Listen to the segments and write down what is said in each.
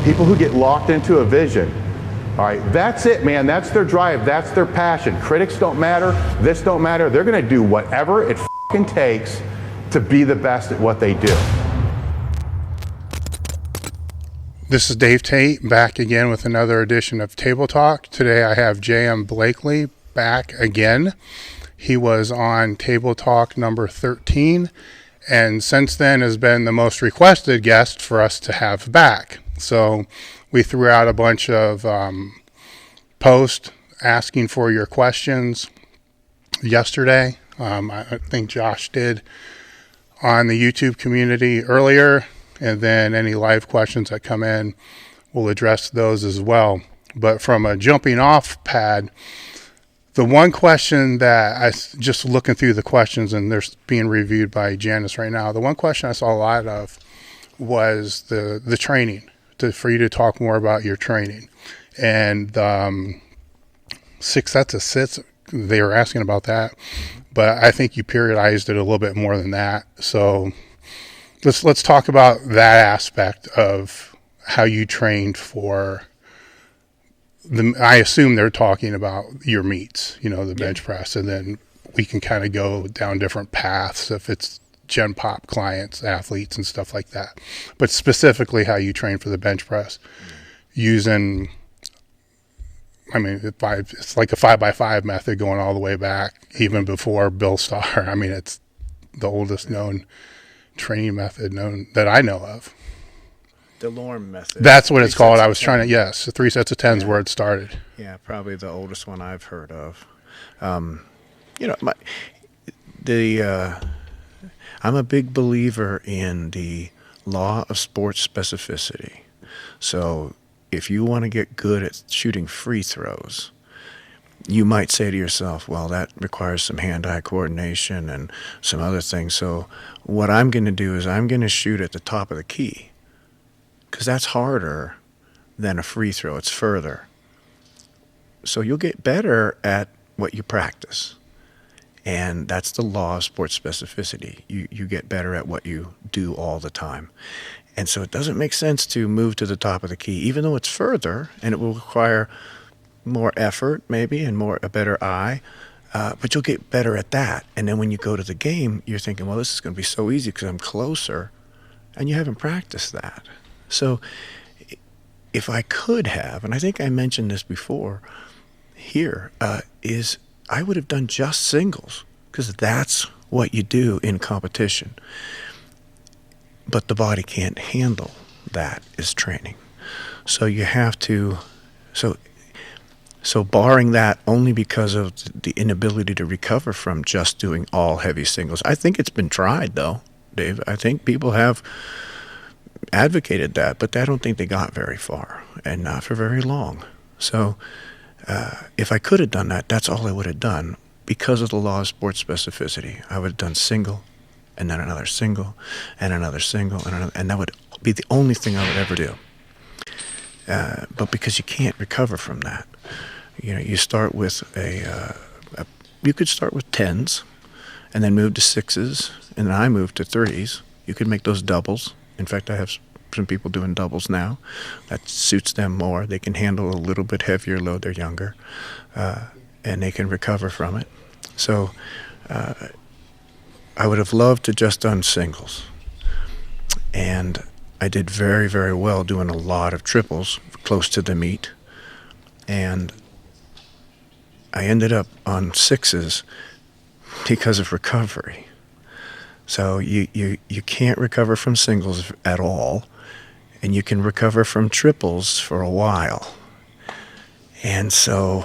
People who get locked into a vision. All right, that's it, man. That's their drive. That's their passion. Critics don't matter. This don't matter. They're going to do whatever it fucking takes to be the best at what they do. This is Dave Tate back again with another edition of Table Talk. Today I have JM Blakley back again. He was on Table Talk number 13, and since then has been the most requested guest for us to have back. So we threw out a bunch of posts asking for your questions yesterday. I think Josh did on the YouTube community earlier, and then any live questions that come in, we'll address those as well. But from a jumping off pad, the one question that I just looking through the questions, and they're being reviewed by Janice right now, the one question I saw a lot of was the training, for you to talk more about your training. And 6 sets of sits, they were asking about that, but I think you periodized it a little bit more than that. So let's talk about that aspect of how you trained for I assume they're talking about your meets, the bench press, and then we can kind of go down different paths if it's Gen Pop clients, athletes, and stuff like that. But specifically how you train for the bench press using, it's like a 5x5 method going all the way back, even before Bill Starr. It's the oldest known training method that I know of. The Lorm method. That's what it's called. I was trying to, yes, the 3 sets of 10s where it started. Yeah, probably the oldest one I've heard of. I'm a big believer in the law of sports specificity. So if you want to get good at shooting free throws, you might say to yourself, well, that requires some hand-eye coordination and some other things. So what I'm going to do is I'm going to shoot at the top of the key, because that's harder than a free throw. It's further. So you'll get better at what you practice. And that's the law of sports specificity. You get better at what you do all the time. And so it doesn't make sense to move to the top of the key, even though it's further and it will require more effort maybe and a better eye. But you'll get better at that. And then when you go to the game, you're thinking, well, this is going to be so easy because I'm closer. And you haven't practiced that. So if I could have, and I think I mentioned this before here, is I would have done just singles, because that's what you do in competition. But the body can't handle that as training. So you have to, so barring that only because of the inability to recover from just doing all heavy singles. I think it's been tried though, Dave. I think people have advocated that, but I don't think they got very far, and not for very long. So if I could have done that, that's all I would have done, because of the law of sports specificity. I would have done single, and then another single, and another single, and that would be the only thing I would ever do. But because you can't recover from that, you start with you could start with 10s, and then move to 6s, and then I moved to 3s. You could make those doubles. In fact, I have some people doing doubles now. That suits them more. They can handle a little bit heavier load. They're younger, and they can recover from it. So I would have loved to just done singles. And I did very, very well doing a lot of triples close to the meet. And I ended up on 6s because of recovery. So you can't recover from singles at all, and you can recover from triples for a while. And so,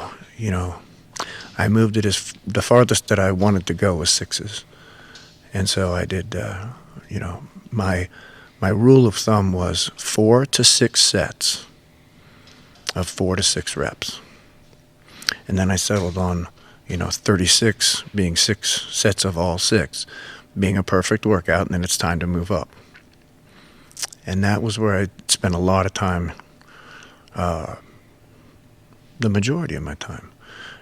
I moved it the farthest that I wanted to go was 6s. And so I did, my rule of thumb was 4 to 6 sets of 4 to 6 reps. And then I settled on, 36 being 6 sets of all 6. Being a perfect workout, and then it's time to move up. And that was where I spent a lot of time, the majority of my time,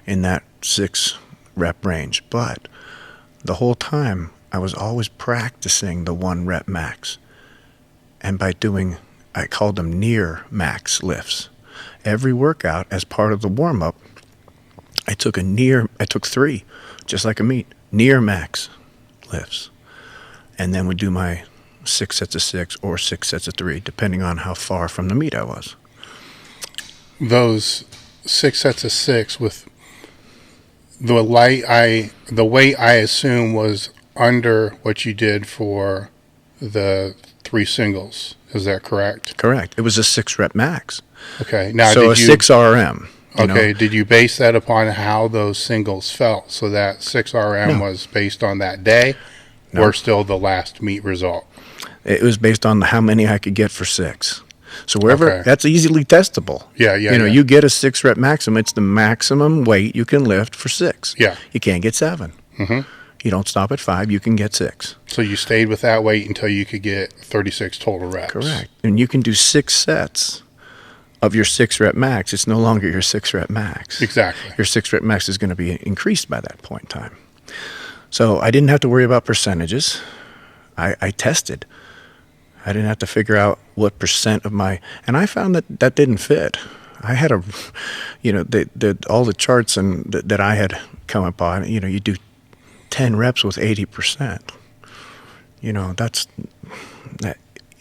in that 6 rep range. But the whole time, I was always practicing the 1 rep max. And by doing I called them near max lifts. Every workout, as part of the warm-up, I took 3, just like a meet, near max lifts. And then would do my 6 sets of 6 or 6 sets of 3, depending on how far from the meet I was. Those 6 sets of 6 with the weight I assume was under what you did for the 3 singles. Is that correct? Correct. It was a 6 rep max. Okay. Now, so a 6 RM. Okay. Did you base that upon how those singles felt? So that 6 RM No. was based on that day, or still the last meet result? It was based on how many I could get for 6. So wherever, Okay. that's easily testable. Yeah. You get a 6 rep maximum. It's the maximum weight you can lift for 6. Yeah. You can't get 7. Mm-hmm. You don't stop at 5. You can get 6. So you stayed with that weight until you could get 36 total reps. Correct. And you can do 6 sets of your 6 rep max. It's no longer your 6 rep max. Exactly. Your 6 rep max is going to be increased by that point in time. So I didn't have to worry about percentages. I tested. I didn't have to figure out what percent of my, and I found that didn't fit. I had all the charts that I had come upon, you do 10 reps with 80%.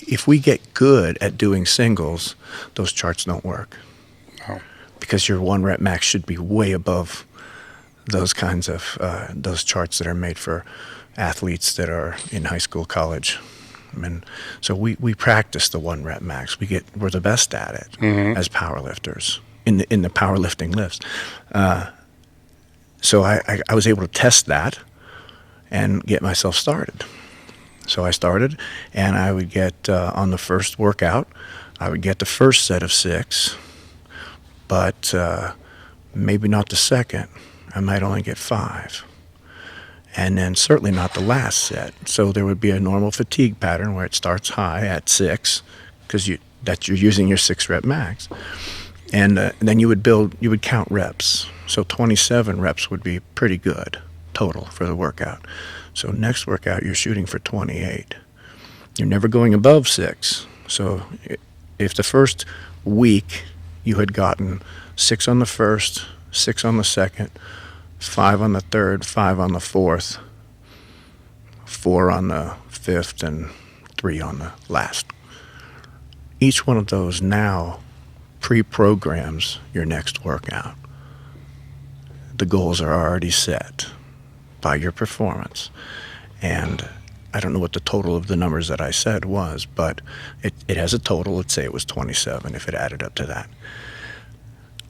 If we get good at doing singles, those charts don't work. Oh. Because your 1 rep max should be way above those kinds of, those charts that are made for athletes that are in high school, college. And so we practice the 1 rep max. We're the best at it as powerlifters in the powerlifting lifts. So I was able to test that and get myself started. So I started, and I would get on the first workout, I would get the first set of 6, but maybe not the second. I might only get 5. And then certainly not the last set. So there would be a normal fatigue pattern where it starts high at 6, because you're using your 6 rep max. And then you would count reps. So 27 reps would be pretty good total for the workout. So next workout, you're shooting for 28. You're never going above 6. So if the first week you had gotten 6 on the first, 6 on the second, 5 on the third, 5 on the fourth, 4 on the fifth, and 3 on the last. Each one of those now pre-programs your next workout. The goals are already set by your performance. And I don't know what the total of the numbers that I said was, but it has a total. Let's say it was 27 if it added up to that.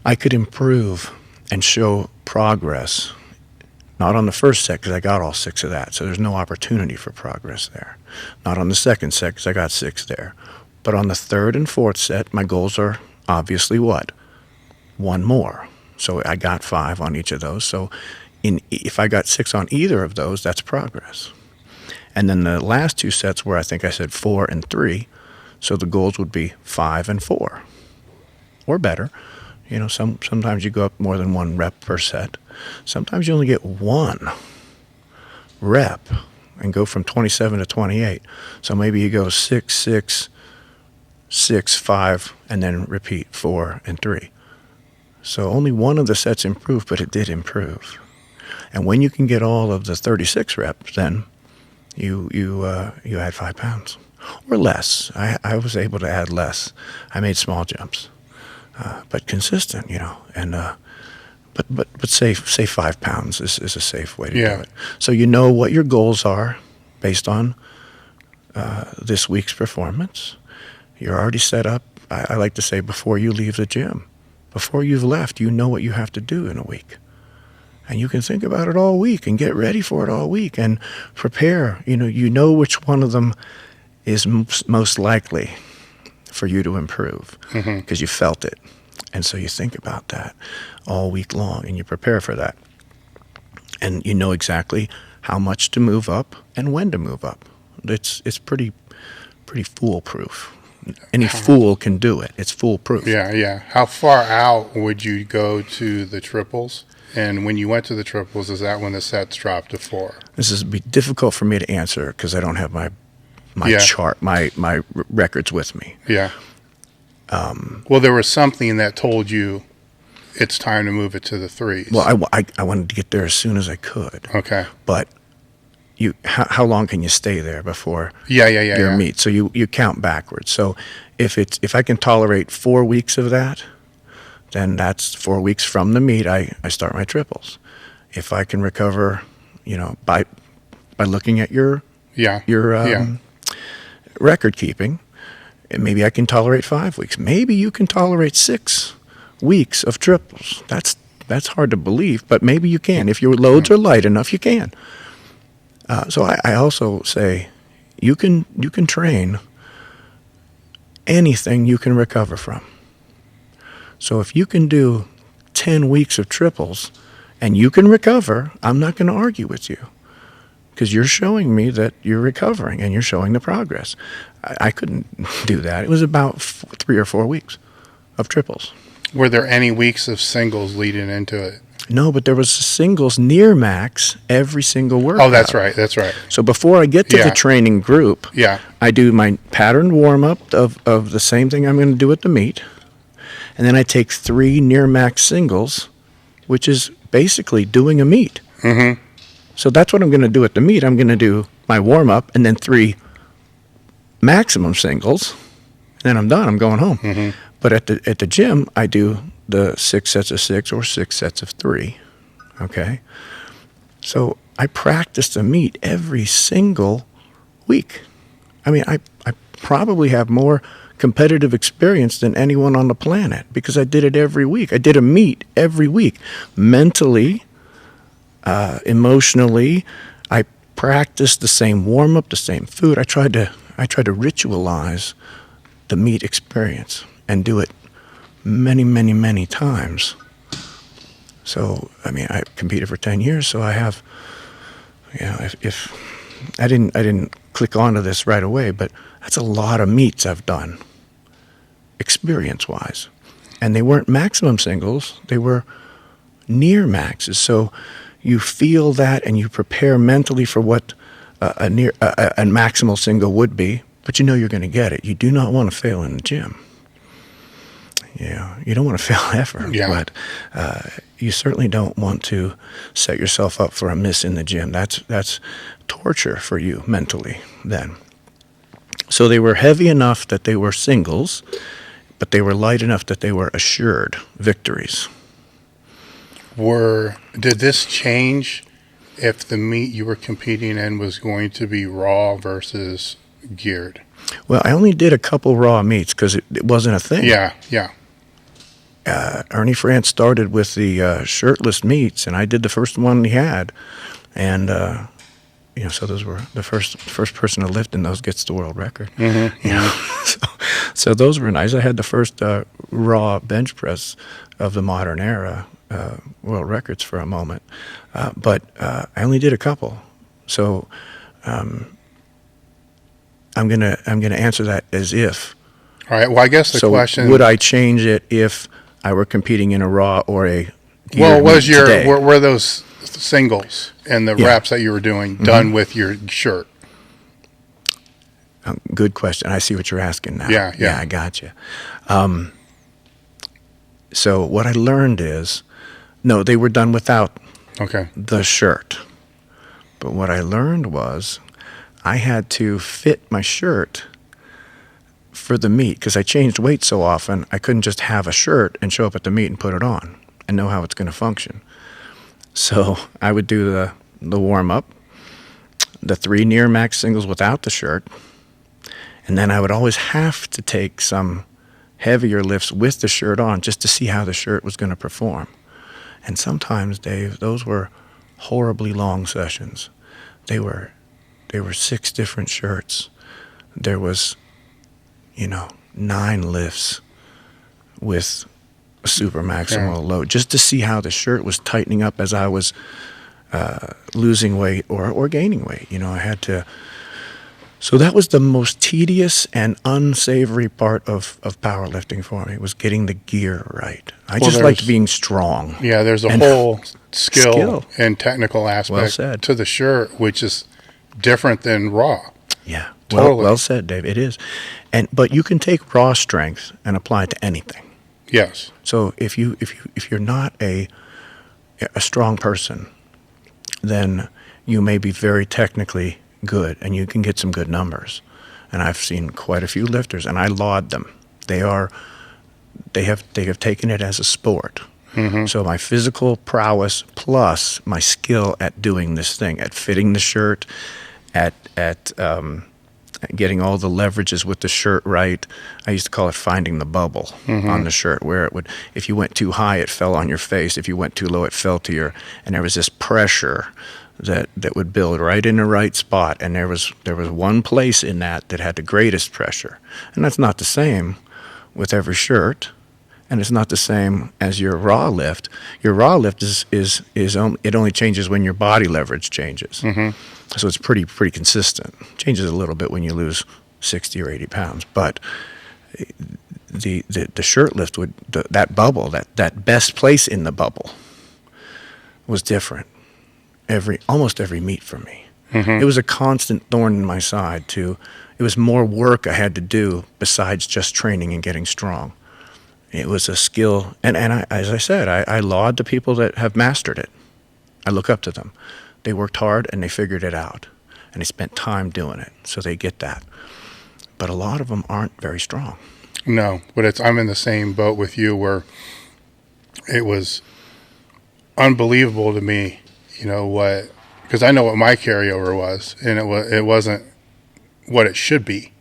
I could improve and show progress, not on the first set because I got all 6 of that, so there's no opportunity for progress there. Not on the second set because I got 6 there. But on the third and fourth set, my goals are obviously what? 1 more. So I got 5 on each of those. So if I got 6 on either of those, that's progress. And then the last 2 sets where I think I said 4 and 3, so the goals would be 5 and 4 or better. Sometimes you go up more than 1 rep per set. Sometimes you only get 1 rep and go from 27 to 28. So maybe you go 6, 6, 6, 5, and then repeat 4 and 3. So only 1 of the sets improved, but it did improve. And when you can get all of the 36 reps, then you add 5 pounds or less. I was able to add less. I made small jumps. But consistent, and but say 5 pounds is a safe way to do it. So you know what your goals are based on this week's performance. You're already set up. I like to say before you leave the gym, before you've left, you know what you have to do in a week, and you can think about it all week and get ready for it all week and prepare. You know which one of them is most likely for you to improve because you felt it. And so you think about that all week long and you prepare for that. And you know exactly how much to move up and when to move up. It's pretty foolproof. Any fool can do it. It's foolproof. Yeah. How far out would you go to the triples? And when you went to the triples, is that when the sets dropped to 4? This is be difficult for me to answer because I don't have my chart, my records with me. Yeah. Well, there was something that told you it's time to move it to the threes. Well, I wanted to get there as soon as I could. Okay. But how long can you stay there before your meet? So you count backwards. So if I can tolerate 4 weeks of that, then that's 4 weeks from the meet. I start my triples. If I can recover, by looking at your record keeping, and maybe I can tolerate 5 weeks. Maybe you can tolerate 6 weeks of triples. That's hard to believe, but maybe you can. If your loads are light enough, you can. So I also say you can train anything you can recover from. So if you can do 10 weeks of triples and you can recover, I'm not going to argue with you, because you're showing me that you're recovering and you're showing the progress. I couldn't do that. It was about 3 or 4 weeks of triples. Were there any weeks of singles leading into it? No, but there was singles near max every single workout. Oh, that's right. So before I get to the training group, I do my patterned warm-up of the same thing I'm going to do at the meet. And then I take 3 near max singles, which is basically doing a meet. Mm-hmm. So that's what I'm going to do at the meet. I'm going to do my warm-up and then 3 maximum singles, and then I'm done. I'm going home. Mm-hmm. But at the gym, I do the 6 sets of 6 or 6 sets of 3. Okay? So I practice the meet every single week. I mean, I probably have more competitive experience than anyone on the planet because I did it every week. I did a meet every week. Mentally, emotionally, I practiced the same warm-up, the same food. I tried to ritualize the meet experience and do it many, many, many times. So, I mean, I competed for 10 years, so I have, if I didn't click onto this right away, but that's a lot of meets I've done, experience-wise. And they weren't maximum singles, they were near maxes. So you feel that and you prepare mentally for what a maximal single would be, but you know you're going to get it. You do not want to fail in the gym. Yeah, you don't want to fail ever, but you certainly don't want to set yourself up for a miss in the gym. That's torture for you mentally then. So they were heavy enough that they were singles, but they were light enough that they were assured victories. Did this change if the meet you were competing in was going to be raw versus geared? Well, I only did a couple raw meets because it wasn't a thing. Yeah. Ernie France started with the shirtless meets, and I did the first one he had, and so those were the first person to lift in those gets the world record. Mm-hmm. So those were nice. I had the first raw bench press of the modern era world records for a moment, but I only did a couple. So I'm gonna answer that as if. All right. Well, I guess the question: would I change it if I were competing in a raw or a geared were those singles and the reps that you were doing done with your shirt? Good question. I see what you're asking now. Yeah, I got you. So what I learned is, no, they were done without the shirt. But what I learned was I had to fit my shirt for the meet because I changed weight so often. I couldn't just have a shirt and show up at the meet and put it on and know how it's going to function. So I would do the warm-up, the 3 near max singles without the shirt, and then I would always have to take some heavier lifts with the shirt on just to see how the shirt was going to perform. And sometimes, Dave, those were horribly long sessions. They were 6 different shirts. There was 9 lifts with a super maximal load just to see how the shirt was tightening up as I was losing weight or gaining weight. I had to. So that was the most tedious and unsavory part of powerlifting for me, was getting the gear right. I just liked being strong. Yeah, there's a whole skill and technical aspect to the shirt, which is different than raw. Yeah. Totally. Well said, Dave. It is. But you can take raw strength and apply it to anything. Yes. So if you're not a strong person, then you may be very technically good and you can get some good numbers. And I've seen quite a few lifters, and I laud them. They have taken it as a sport. Mm-hmm. So my physical prowess plus my skill at doing this thing, at fitting the shirt, at getting all the leverages with the shirt right. I used to call it finding the bubble on the shirt, where it would, if you went too high, it fell on your face. If you went too low, it fell to your, and there was this pressure that would build right in the right spot. And there was one place in that had the greatest pressure. And that's not the same with every shirt. And it's not the same as your raw lift. Your raw lift it only changes when your body leverage changes. Mm-hmm. So it's pretty consistent. Changes a little bit when you lose 60 or 80 pounds. But the shirt lift that bubble, that best place in the bubble was different. Almost every meet for me. Mm-hmm. It was a constant thorn in my side it was more work I had to do besides just training and getting strong. It was a skill, and as I said, I laud the people that have mastered it. I look up to them. They worked hard and they figured it out, and they spent time doing it, so they get that. But a lot of them aren't very strong. No, but I'm in the same boat with you, where it was unbelievable to me, because I know what my carryover was, and it wasn't what it should be,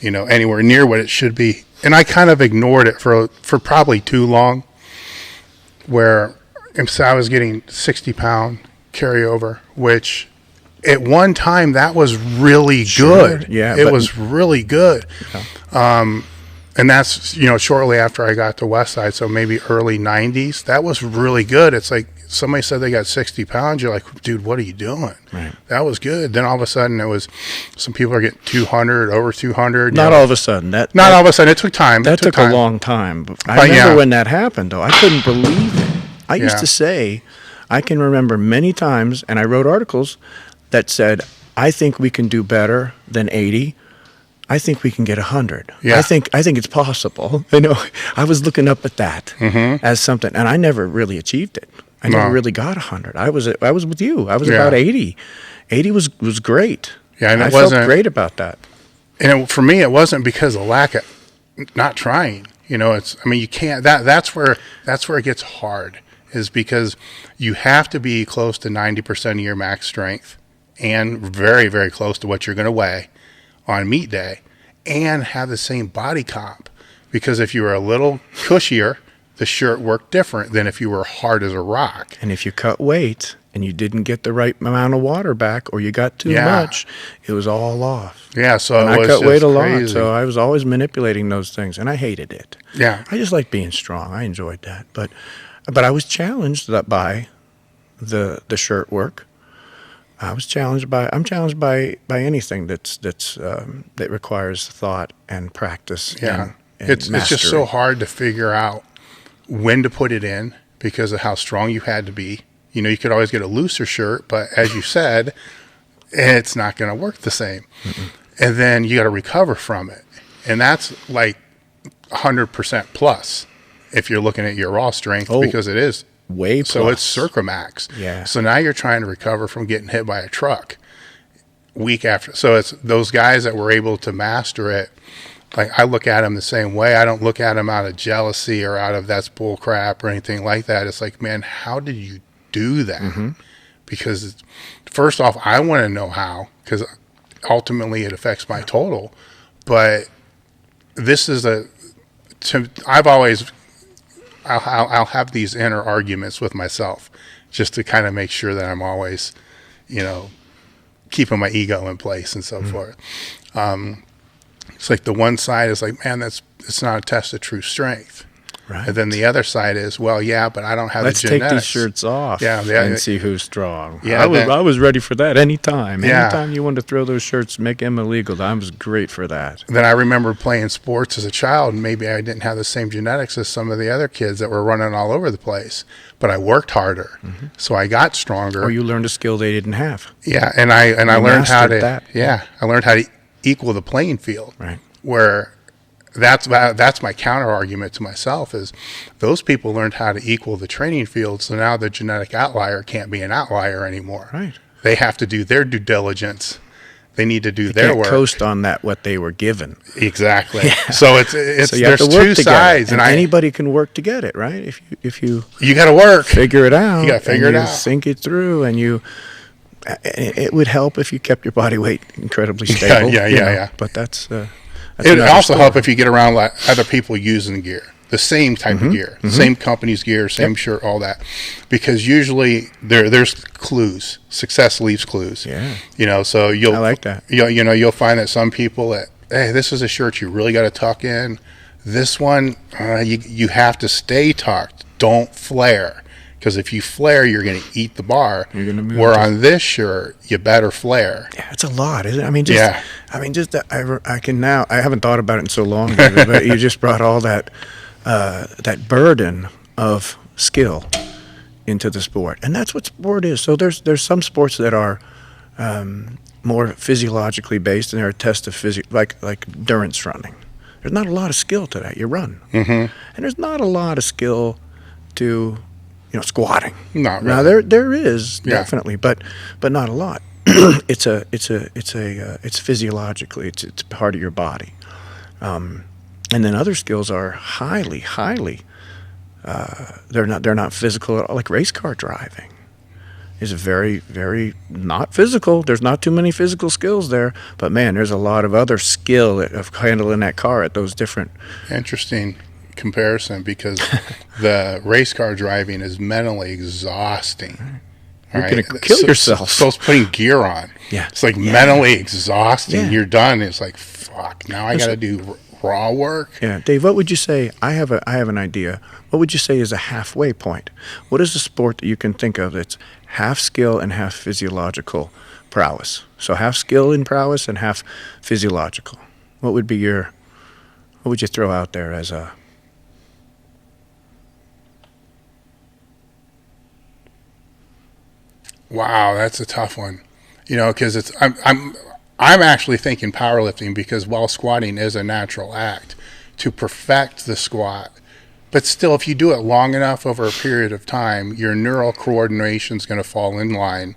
anywhere near what it should be. And I kind of ignored it for probably too long, where I was getting 60-pound carryover, which at one time that was really good. Yeah, it was really good. Yeah. And that's, shortly after I got to Westside, so maybe early 90s. That was really good. It's like somebody said they got 60 pounds. You're like, dude, what are you doing? Right. That was good. Then all of a sudden it was, some people are getting 200, over 200. Not all of a sudden. Not all of a sudden. It took time. That took a long time. I remember when that happened, though. I couldn't believe it. I used to say, I can remember many times, and I wrote articles that said, I think we can do better than 80. I think we can get 100. Yeah. I think it's possible. I was looking up at that as something, and I never really achieved it. I never really got 100. I was with you. I was about 80. 80 was great. Yeah, and I felt great about that. And for me, it wasn't because of lack of not trying. You can't. That's where it gets hard, is because you have to be close to 90% of your max strength, and very, very close to what you're going to weigh on meet day, and have the same body comp. Because if you were a little cushier, the shirt worked different than if you were hard as a rock. And if you cut weight and you didn't get the right amount of water back, or you got too much, it was all off. Yeah, so and I cut weight a lot, so I was always manipulating those things, and I hated it. Yeah, I just liked being strong. I enjoyed that, but I was challenged by the shirt work. I'm challenged by anything that requires thought and practice. Yeah, and it's just so hard to figure out when to put it in because of how strong you had to be. You could always get a looser shirt, but as you said, it's not going to work the same. Mm-mm. And then you got to recover from it, and that's like 100% plus if you're looking at your raw strength, because it is. Way plus. So it's circa max. Yeah. So now you're trying to recover from getting hit by a truck week after. So it's those guys that were able to master it. Like, I look at them the same way. I don't look at them out of jealousy or out of that's bull crap or anything like that. It's like, man, how did you do that? Mm-hmm. Because first off, I want to know how, because ultimately it affects my total. But this is I'll have these inner arguments with myself just to kind of make sure that I'm always, keeping my ego in place and so forth. It's like the one side is like, man, it's not a test of true strength. Right. And then the other side is, well, yeah, but I don't have the genetics. Let's take these shirts off and see who's strong. Yeah, I was ready for that anytime. Anytime you wanted to throw those shirts, make them illegal, I was great for that. Then I remember playing sports as a child, and maybe I didn't have the same genetics as some of the other kids that were running all over the place, but I worked harder, so I got stronger. Or you learned a skill they didn't have. Yeah, and I learned how to. That. Yeah, I learned how to equal the playing field. Right. Where that's my counter argument to myself is those people learned how to equal the training field. So now the genetic outlier can't be an outlier anymore. Right. They have to do their due diligence. They need to do their Can't work. coast on that what they were given. Exactly. Yeah. So it's So you have there's to work two to sides, get it. And anybody can work to get it, right? If you you got to work. figure it out, You got to figure and it you out. think it through, and it would help if you kept your body weight incredibly stable. Yeah. But that's It would another also story. help if you get around other people using gear, the same type Mm-hmm. of gear, same company's gear, same shirt, all that, because usually there's clues. Success leaves clues. Yeah. So I like that. You'll find that some people that, hey, this is a shirt you really got to tuck in. This one, you have to stay tucked. Don't flare. Because if you flare, you're going to eat the bar. You're gonna move Where it. on this shirt, you better flare. Yeah, it's a lot, isn't it? I can now. I haven't thought about it in so long, David, but you just brought all that burden of skill into the sport, and that's what sport is. So there's some sports that are more physiologically based, and they're a test of like endurance running. There's not a lot of skill to that. You run, and there's not a lot of skill to squatting. Not Now really. there is Yeah. definitely, but not a lot. It's physiologically, it's part of your body. And then other skills are highly they're not physical at all. Like race car driving is very, very not physical. There's not too many physical skills there, but man, there's a lot of other skill of handling that car at those different. Interesting comparison, because the race car driving is mentally exhausting. You're All gonna right? kill yourself. So it's putting gear on. Yeah. It's like mentally exhausting. Yeah. You're done. It's like, fuck, now I got to do raw work. Yeah, Dave, what would you say? I have an idea. What would you say is a halfway point? What is a sport that you can think of that's half skill and half physiological prowess? So half skill in prowess and half physiological. What would you throw out there as a? Wow, that's a tough one. Because I'm actually thinking powerlifting, because while squatting is a natural act, to perfect the squat, but still, if you do it long enough over a period of time, your neural coordination is going to fall in line,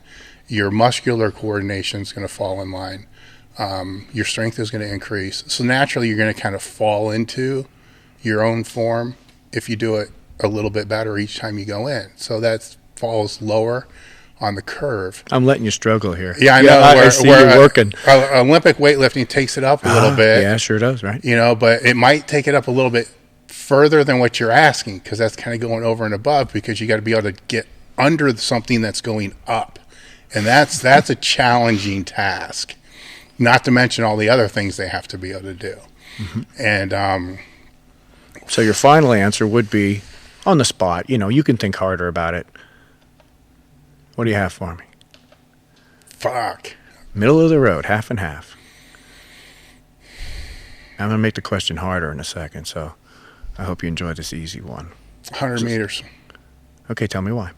your muscular coordination is going to fall in line, your strength is going to increase. So naturally, you're going to kind of fall into your own form if you do it a little bit better each time you go in. So that falls lower on the curve. I'm letting you struggle here. Yeah, I know. I see you working. Olympic weightlifting takes it up a little bit. Yeah, sure does, right? But it might take it up a little bit further than what you're asking, because that's kind of going over and above, because you got to be able to get under something that's going up. And that's a challenging task, not to mention all the other things they have to be able to do. Mm-hmm. And So your final answer would be on the spot. You can think harder about it. What do you have for me? fuck. Middle of the road, half and half. I'm going to make the question harder in a second, so I hope you enjoy this easy one. 100 meters. Okay, tell me why.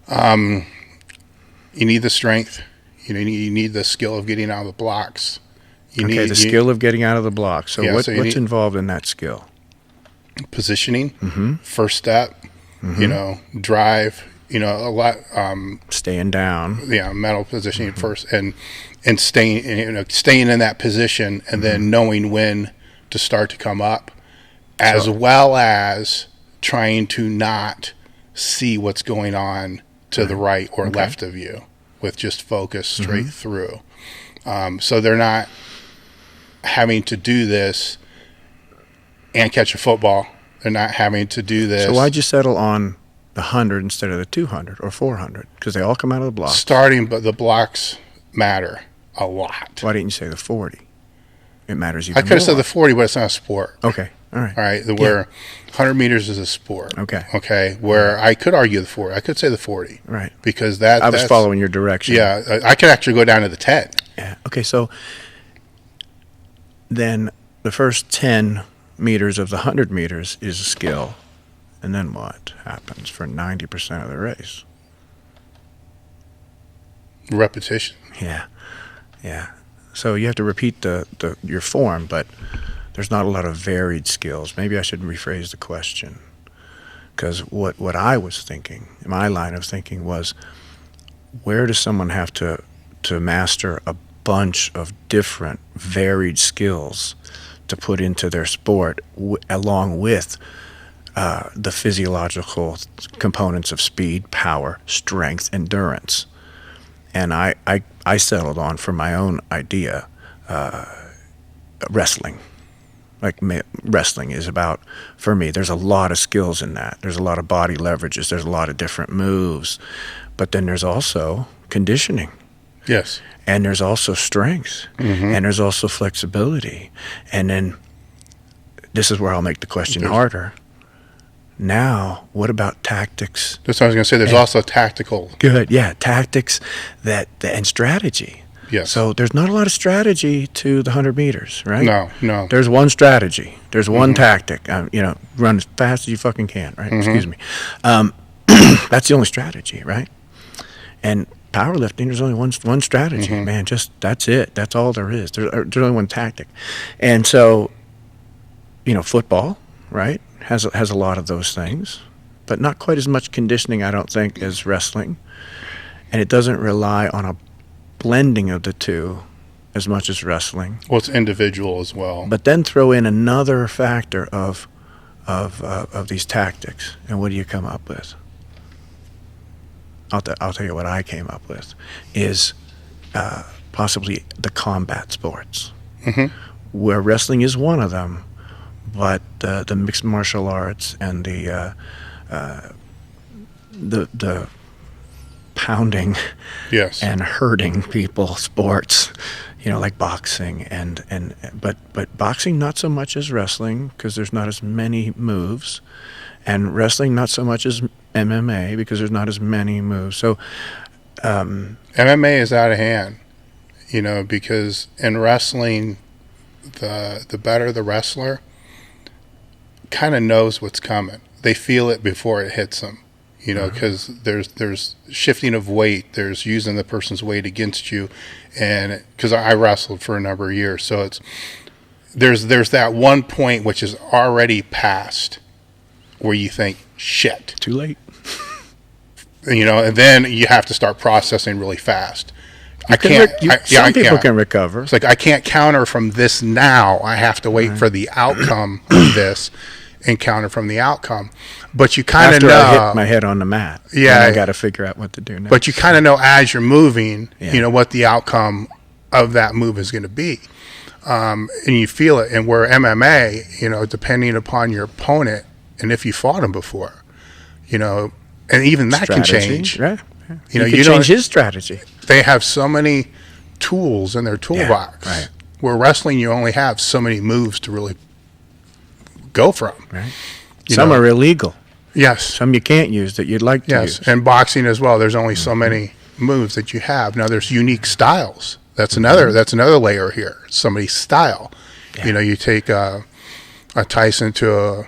You need the strength. You need the skill of getting out of the blocks. The skill of getting out of the block. So Yeah, what's so you need- involved in that skill? Positioning, first step, drive, a lot. Staying down. Mental positioning first, and staying in that position, and then knowing when to start to come up, as well as trying to not see what's going on to the right or left of you, with just focus straight through. So they're not having to do this and catch a football. They're not having to do this. So why'd you settle on the 100 instead of the 200 or 400? Because they all come out of the block. Starting, but the blocks matter a lot. Why didn't you say the 40? It matters even I more. could have said the 40, but it's not a sport. Okay, all right. All right, where 100 meters is a sport. Okay. Okay, where I could argue the 40. I could say the 40. Right. Because I was that's following your direction. Yeah, I could actually go down to the 10. Yeah. Okay, so then the first 10 meters of the 100 meters is a skill. And then what happens for 90% of the race? Repetition. Yeah. So you have to repeat your form, but there's not a lot of varied skills. Maybe I should rephrase the question. Because what I was thinking, my line of thinking was, where does someone have to master a bunch of different varied skills to put into their sport, along with the physiological components of speed, power, strength, endurance? And I settled on, for my own idea, wrestling. Like wrestling is about, for me, there's a lot of skills in that. There's a lot of body leverages. There's a lot of different moves. But then there's also conditioning. Yes. And there's also strength. And there's also flexibility. And then this is where I'll make the question harder. Now, what about tactics? That's what I was going to say. There's also tactical. Good, yeah, tactics and strategy. Yes. So there's not a lot of strategy to the 100 meters, right? No. There's one strategy. There's one tactic. Run as fast as you fucking can, right? Excuse me. That's the only strategy, right? And powerlifting, there's only one strategy, man. Just that's it. That's all there is. There's only one tactic. And so, football, right, has a lot of those things, but not quite as much conditioning, I don't think, as wrestling. And it doesn't rely on a blending of the two as much as wrestling. Well, it's individual as well. But then throw in another factor of these tactics, and what do you come up with? I'll tell you what I came up with is possibly the combat sports, where wrestling is one of them, but the mixed martial arts and the pounding and hurting people sports, like boxing but boxing not so much as wrestling, because there's not as many moves, and wrestling not so much as MMA because there's not as many moves. So MMA is out of hand, because in wrestling, the better the wrestler kind of knows what's coming. They feel it before it hits them. Because there's shifting of weight, there's using the person's weight against you, and because I wrestled for a number of years, so there's that one point which is already past where you think, shit, too late, and then you have to start processing really fast. Some people can recover. It's like, I can't counter from this now. I have to wait for the outcome of this and counter from the outcome. But you kind of know. After I hit my head on the mat, I got to figure out what to do next. But you kind of know as you're moving, what the outcome of that move is going to be. And you feel it. And where MMA, depending upon your opponent and if you fought him before, and even that can change. Right. You can change his strategy. They have so many tools in their toolbox. Right. Where wrestling, you only have so many moves to really go from. Right. Some are illegal. Yes. Some you can't use that you'd like to use. Yes, and boxing as well. There's only so many moves that you have. Now there's unique styles. That's another layer here. Somebody's style. Yeah. You take a Tyson to a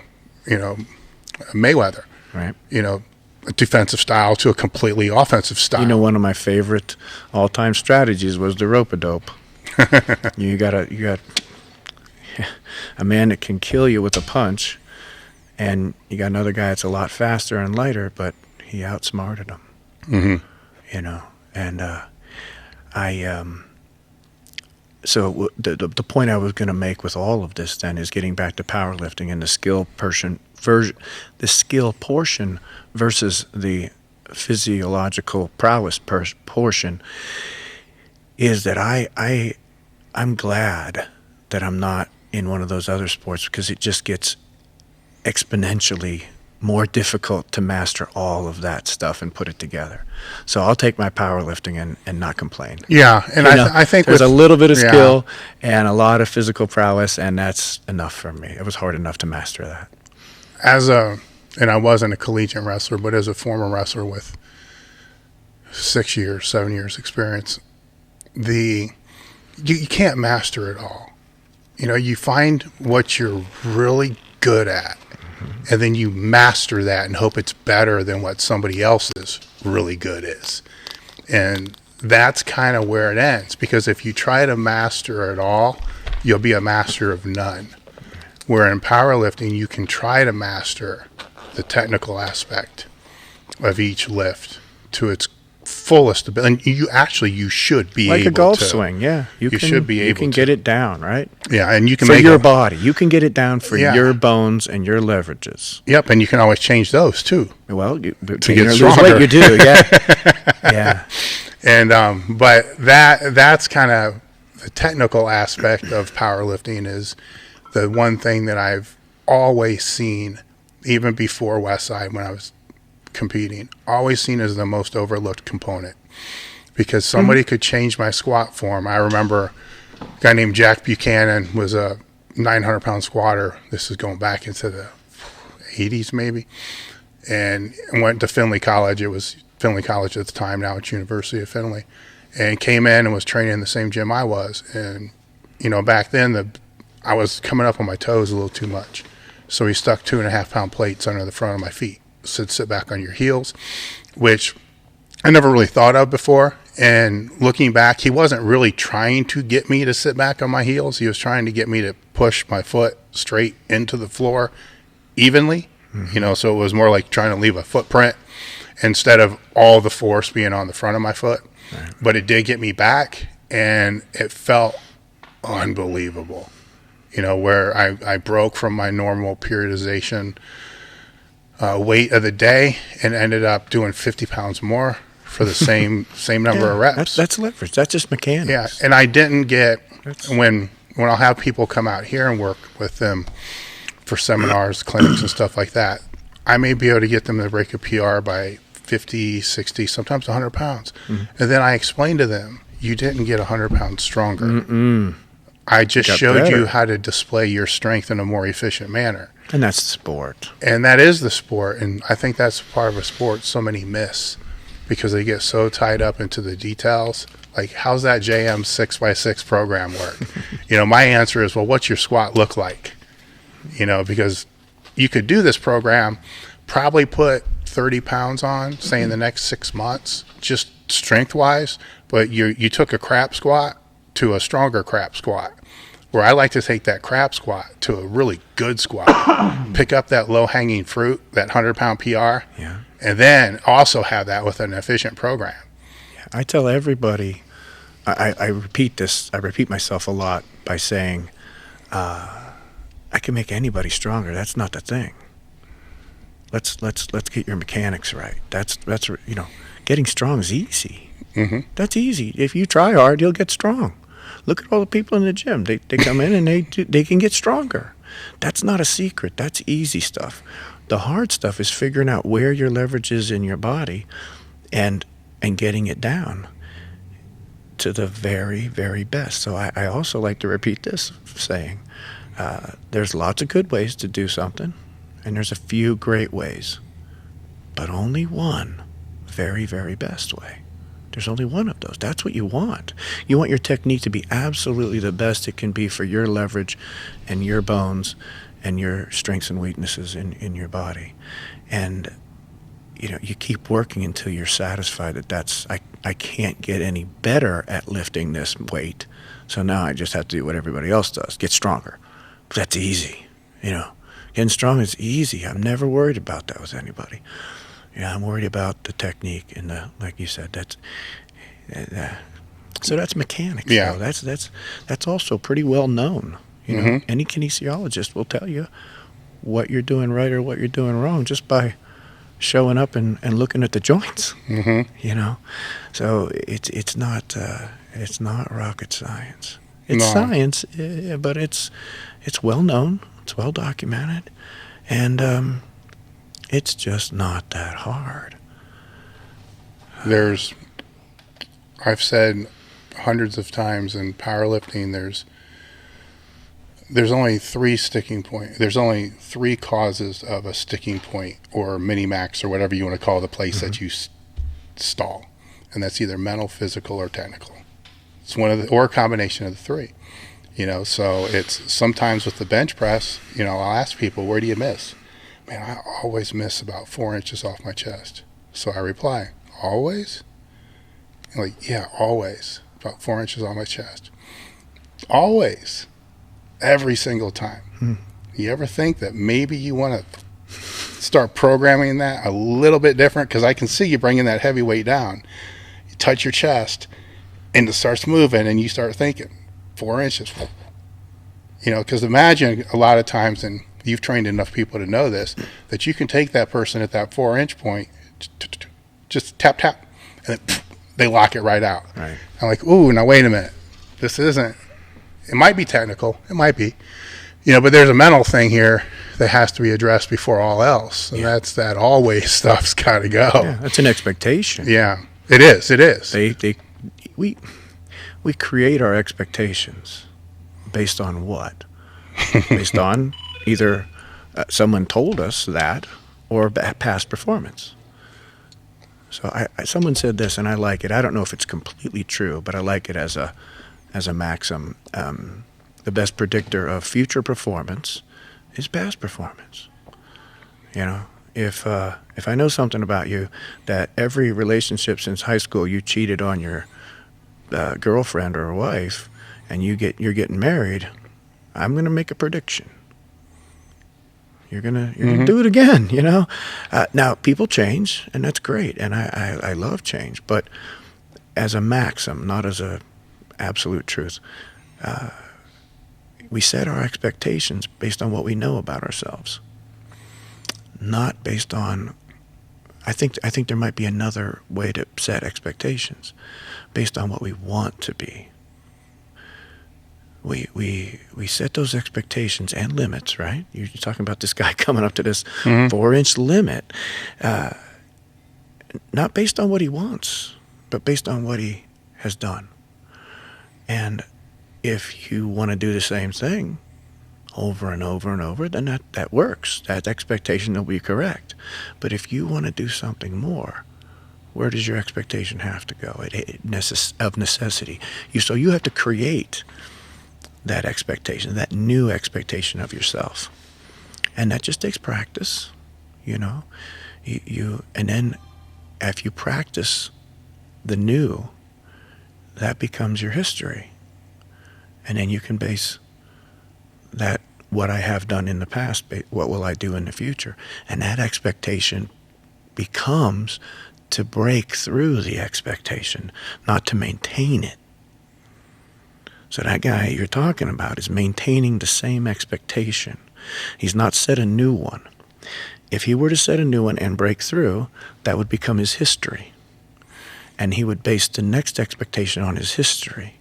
Mayweather. Right. A defensive style to a completely offensive style. One of my favorite all-time strategies was the rope-a-dope. You got a man that can kill you with a punch, and you got another guy that's a lot faster and lighter, but he outsmarted him. So the point I was going to make with all of this then is getting back to powerlifting and the skill portion versus the physiological prowess portion, is that I'm glad that I'm not in one of those other sports, because it just gets exponentially more difficult to master all of that stuff and put it together. So I'll take my powerlifting and not complain. Yeah, and I think there's a little bit of skill and a lot of physical prowess, and that's enough for me. It was hard enough to master that. And I wasn't a collegiate wrestler, but as a former wrestler with 7 years experience, you can't master it all. You find what you're really good at, and then you master that and hope it's better than what somebody else's really good is. And that's kind of where it ends, because if you try to master it all, you'll be a master of none. Where in powerlifting, you can try to master the technical aspect of each lift to its fullest ability. And you should be like able a golf to. swing. Yeah, You should be able You can to. get it down, right? Yeah, and you can For make your it. body, you can get it down for Yeah. your bones and your leverages. Yep, and you can always change those too. Well, To get lose stronger. weight, you do. Yeah, yeah. And but that's kind of the technical aspect of powerlifting, is the one thing that I've always seen, even before Westside when I was competing, always seen as the most overlooked component, because somebody could change my squat form. I remember a guy named Jack Buchanan was a 900-pound squatter. This is going back into the 80s maybe, and went to Findlay College. It was Findlay College at the time. Now it's University of Findlay, and came in and was training in the same gym I was. And back then I was coming up on my toes a little too much, so he stuck 2.5-pound plates under the front of my feet. Said sit back on your heels, which I never really thought of before. And looking back, he wasn't really trying to get me to sit back on my heels. He was trying to get me to push my foot straight into the floor evenly, so it was more like trying to leave a footprint instead of all the force being on the front of my foot. Right. But it did get me back, and it felt unbelievable, where I broke from my normal periodization weight of the day and ended up doing 50 pounds more for the same number of reps. That's leverage. That's just mechanics. Yeah, and I didn't get when I'll have people come out here and work with them for seminars, clinics, and stuff like that. I may be able to get them to break a PR by 50, 60, sometimes 100 pounds. And then I explain to them, you didn't get 100 pounds stronger. I just showed you how to display your strength in a more efficient manner. And that's the sport. And that is the sport. And I think that's part of a sport so many miss, because they get so tied up into the details. Like, how's that JM 6x6 program work? My answer is, well, what's your squat look like? Because you could do this program, probably put 30 pounds on, say in the next 6 months, just strength-wise, but you took a crap squat to a stronger crap squat, where I like to take that crap squat to a really good squat, pick up that low-hanging fruit, that 100-pound PR, and then also have that with an efficient program. Yeah, I tell everybody, I repeat this, I repeat myself a lot by saying, I can make anybody stronger. That's not the thing. Let's get your mechanics right. That's getting strong is easy. That's easy. If you try hard, you'll get strong. Look at all the people in the gym. They come in and they can get stronger. That's not a secret. That's easy stuff. The hard stuff is figuring out where your leverage is in your body and getting it down to the very, very best. So I also like to repeat this saying, there's lots of good ways to do something, and there's a few great ways, but only one very, very best way. There's only one of those. That's what you want. You want your technique to be absolutely the best it can be for your leverage and your bones and your strengths and weaknesses in your body. And you keep working until you're satisfied that I can't get any better at lifting this weight, so now I just have to do what everybody else does, get stronger. But that's easy. Getting strong is easy. I'm never worried about that with anybody. I'm worried about the technique and like you said, so that's mechanics. Yeah. That's also pretty well known. Any kinesiologist will tell you what you're doing right or what you're doing wrong just by showing up and looking at the joints. So it's not rocket science. It's science, but it's well known, it's well documented, and it's just not that hard. I've said hundreds of times in powerlifting, there's only three sticking points. There's only three causes of a sticking point or mini-max or whatever you want to call the place that you stall. And that's either mental, physical, or technical. It's or a combination of the three. So it's sometimes with the bench press, I'll ask people, where do you miss? Man, I always miss about 4 inches off my chest. So I reply, always? I'm like, yeah, always. About 4 inches on my chest. Always. Every single time. You ever think that maybe you want to start programming that a little bit different? Because I can see you bringing that heavy weight down. You touch your chest, and it starts moving, and you start thinking, 4 inches. You know, because imagine a lot of times, and you've trained enough people to know this, that you can take that person at that 4-inch point, just tap, tap, and then they lock it right out. Right. I'm like, ooh, now wait a minute. This isn't, it might be technical. It might be. You know, but there's a mental thing here that has to be addressed before all else. And that's that always stuff's got to go. Yeah, that's an expectation. Yeah, it is. It is. We create our expectations based on what? Based on either someone told us that or past performance. So someone said this, and I like it. I don't know if it's completely true, but I like it as a maxim. The best predictor of future performance is past performance. You know, if I know something about you, that every relationship since high school you cheated on your girlfriend or wife, and you're getting married, I'm going to make a prediction. You're gonna do it again. You know. Now people change, and that's great, and I love change, but as a maxim, not as a absolute truth. We set our expectations based on what we know about ourselves, not based on. I think there might be another way to set expectations, based on what we want to be. We set those expectations and limits, right? You're talking about this guy coming up to this 4-inch limit, not based on what he wants, but based on what he has done. And if you want to do the same thing over and over and over, then that works. That expectation will be correct. But if you want to do something more, where does your expectation have to go? Of necessity. So you have to create that expectation, that new expectation of yourself. And that just takes practice, you know. And then if you practice the new, that becomes your history. And then you can base that, what I have done in the past, what will I do in the future? And that expectation becomes to break through the expectation, not to maintain it. So that guy you're talking about is maintaining the same expectation. He's not set a new one. If he were to set a new one and break through, that would become his history. And he would base the next expectation on his history.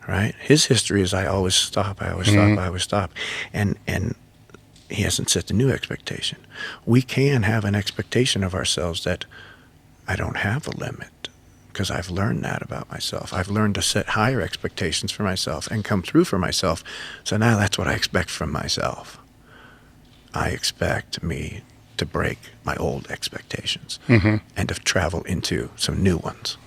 Right? His history is I always stop. And he hasn't set the new expectation. We can have an expectation of ourselves that I don't have a limit, because I've learned that about myself. I've learned to set higher expectations for myself and come through for myself. So now that's what I expect from myself. I expect me to break my old expectations and to travel into some new ones.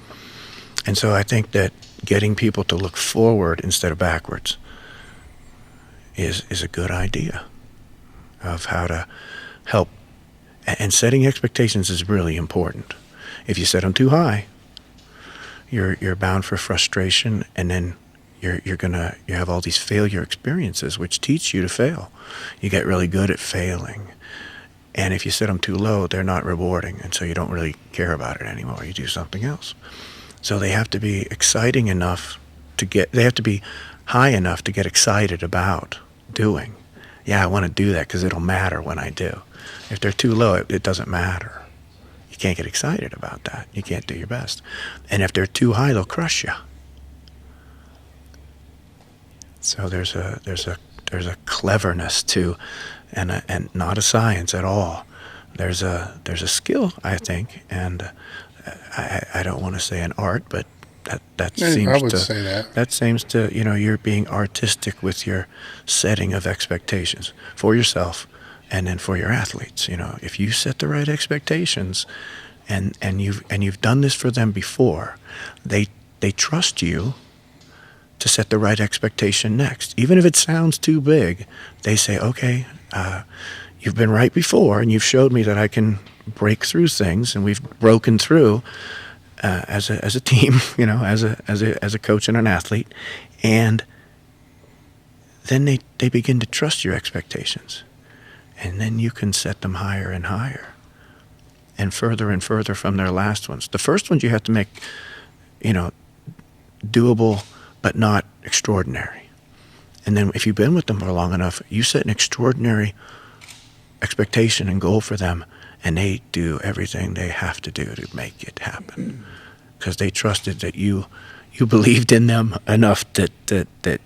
And so I think that getting people to look forward instead of backwards is a good idea of how to help. And setting expectations is really important. If you set them too high, you're bound for frustration, and then you have all these failure experiences which teach you to fail. You get really good at failing. And if you set them too low, they're not rewarding, and so you don't really care about it anymore. You do something else. So they have to be exciting enough they have to be high enough to get excited about doing. Yeah, I want to do that because it'll matter when I do. If they're too low, it doesn't matter. You can't get excited about that. You can't do your best. And if they're too high, they'll crush you. So there's a cleverness to, and not a science at all. There's a skill, I think, and I don't want to say an art, but that seems I would to say that. That seems to, you're being artistic with your setting of expectations for yourself and then for your athletes. If you set the right expectations and you've done this for them before, they trust you to set the right expectation next. Even if it sounds too big, they say, okay, you've been right before and you've showed me that I can break through things, and we've broken through. as a team, as a coach and an athlete, and then they begin to trust your expectations, and then you can set them higher and higher, and further from their last ones. The first ones you have to make, doable, but not extraordinary. And then if you've been with them for long enough, you set an extraordinary expectation and goal for them, and they do everything they have to do to make it happen, because they trusted that you believed in them enough that they're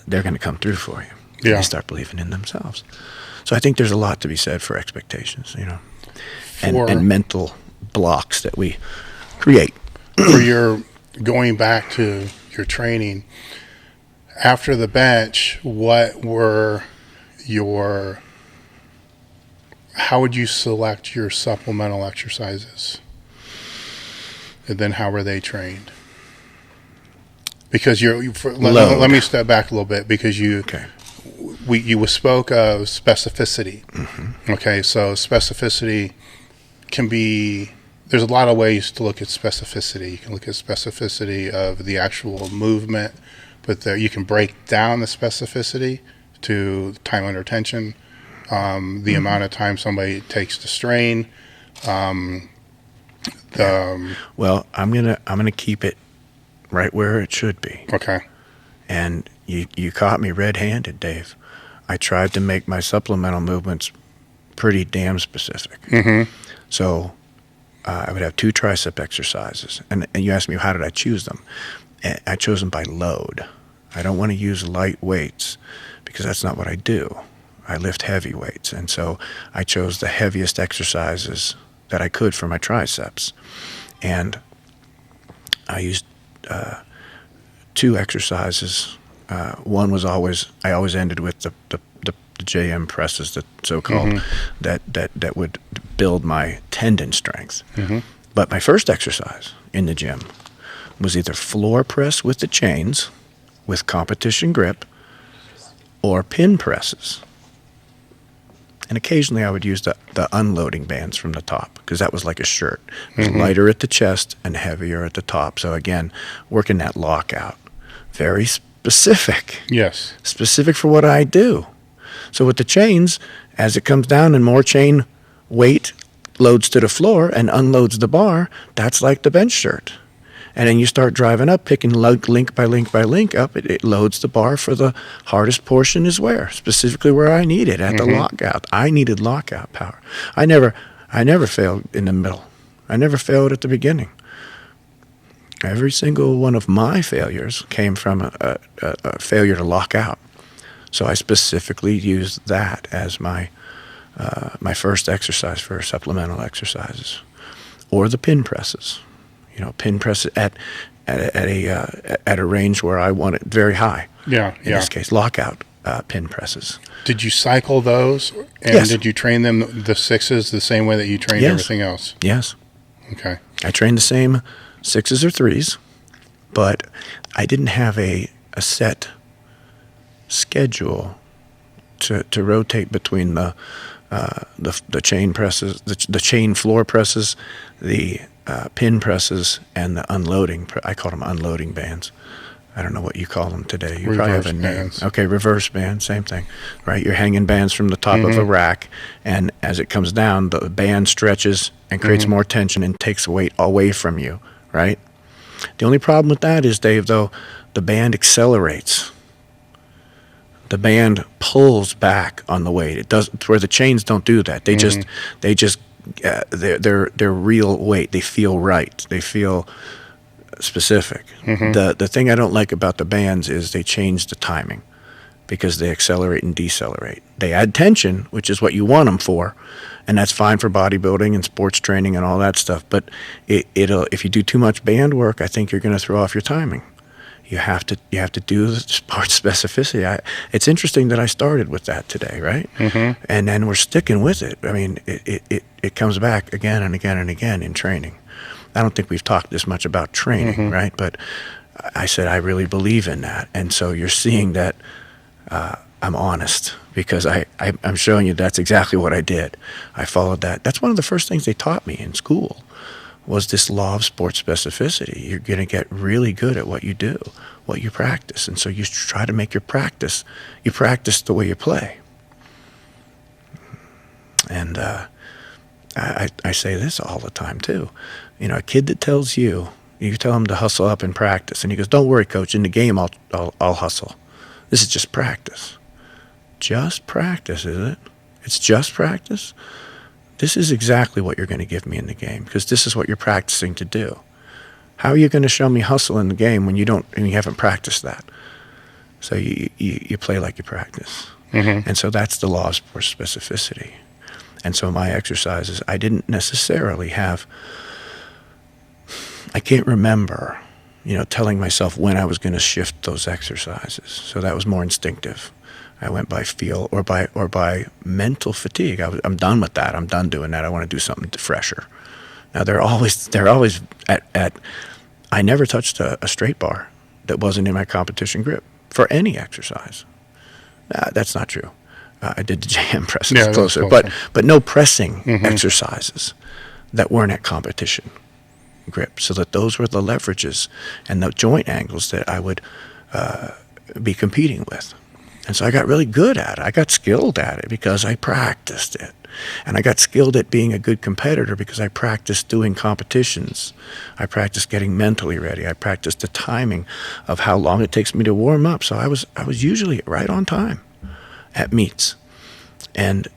going to come through for you. Yeah. They start believing in themselves. So I think there's a lot to be said for expectations, and mental blocks that we create. For your going back to your training after the bench, how would you select your supplemental exercises? And then how were they trained? Because let me step back a little bit, because you spoke of specificity. Mm-hmm. Okay, so specificity can be, there's a lot of ways to look at specificity. You can look at specificity of the actual movement, but you can break down the specificity to time under tension, the amount of time somebody takes to strain. Well, I'm gonna keep it right where it should be. Okay. And you caught me red-handed, Dave. I tried to make my supplemental movements pretty damn specific. Mm-hmm. So I would have 2 tricep exercises. And you asked me, how did I choose them? I chose them by load. I don't want to use light weights, because that's not what I do. I lift heavy weights. And so I chose the heaviest exercises that I could for my triceps. And I used 2 exercises. One was I always ended with the JM presses, the so-called, mm-hmm. that would build my tendon strength. Mm-hmm. But my first exercise in the gym was either floor press with the chains with competition grip, or pin presses. And occasionally I would use the unloading bands from the top, because that was like a shirt. It was lighter at the chest and heavier at the top. So again, working that lockout. Very specific. Yes. Specific for what I do. So with the chains, as it comes down and more chain weight loads to the floor and unloads the bar, that's like the bench shirt. And then you start driving up, picking link by link by link up, it loads the bar for the hardest portion is where, specifically where I need it, at the lockout. I needed lockout power. I never failed in the middle. I never failed at the beginning. Every single one of my failures came from a failure to lock out. So I specifically used that as my first exercise for supplemental exercises, or the pin presses. Pin press at a range where I want it very high. Yeah. In this case, lockout pin presses. Did you cycle those? And Yes. Did you train them, the 6s, the same way that you trained everything else? Yes. Okay. I trained the same 6s or 3s, but I didn't have a set schedule to rotate between the chain presses, the chain floor presses, the pin presses, and the unloading. I call them unloading bands. I don't know what you call them today. You probably have a name. Bands. Okay, reverse band, same thing, right? You're hanging bands from the top of a rack, and as it comes down, the band stretches and creates more tension and takes weight away from you, right? The only problem with that is, Dave, though, the band accelerates. The band pulls back on the weight. It does, where the chains don't do that. They just they're real weight. They feel right. They feel specific. The thing I don't like about the bands is they change the timing, because they accelerate and decelerate. They add tension, which is what you want them for, and that's fine for bodybuilding and sports training and all that stuff. But it'll, if you do too much band work, I think you're going to throw off your timing. You have to do the sports specificity. It's interesting that I started with that today, right? And then we're sticking with it. I mean, it comes back again and again and again in training. I don't think we've talked this much about training, right? But I said I really believe in that, and so you're seeing that I'm honest, because I'm showing you that's exactly what I did. I followed that. That's one of the first things they taught me in school, was this law of sports specificity. You're going to get really good at what you do, what you practice. And so you try to make you practice the way you play. And I say this all the time too. You know, a kid that tells you tell him to hustle up and practice, and he goes, "Don't worry, coach, in the game I'll hustle. This is just practice." Just practice, is it? It's just practice? This is exactly what you're going to give me in the game, because this is what you're practicing to do. How are you going to show me hustle in the game when you haven't practiced that? So you play like you practice. Mm-hmm. And so that's the law of sports specificity. And so my exercises, I didn't necessarily have, I can't remember, telling myself when I was going to shift those exercises. So that was more instinctive. I went by feel or by mental fatigue. I'm done with that. I'm done doing that. I want to do something fresher. Now they're always at I never touched a straight bar that wasn't in my competition grip for any exercise. That's not true. I did the JM presses closer, but no pressing exercises that weren't at competition grip. So that those were the leverages and the joint angles that I would be competing with. And so I got really good at it. I got skilled at it because I practiced it. And I got skilled at being a good competitor because I practiced doing competitions. I practiced getting mentally ready. I practiced the timing of how long it takes me to warm up. So I was usually right on time at meets. And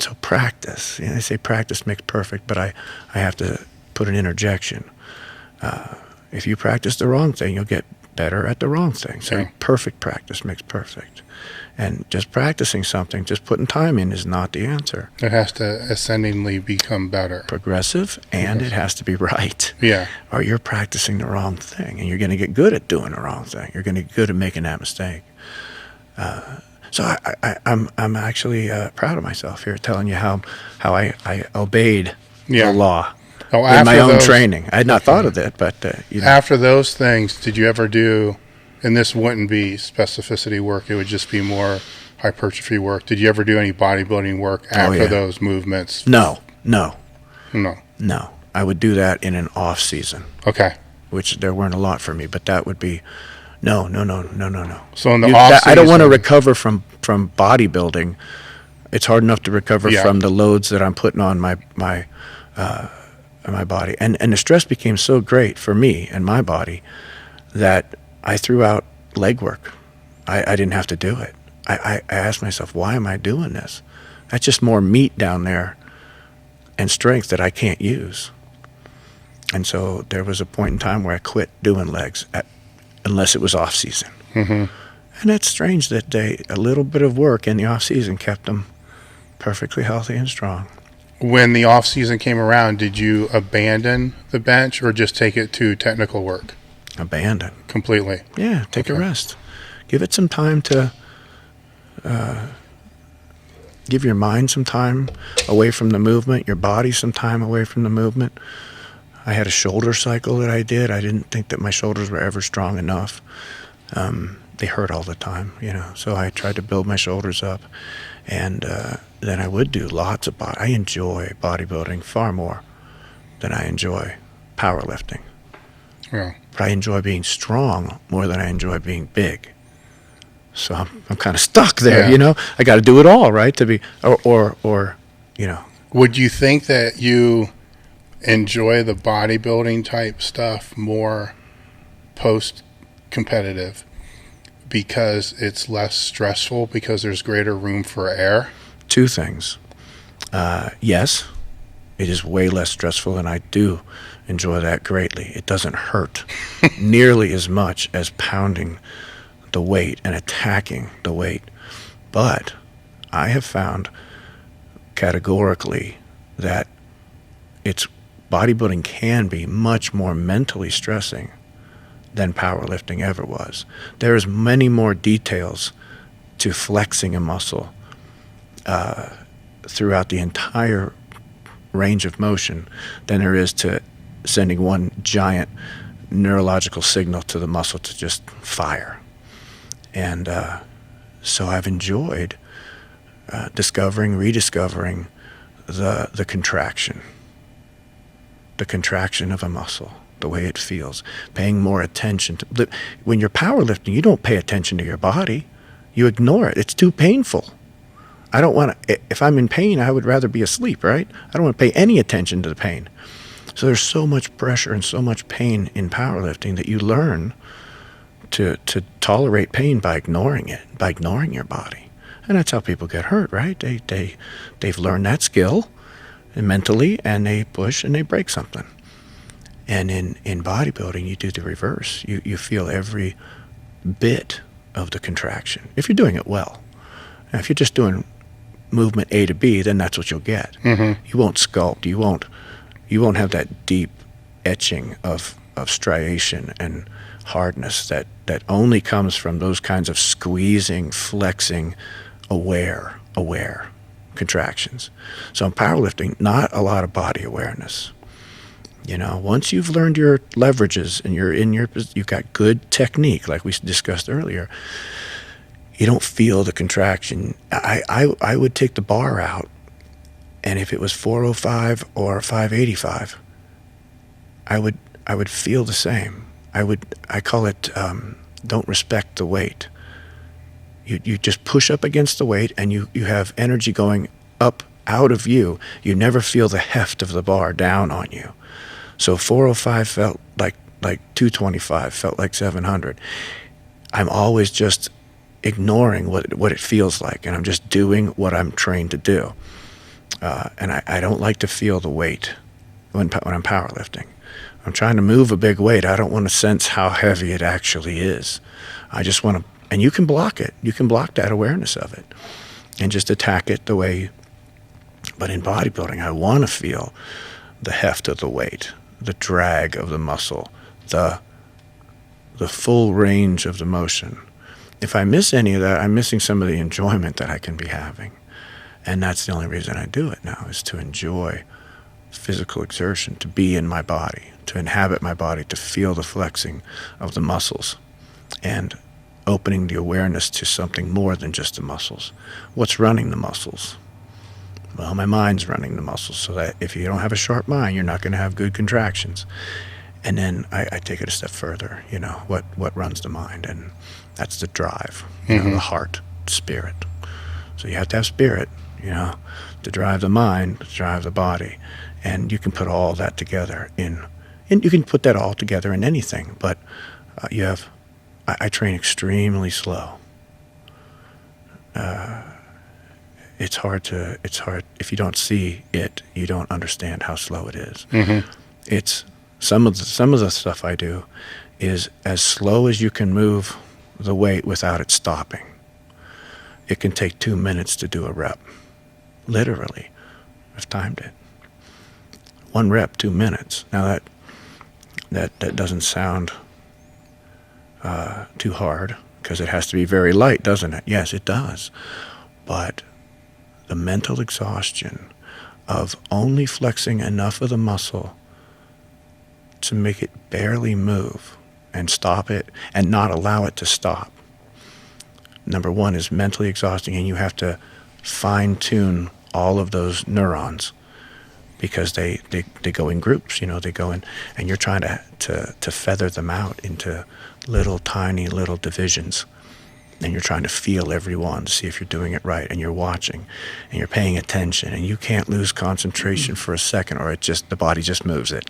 so practice. They say practice makes perfect, but I have to put an interjection. If you practice the wrong thing, you'll get better at the wrong thing. So perfect practice makes perfect. And just practicing something, just putting time in is not the answer. It has to ascendingly become better. Progressive, and it has to be right. Yeah. Or you're practicing the wrong thing, and you're going to get good at doing the wrong thing. You're going to get good at making that mistake. So I'm actually proud of myself here, telling you how I obeyed the law. In my own training. I had not thought of that, but... After those things, did you ever do, and this wouldn't be specificity work, it would just be more hypertrophy work. Did you ever do any bodybuilding work after those movements? No. I would do that in an off-season. Okay. Which there weren't a lot for me, but that would be... No. So in the off-season... I don't want to recover from bodybuilding. It's hard enough to recover from the loads that I'm putting on my body. And the stress became so great for me and my body that I threw out leg work. I didn't have to do it. I asked myself, why am I doing this? That's just more meat down there and strength that I can't use. And so there was a point in time where I quit doing legs unless it was off season. Mm-hmm. And it's strange that a little bit of work in the off season kept them perfectly healthy and strong. When the off season came around, did you abandon the bench or just take it to technical work? Abandon. Completely. Yeah, take a rest. Give it some time to give your mind some time away from the movement, your body some time away from the movement. I had a shoulder cycle that I did. I didn't think that my shoulders were ever strong enough. They hurt all the time, so I tried to build my shoulders up. And then I would do lots of I enjoy bodybuilding far more than I enjoy powerlifting. Yeah. But I enjoy being strong more than I enjoy being big. So I'm kind of stuck there, I got to do it all, right? To be or Would you think that you enjoy the bodybuilding type stuff more post competitive because it's less stressful because there's greater room for error? Two things. Yes, it is way less stressful, and I do enjoy that greatly. It doesn't hurt nearly as much as pounding the weight and attacking the weight. But I have found categorically that bodybuilding can be much more mentally stressing than powerlifting ever was. There's many more details to flexing a muscle throughout the entire range of motion than there is to sending one giant neurological signal to the muscle to just fire. And so I've enjoyed rediscovering the contraction. the contraction of a muscle, the way it feels, paying more attention to. When you're powerlifting, you don't pay attention to your body. You ignore it. It's too painful. I don't want to, if I'm in pain, I would rather be asleep, right? I don't want to pay any attention to the pain. So there's so much pressure and so much pain in powerlifting that you learn to tolerate pain by ignoring it, by ignoring your body. And that's how people get hurt, right? They've learned that skill mentally, and they push and they break something. And in bodybuilding, you do the reverse. You feel every bit of the contraction, if you're doing it well. Now, if you're just doing movement A to B, then that's what you'll get. Mm-hmm. You won't sculpt. You won't have that deep etching of striation and hardness that only comes from those kinds of squeezing, flexing, aware contractions. So in powerlifting, not a lot of body awareness. Once you've learned your leverages and you've got good technique, like we discussed earlier, you don't feel the contraction. I would take the bar out, and if it was 405 or 585, I would feel the same. I call it don't respect the weight. You just push up against the weight, and you have energy going up out of you. You never feel the heft of the bar down on you. So 405 felt like 225, felt like 700. I'm always just ignoring what it feels like, and I'm just doing what I'm trained to do. And I don't like to feel the weight when I'm powerlifting. I'm trying to move a big weight. I don't want to sense how heavy it actually is. I just want to, and you can block it. You can block that awareness of it and just attack it the way. But in bodybuilding, I want to feel the heft of the weight, the drag of the muscle, the full range of the motion. If I miss any of that, I'm missing some of the enjoyment that I can be having. And that's the only reason I do it now, is to enjoy physical exertion, to be in my body, to inhabit my body, to feel the flexing of the muscles, and opening the awareness to something more than just the muscles. What's running the muscles? Well, my mind's running the muscles, so that if you don't have a sharp mind, you're not going to have good contractions. And then I take it a step further, what runs the mind, and that's the drive, the heart, spirit. So you have to have spirit, to drive the mind, to drive the body. And you can put all that together and you can put that all together in anything, but I train extremely slow. It's hard, if you don't see it, you don't understand how slow it is. Mm-hmm. It's some of the stuff I do is as slow as you can move the weight without it stopping. It can take 2 minutes to do a rep. Literally, I've timed it. 1 rep, 2 minutes. Now that doesn't sound too hard, because it has to be very light, doesn't it? Yes, it does. But the mental exhaustion of only flexing enough of the muscle to make it barely move and stop it and not allow it to stop. Number one is mentally exhausting, and you have to fine-tune all of those neurons, because they go in groups, they go in, and you're trying to feather them out into little tiny little divisions, and you're trying to feel every one to see if you're doing it right, and you're watching, and you're paying attention, and you can't lose concentration for a second, or the body just moves it.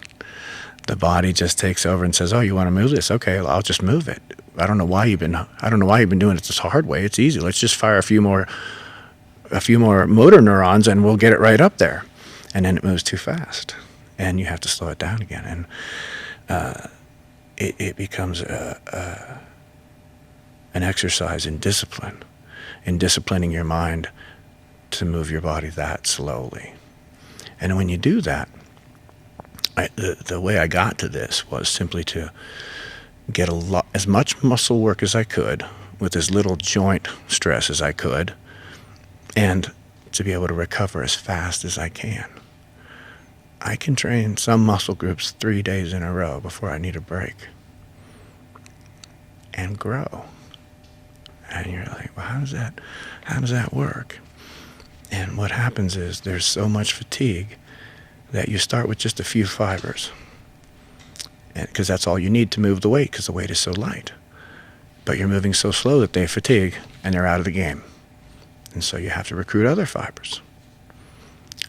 The body just takes over and says, "Oh, you want to move this? Okay, well, I'll just move it. I don't know why you've been doing it this hard way. It's easy. Let's just fire a few more motor neurons, and we'll get it right up there." And then it moves too fast, and you have to slow it down again, and it becomes an exercise in discipline, in disciplining your mind to move your body that slowly. And when you do that, the way I got to this was simply to get as much muscle work as I could with as little joint stress as I could, and to be able to recover as fast as I can. I can train some muscle groups 3 days in a row before I need a break and grow. And you're like, well, how does that work? And what happens is there's so much fatigue that you start with just a few fibers, because that's all you need to move the weight, because the weight is so light. But you're moving so slow that they fatigue and they're out of the game. And so you have to recruit other fibers.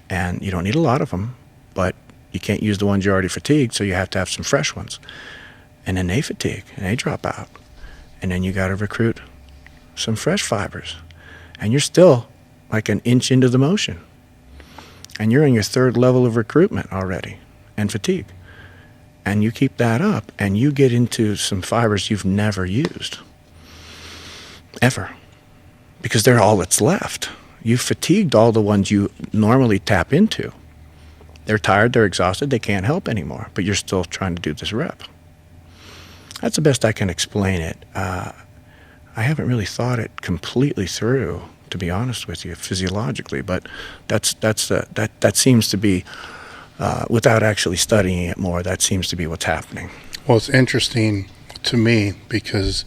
And you don't need a lot of them, but you can't use the ones you already fatigued, so you have to have some fresh ones. And then they fatigue and they drop out. And then you got to recruit some fresh fibers. And you're still like an inch into the motion. And you're in your third level of recruitment already and fatigue. And you keep that up and you get into some fibers you've never used. Ever. Because they're all that's left. You've fatigued all the ones you normally tap into. They're tired, they're exhausted, they can't help anymore, but you're still trying to do this rep. That's the best I can explain it. I haven't really thought it completely through, to be honest with you, physiologically, but that seems to be, without actually studying it more, that seems to be what's happening. Well, it's interesting to me because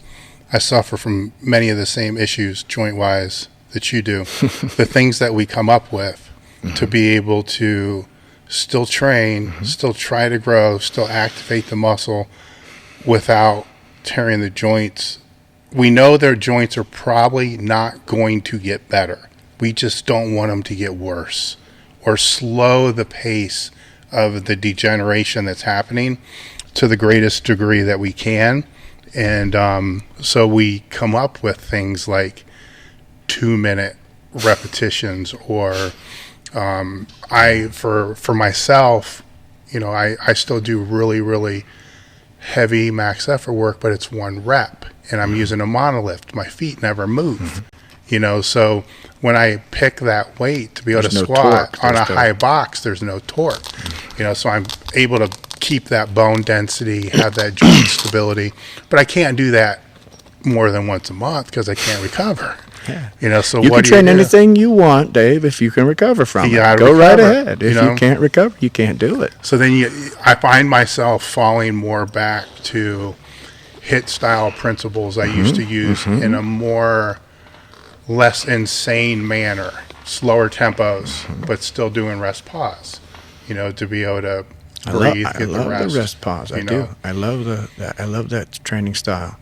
I suffer from many of the same issues joint-wise that you do. The things that we come up with to be able to still train, still try to grow, still activate the muscle without tearing the joints. We know their joints are probably not going to get better. We just don't want them to get worse or slow the pace of the degeneration that's happening to the greatest degree that we can. And so we come up with things like 2-minute repetitions, or for myself, you know, I still do really, really heavy max effort work, but it's 1 rep and I'm using a monolift. My feet never move, you know, so when I pick that weight to be able to squat on a high box, there's no torque, you know, so I'm able to keep that bone density, have that joint stability, but I can't do that more than once a month because I can't recover. Yeah. You know, so you what can train anything you want, Dave, if you can recover from it. Go right ahead. If you can't recover, you can't do it. So then I find myself falling more back to HIIT style principles I used to use in a more less insane manner, slower tempos, but still doing rest pause, you know, to be able to breathe, I love the rest pause. I do. I love that training style.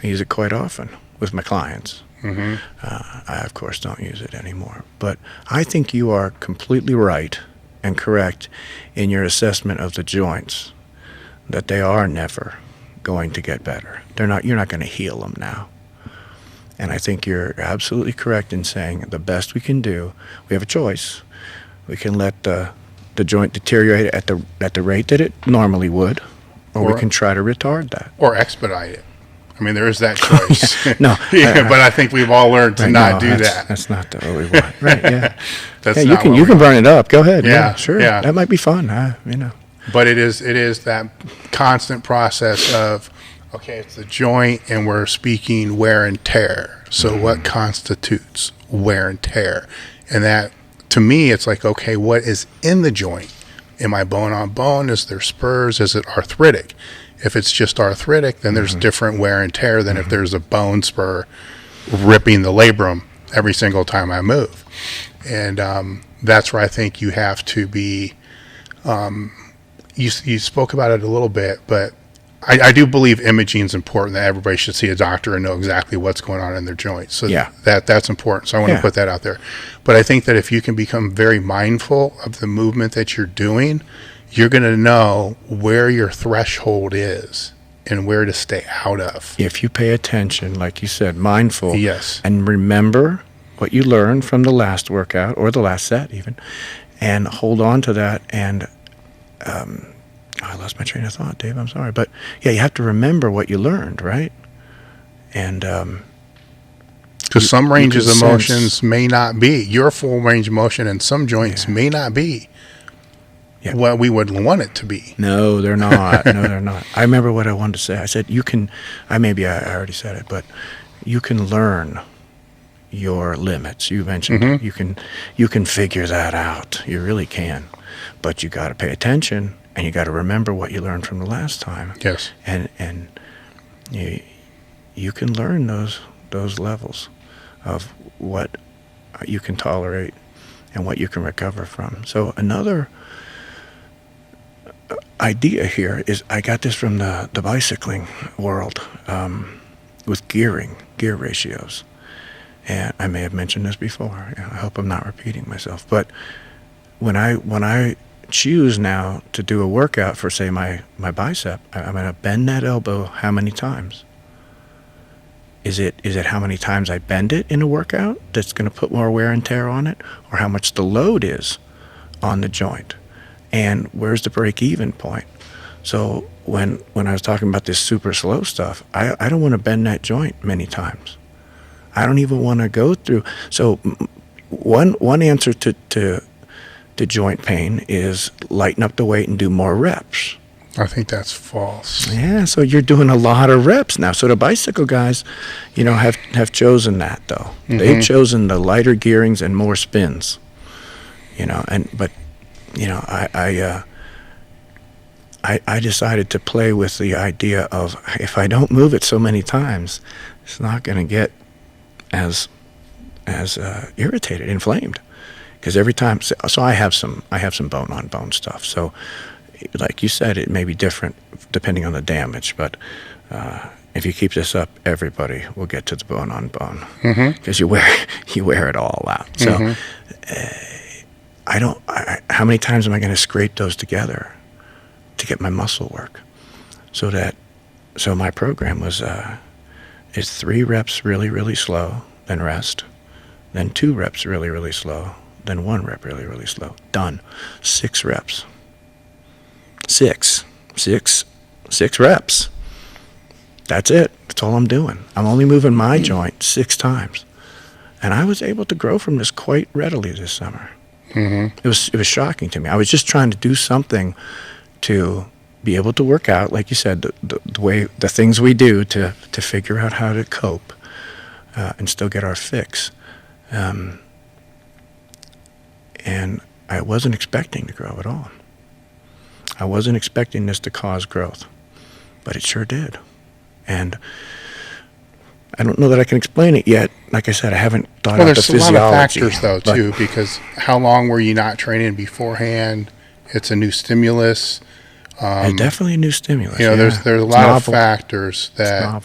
I use it quite often with my clients. I, of course, don't use it anymore. But I think you are completely right and correct in your assessment of the joints, that they are never going to get better. You're not going to heal them now. And I think you're absolutely correct in saying the best we can do, we have a choice. We can let the joint deteriorate at the rate that it normally would, or we can try to retard that. Or expedite it. I mean, there is that choice. No. But I think we've all learned to not do that. That's not what we want. Right, yeah. That's you can burn it up. Go ahead. Yeah, sure. Yeah. That might be fun, you know. But it is that constant process of, okay, it's the joint and we're speaking wear and tear. So what constitutes wear and tear? And that, to me, it's like, okay, what is in the joint? Am I bone on bone? Is there spurs? Is it arthritic? If it's just arthritic, then there's different wear and tear than if there's a bone spur ripping the labrum every single time I move. And that's where I think you have to be, you spoke about it a little bit, but I do believe imaging is important, that everybody should see a doctor and know exactly what's going on in their joints. So that's important. So I want to put that out there. But I think that if you can become very mindful of the movement that you're doing, you're going to know where your threshold is and where to stay out of. If you pay attention, like you said, mindful. Yes. And remember what you learned from the last workout or the last set even, and hold on to that. And I lost my train of thought, Dave. I'm sorry. But yeah, you have to remember what you learned, right? And because some ranges of motions may not be your full range of motion, and some joints may not be what we would want it to be. No, they're not. No, they're not. I remember what I wanted to say. I said, I already said it, but you can learn your limits. You mentioned you can figure that out. You really can. But you got to pay attention, and you got to remember what you learned from the last time. Yes. And you can learn those levels of what you can tolerate and what you can recover from. So another idea here is I got this from the bicycling world with gear ratios. And I may have mentioned this before. I hope I'm not repeating myself. But when I choose now to do a workout for, say, my bicep, I'm going to bend that elbow how many times? Is it how many times I bend it in a workout that's going to put more wear and tear on it, or how much the load is on the joint? And where's the break-even point? So when I was talking about this super slow stuff, I don't want to bend that joint many times. I don't even want to go through. So one answer to joint pain is lighten up the weight and do more reps. I think that's false. Yeah, so you're doing a lot of reps now. So the bicycle guys, have chosen that though. Mm-hmm. They've chosen the lighter gearings and more spins. I decided to play with the idea of, if I don't move it so many times, it's not going to get as irritated, inflamed, because every time. So I have some bone on bone stuff. So, like you said, it may be different depending on the damage, but if you keep this up, everybody will get to the bone on bone, because you wear it all out. So how many times am I going to scrape those together to get my muscle work? So my program was is 3 reps really, really slow, then rest, then 2 reps really, really slow, then 1 rep really, really slow. Done. 6 reps. 6 reps. That's it. That's all I'm doing. I'm only moving my joint 6 times. And I was able to grow from this quite readily this summer. It was shocking to me. I was just trying to do something to be able to work out, like you said, the things we do to figure out how to cope and still get our fix. And I wasn't expecting to grow at all. I wasn't expecting this to cause growth, but it sure did. And I don't know that I can explain it yet. Like I said, I haven't thought out the physiology. There's a lot of factors, though, too, because how long were you not training beforehand? It's a new stimulus. Definitely a new stimulus. There's a lot of factors that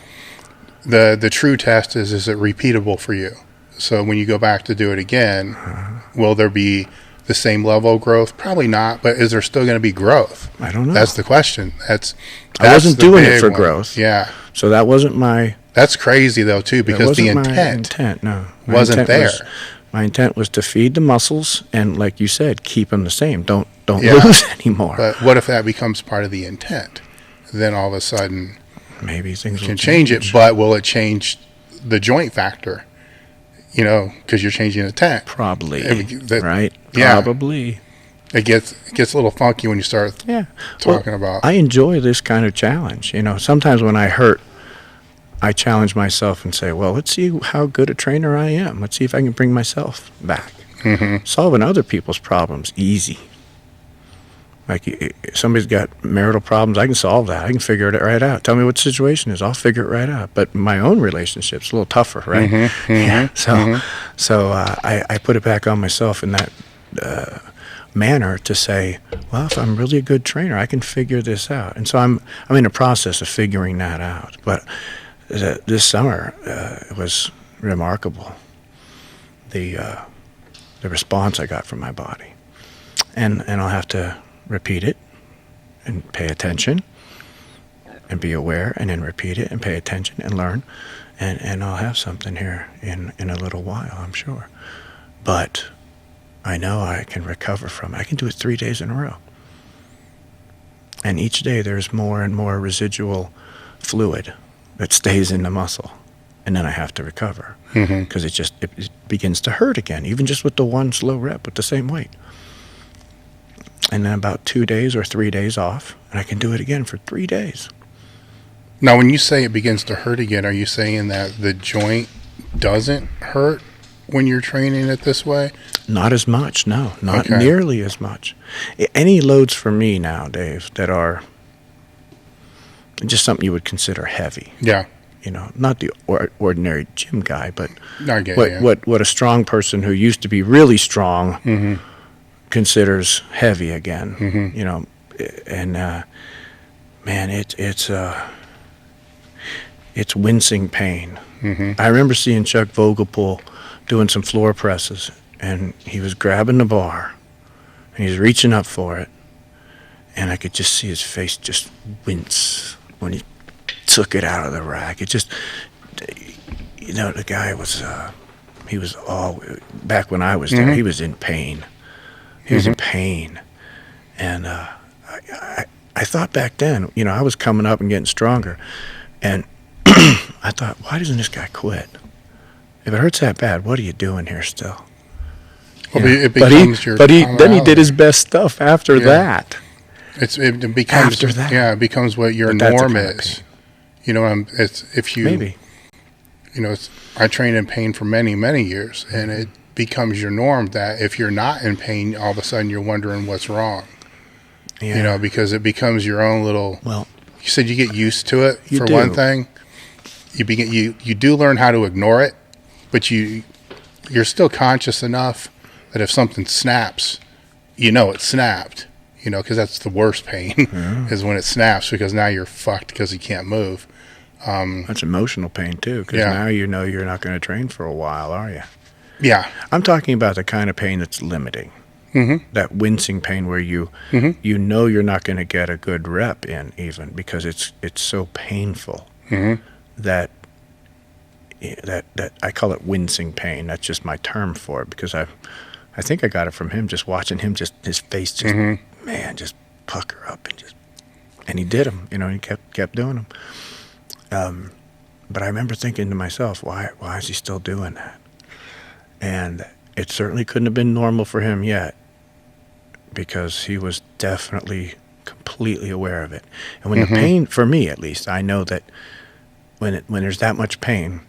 the true test is it repeatable for you? So when you go back to do it again, will there be the same level of growth? Probably not, but is there still going to be growth? I don't know. That's the question. I wasn't doing it for growth. Yeah. So that wasn't my... That's crazy, though, too, because the intent wasn't there. My intent was to feed the muscles and, like you said, keep them the same. Don't lose anymore. But what if that becomes part of the intent? Then all of a sudden, maybe things can change it, but will it change the joint factor? Because you're changing the intent. Probably. Right? Yeah. Probably. It gets a little funky when you start talking about. I enjoy this kind of challenge. Sometimes when I hurt, I challenge myself and say, well, let's see how good a trainer I am. Let's see if I can bring myself back. Solving other people's problems, easy. Like, if somebody's got marital problems, I can solve that. I can figure it right out. Tell me what the situation is. I'll figure it right out. But my own relationship's a little tougher, right? So I put it back on myself in that manner to say, well, if I'm really a good trainer, I can figure this out. And so I'm in the process of figuring that out. But this summer it was remarkable, the response I got from my body, and I'll have to repeat it and pay attention and be aware, and then repeat it and pay attention and learn, and I'll have something here in a little while, I'm sure. But I know I can recover from it. I can do it 3 days in a row, and each day there's more and more residual fluid that stays in the muscle, and then I have to recover because it begins to hurt again, even just with the 1 slow rep with the same weight. And then about 2 days or 3 days off, and I can do it again for 3 days. Now, when you say it begins to hurt again, are you saying that the joint doesn't hurt when you're training it this way? Not as much, no. Not nearly as much. Any loads for me now, Dave, that are just something you would consider heavy. Yeah. Not the ordinary gym guy, but what a strong person who used to be really strong considers heavy again. and man, it's wincing pain. I remember seeing Chuck Vogelpohl doing some floor presses, and he was grabbing the bar, and he was reaching up for it, and I could just see his face just wince when he took it out of the rack. It just, the guy was, he was all, back when I was there, he was in pain. He was in pain. And I thought back then, I was coming up and getting stronger, and I thought, why doesn't this guy quit? If it hurts that bad, what are you doing here still? Well, it becomes then he did his best stuff after that. It becomes after that. Yeah, it becomes what your norm is. Maybe. I trained in pain for many, many years, and it becomes your norm that if you're not in pain, all of a sudden you're wondering what's wrong. Yeah. Because it becomes your own little. Well, you said you get used to it. For one thing, you do learn how to ignore it, but you're still conscious enough that if something snaps, it snapped. Because that's the worst pain is when it snaps, because now you're fucked because you can't move. That's emotional pain too, because now you're not going to train for a while, are you? Yeah. I'm talking about the kind of pain that's limiting. That wincing pain where you're not going to get a good rep in, even because it's so painful that I call it wincing pain. That's just my term for it, because I think I got it from him, just watching him, just his face just just pucker up and he did them. He kept doing them. But I remember thinking to myself, why is he still doing that? And it certainly couldn't have been normal for him yet, because he was definitely completely aware of it. And when the pain, for me at least, I know that when there's that much pain,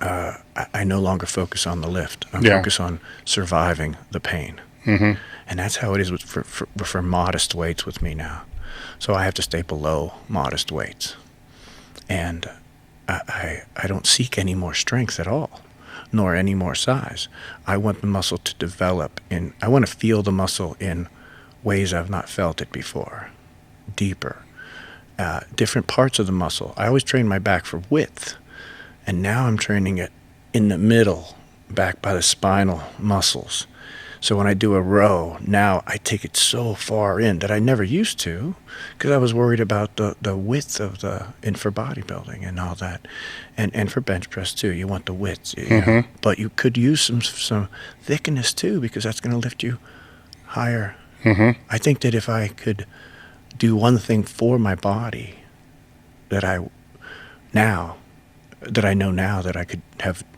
I no longer focus on the lift. I focus on surviving the pain. And that's how it is for modest weights with me now. So I have to stay below modest weights. And I don't seek any more strength at all, nor any more size. I want the muscle to develop I want to feel the muscle in ways I've not felt it before, deeper, different parts of the muscle. I always train my back for width, and now I'm training it in the middle, back by the spinal muscles. So when I do a row, now I take it so far in that I never used to, because I was worried about the width of for bodybuilding and all that, and for bench press too. You want the width, but you could use some thickness too, because that's going to lift you higher. I think that if I could do one thing for my body that I know now that I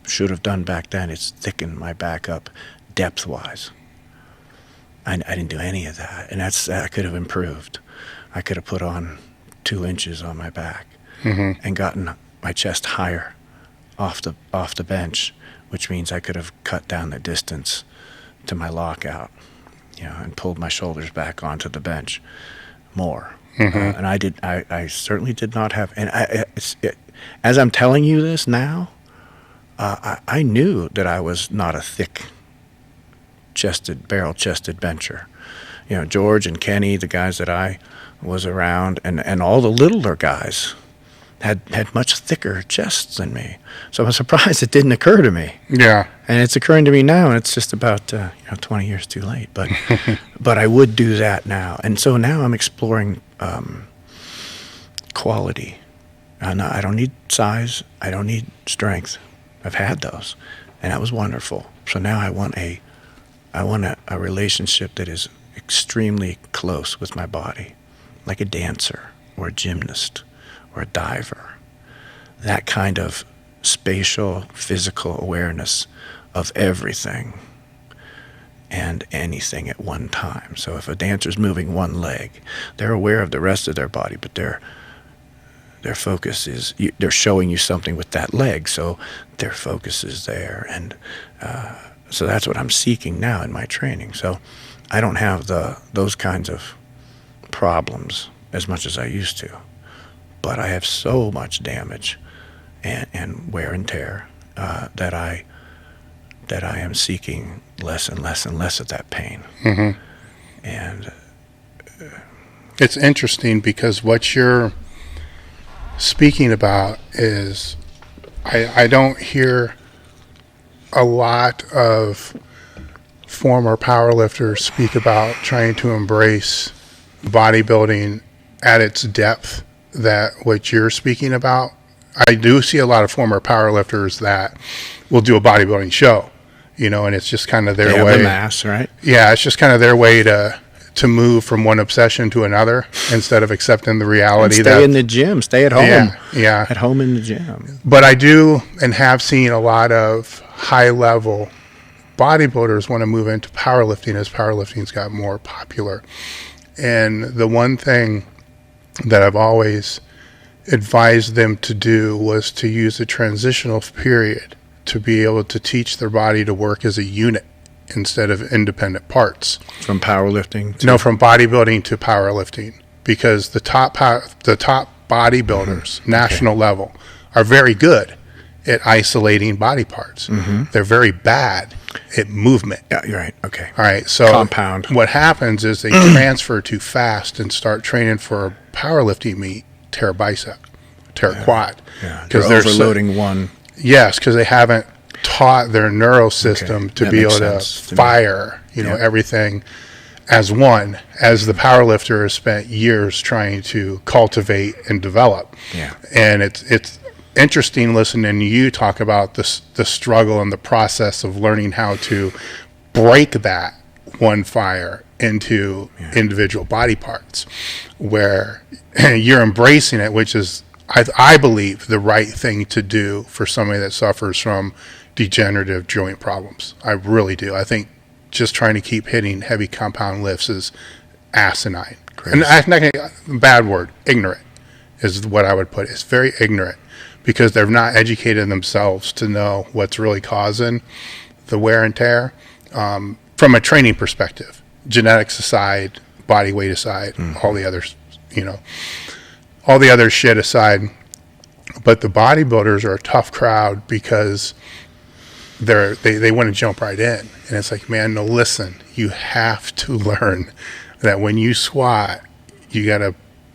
should have done back then, it's thicken my back up depth-wise. I didn't do any of that, and that could have improved. I could have put on 2 inches on my back and gotten my chest higher off the bench, which means I could have cut down the distance to my lockout, and pulled my shoulders back onto the bench more. And I certainly did not have. And as I'm telling you this now, I knew that I was not a barrel-chested bencher. George and Kenny, the guys that I was around, and all the littler guys had much thicker chests than me. So I'm surprised it didn't occur to me. Yeah. And it's occurring to me now, and it's just about 20 years too late. But but I would do that now. And so now I'm exploring quality. I don't need size. I don't need strength. I've had those, and that was wonderful. So now I want a relationship that is extremely close with my body, like a dancer or a gymnast or a diver. That kind of spatial, physical awareness of everything and anything at one time. So if a dancer's moving one leg, they're aware of the rest of their body, but their focus is, they're showing you something with that leg, so their focus is there. And so that's what I'm seeking now in my training. So I don't have those kinds of problems as much as I used to, but I have so much damage and wear and tear that I am seeking less and less and less of that pain. And It's interesting because what you're speaking about is I don't hear a lot of former powerlifters speak about trying to embrace bodybuilding at its depth that what you're speaking about. I do see a lot of former powerlifters that will do a bodybuilding show, and it's just kind of their way. The mass, right? Yeah, it's just kind of their way to move from one obsession to another instead of accepting the reality and that stay in the gym, stay at home. Yeah. At home in the gym. But I do and have seen a lot of high level bodybuilders want to move into powerlifting as powerlifting's got more popular. And the one thing that I've always advised them to do was to use a transitional period to be able to teach their body to work as a unit instead of independent parts. From powerlifting? From bodybuilding to powerlifting, because the top bodybuilders, national level, are very good at isolating body parts. They're very bad at movement. Yeah, you're right. Okay. All right. So compound. What happens is they transfer too fast and start training for a powerlifting meet, tear a bicep, tear a quad. Yeah. Because they're overloading one. Yes, because they haven't taught their neurosystem to be able to fire, everything as one, as the powerlifter has spent years trying to cultivate and develop. Yeah. And it's interesting listening to you talk about the struggle and the process of learning how to break that one fire into individual body parts, where you're embracing it, which is, I believe, the right thing to do for somebody that suffers from degenerative joint problems. I really do. I think just trying to keep hitting heavy compound lifts is asinine. Crazy. And bad word, ignorant is what I would put. It's very ignorant because they've not educated themselves to know what's really causing the wear and tear from a training perspective. Genetics aside, body weight aside, all the others, all the other shit aside. But the bodybuilders are a tough crowd because they want to jump right in. And it's like, man, no, listen, you have to learn that when you squat, you got to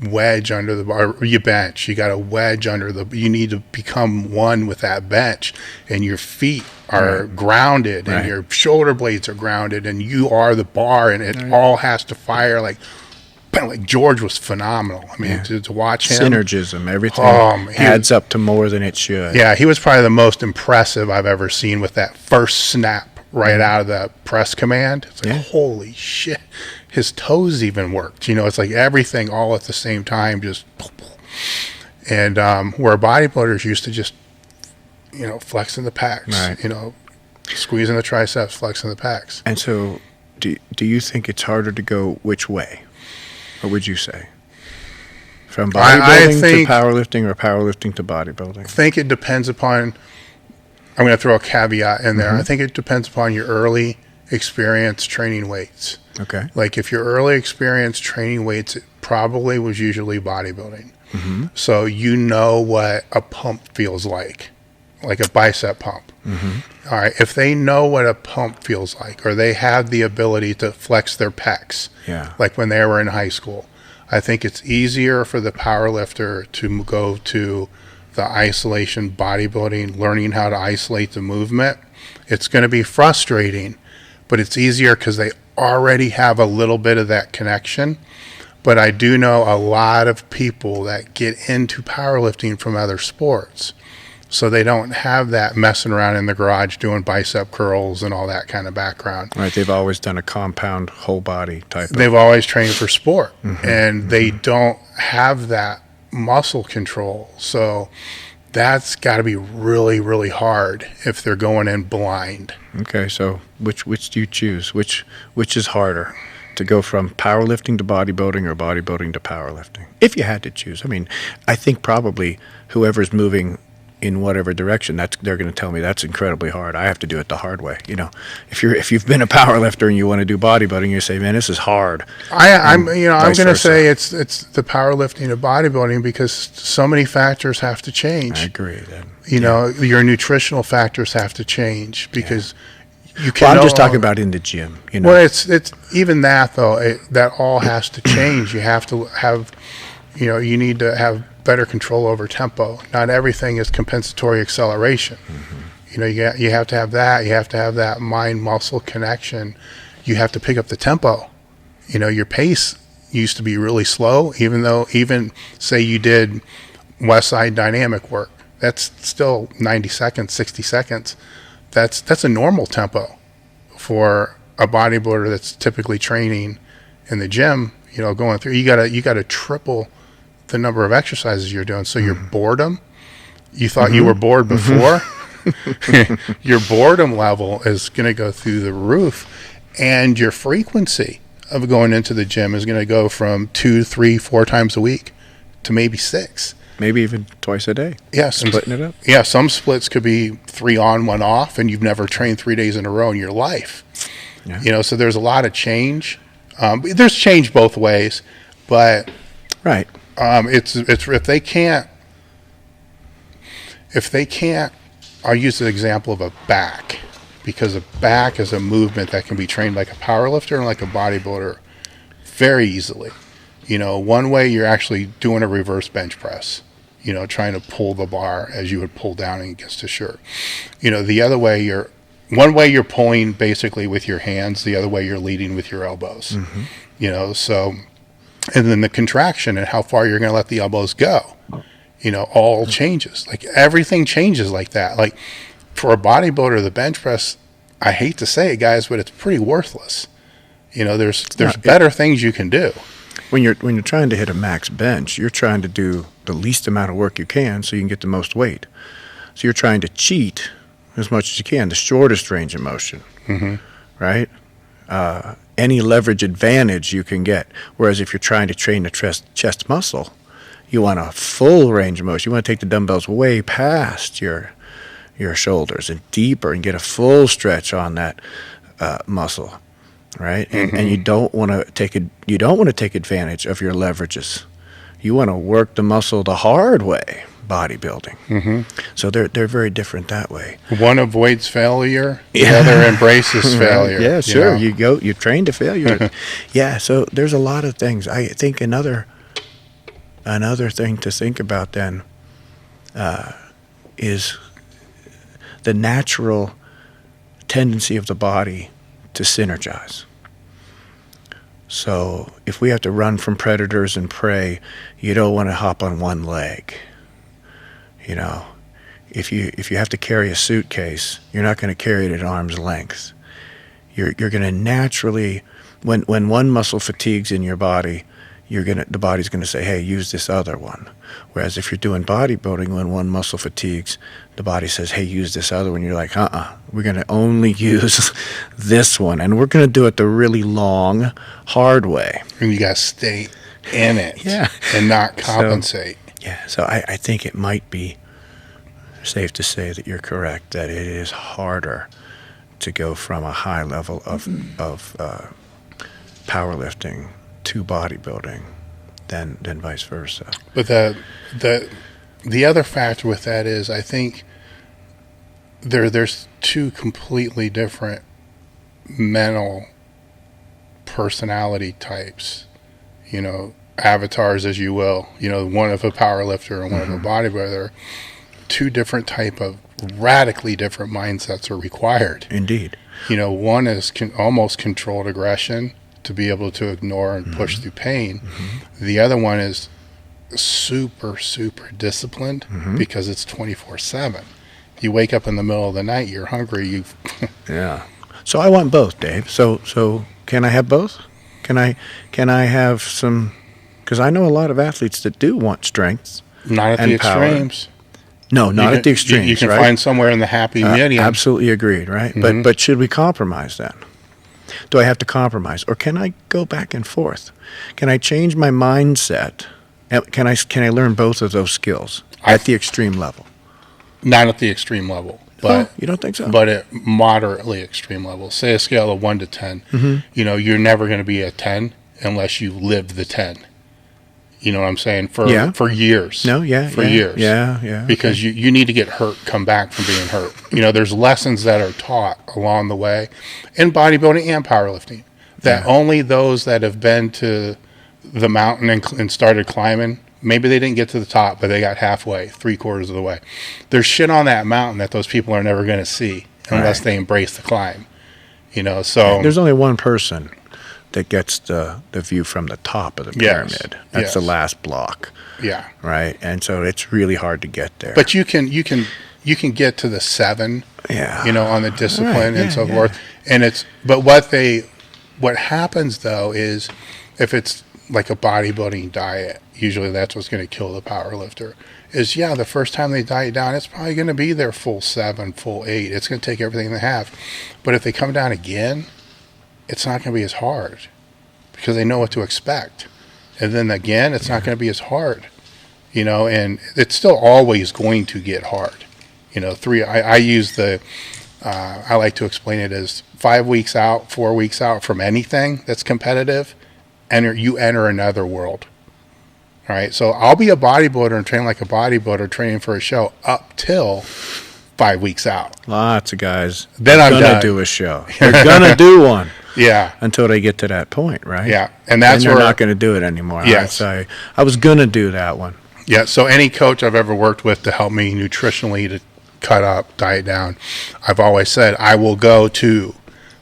wedge under the bar, or you bench, you got to wedge under you need to become one with that bench, and your feet are grounded and your shoulder blades are grounded and you are the bar, and it all has to fire like George was phenomenal. I mean, to watch him. Synergism, everything adds up to more than it should. Yeah, he was probably the most impressive I've ever seen with that first snap right out of the press command. It's like, holy shit. His toes even worked. It's like everything all at the same time, just. And where bodybuilders used to just, flexing the pecs, squeezing the triceps, flexing the pecs. And so do you think it's harder to go which way? What would you say? From bodybuilding to powerlifting, or powerlifting to bodybuilding? I think it depends upon, I'm going to throw a caveat in there. I think it depends upon your early experience training weights. Okay. Like if your early experience training weights, it probably was usually bodybuilding. So what a pump feels like a bicep pump. All right. If they know what a pump feels like, or they have the ability to flex their pecs, like when they were in high school, I think it's easier for the powerlifter to go to the isolation bodybuilding, learning how to isolate the movement. It's going to be frustrating, but it's easier because they already have a little bit of that connection. But I do know a lot of people that get into powerlifting from other sports, so they don't have that messing around in the garage doing bicep curls and all that kind of background. Right, they've always done a compound whole body type. They've always trained for sport, and they don't have that muscle control. So that's got to be really, really hard if they're going in blind. Okay, so which do you choose? Which is harder, to go from powerlifting to bodybuilding or bodybuilding to powerlifting? If you had to choose. I mean, I think probably whoever's moving in whatever direction, they're going to tell me that's incredibly hard. I have to do it the hard way. If you've been a powerlifter and you want to do bodybuilding, you say, man, this is hard. I'm going to say it's the powerlifting of bodybuilding because so many factors have to change. I agree. Your nutritional factors have to change because You can. Well, I'm just talking about in the gym. You know. Well, it's even that though. That all has to change. You have to have, you need to have better control over tempo. Not everything is compensatory acceleration. You have to have that. You have to have that mind-muscle connection. You have to pick up the tempo. Your pace used to be really slow, even say you did West Side dynamic work. That's still 90 seconds, 60 seconds. That's a normal tempo for a bodybuilder that's typically training in the gym. Going through, you gotta triple the number of exercises you're doing. So your boredom, you thought you were bored before. Your boredom level is going to go through the roof, and your frequency of going into the gym is going to go from 2, 3, 4 times a week to maybe 6. Maybe even twice a day. Yeah, splitting it up. Yeah, some splits could be 3 on, 1 off, and you've never trained 3 days in a row in your life. Yeah. So there's a lot of change. There's change both ways, but right. It's if they can't. I'll use the example of a back, because a back is a movement that can be trained like a powerlifter and like a bodybuilder very easily. One way you're actually doing a reverse bench press, trying to pull the bar as you would pull down against a shirt. The other way one way you're pulling basically with your hands, the other way you're leading with your elbows. So, and then the contraction and how far you're going to let the elbows go. All changes. Like everything changes like that. Like for a bodybuilder, the bench press, I hate to say it, guys, but it's pretty worthless. There's better things you can do. When you're trying to hit a max bench, you're trying to do the least amount of work you can so you can get the most weight. So you're trying to cheat as much as you can, the shortest range of motion, right? Any leverage advantage you can get. Whereas if you're trying to train the chest muscle, you want a full range of motion. You want to take the dumbbells way past your shoulders and deeper and get a full stretch on that muscle, right? And you don't want to take advantage of your leverages. You want to work the muscle the hard way, bodybuilding. So they're very different that way. One avoids failure, the other embraces failure. Yeah, sure. You train to failure. Yeah. So there's a lot of things. I think another thing to think about then is the natural tendency of the body to synergize. So if we have to run from predators and prey, you don't want to hop on one leg. If you have to carry a suitcase, you're not going to carry it at arm's length. You're going to naturally, when one muscle fatigues in your body, the body's going to say, hey, use this other one. Whereas if you're doing bodybuilding, when one muscle fatigues, the body says, hey, use this other one. You're like, we're going to only use this one. And we're going to do it the really long, hard way. And you got to stay in it and not compensate. So I think it might be safe to say that you're correct, that it is harder to go from a high level of powerlifting to bodybuilding than vice versa. But the other factor with that is, I think there's 2 completely different mental personality types, avatars, as you will, one of a powerlifter and one of a bodybuilder. 2 different type of radically different mindsets are required. Indeed. One is almost controlled aggression, to be able to ignore and push through pain. The other one is super, super disciplined because it's 24/7. You wake up in the middle of the night, you're hungry. Yeah. So I want both, Dave. So can I have both? Can I have some? Because I know a lot of athletes that do want strength. Not at the extremes. No, not at the extremes. You can find somewhere in the happy medium. Absolutely agreed, right? But should we compromise then? Do I have to compromise, or can I go back and forth? Can I change my mindset? Can I learn both of those skills at the extreme level? Not at the extreme level, but you don't think so? But at moderately extreme level. Say a scale of 1 to 10. You're never going to be a 10 unless you live the 10. You know what I'm saying? For years. No, For years. Yeah. Because you need to get hurt, come back from being hurt. You know, there's lessons that are taught along the way in bodybuilding and powerlifting that only those that have been to the mountain and started climbing, maybe they didn't get to the top, but they got halfway, 3/4 of the way. There's shit on that mountain that those people are never going to see unless they embrace the climb. You know, so there's only one person that gets the view from the top of the pyramid. That's the last block. Yeah. Right. And so it's really hard to get there. But you can get to the 7. Yeah. You know, on the discipline and so forth. And what happens though is if it's like a bodybuilding diet, usually that's what's going to kill the power lifter. Is the first time they diet down, it's probably going to be their full 7, full 8. It's going to take everything they have. But if they come down again, it's not going to be as hard because they know what to expect. And then again, it's not going to be as hard, you know, and it's still always going to get hard. You know, I use I like to explain it as 5 weeks out, 4 weeks out from anything that's competitive, you enter another world. All right. So I'll be a bodybuilder and train like a bodybuilder training for a show up till 5 weeks out. Lots of guys then I'm gonna do a show. They're gonna do one. Yeah. Until they get to that point, right? Yeah. And that's they're not going to do it anymore. Yes. I was going to do that one. Yeah. So any coach I've ever worked with to help me nutritionally to cut up, diet down, I've always said I will go to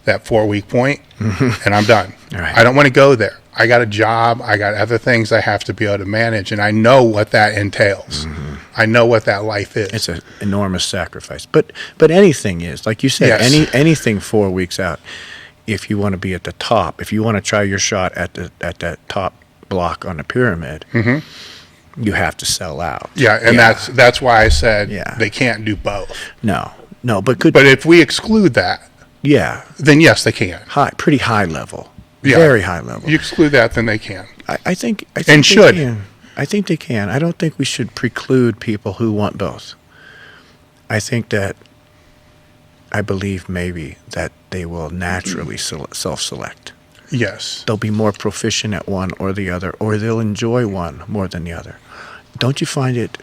that 4-week point and I'm done. Right. I don't want to go there. I got a job. I got other things I have to be able to manage, and I know what that entails. I know what that life is. It's an enormous sacrifice. But anything is, like you said, anything 4 weeks out. If you want to be at the top, if you want to try your shot at that top block on the pyramid, you have to sell out. Yeah, and that's why I said they can't do both. No, but if we exclude that, then yes, they can. Pretty high level. Very high level. You exclude that, then they can. I think and should. I think they can. I don't think we should preclude people who want both. I believe maybe that they will naturally self-select. Yes. They'll be more proficient at one or the other, or they'll enjoy one more than the other. Don't you find it,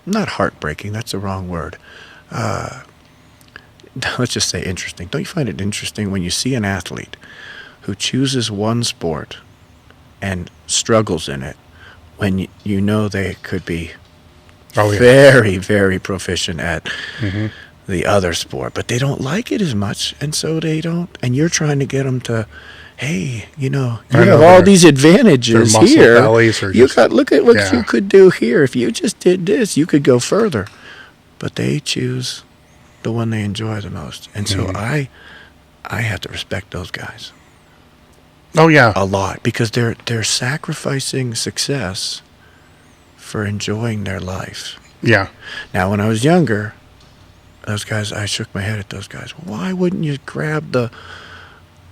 not heartbreaking, that's the wrong word. Let's just say interesting. Don't you find it interesting when you see an athlete who chooses one sport and struggles in it when you know they could be very, very proficient at the other sport, but they don't like it as much, and so they don't. And you're trying to get them to, hey, you have all these advantages here. Look at what you could do here. If you just did this, you could go further. But they choose the one they enjoy the most, and so I have to respect those guys. Oh yeah, a lot, because they're sacrificing success for enjoying their life. Yeah. Now, when I was younger, those guys, I shook my head at those guys. Why wouldn't you grab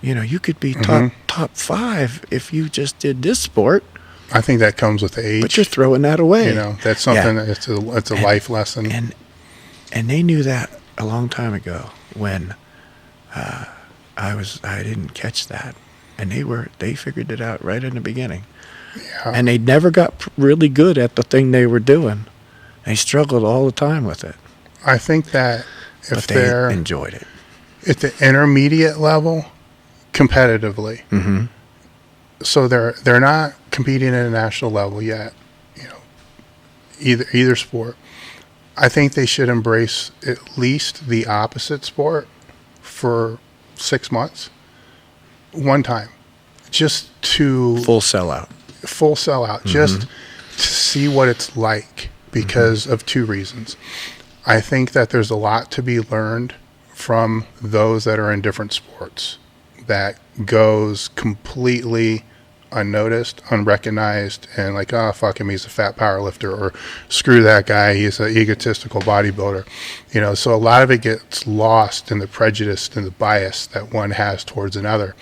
you could be top 5 if you just did this sport. I think that comes with age. But you're throwing that away. That's something it's a life lesson. And they knew that a long time ago when I didn't catch that. And they figured it out right in the beginning. Yeah. And they never got really good at the thing they were doing. They struggled all the time with it. I think that if they enjoyed it at the intermediate level, competitively, so they're not competing at a national level yet. Either sport. I think they should embrace at least the opposite sport for 6 months, one time, just to full sellout, just to see what it's like because of 2 reasons. I think that there's a lot to be learned from those that are in different sports that goes completely unnoticed, unrecognized, and like, oh, fuck him, he's a fat power lifter, or screw that guy, he's an egotistical bodybuilder. So a lot of it gets lost in the prejudice and the bias that one has towards another.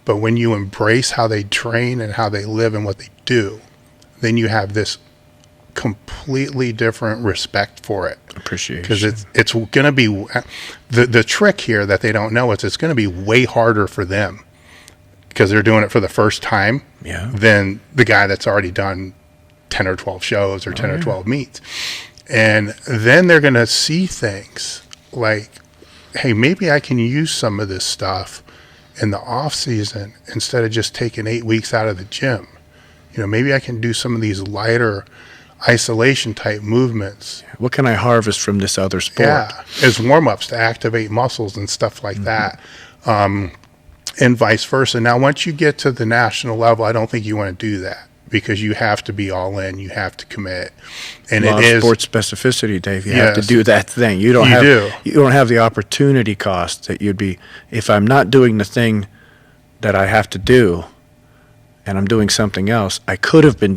But when you embrace how they train and how they live and what they do, then you have this completely different respect for it. Appreciation. Because it's going to be, the trick here that they don't know is it's going to be way harder for them. because they're doing it for the first time Yeah. than the guy that's already done 10 or 12 shows or 10 or 12 meets. And then they're going to see things like, hey, maybe I can use some of this stuff in the off season instead of just taking 8 weeks out of the gym. You know, maybe I can do some of these lighter isolation type movements. What can I harvest from this other sport? Yeah, as warm-ups to activate muscles and stuff like that, and vice versa. Now, once you get to the national level, I don't think you want to do that because you have to be all in. You have to commit, and Law it of is sports specificity, Dave. You have to Yes. do that thing. You don't You have do. you don't have the opportunity cost that you'd be if I'm not doing the thing that I have to do, and I'm doing something else. I could have been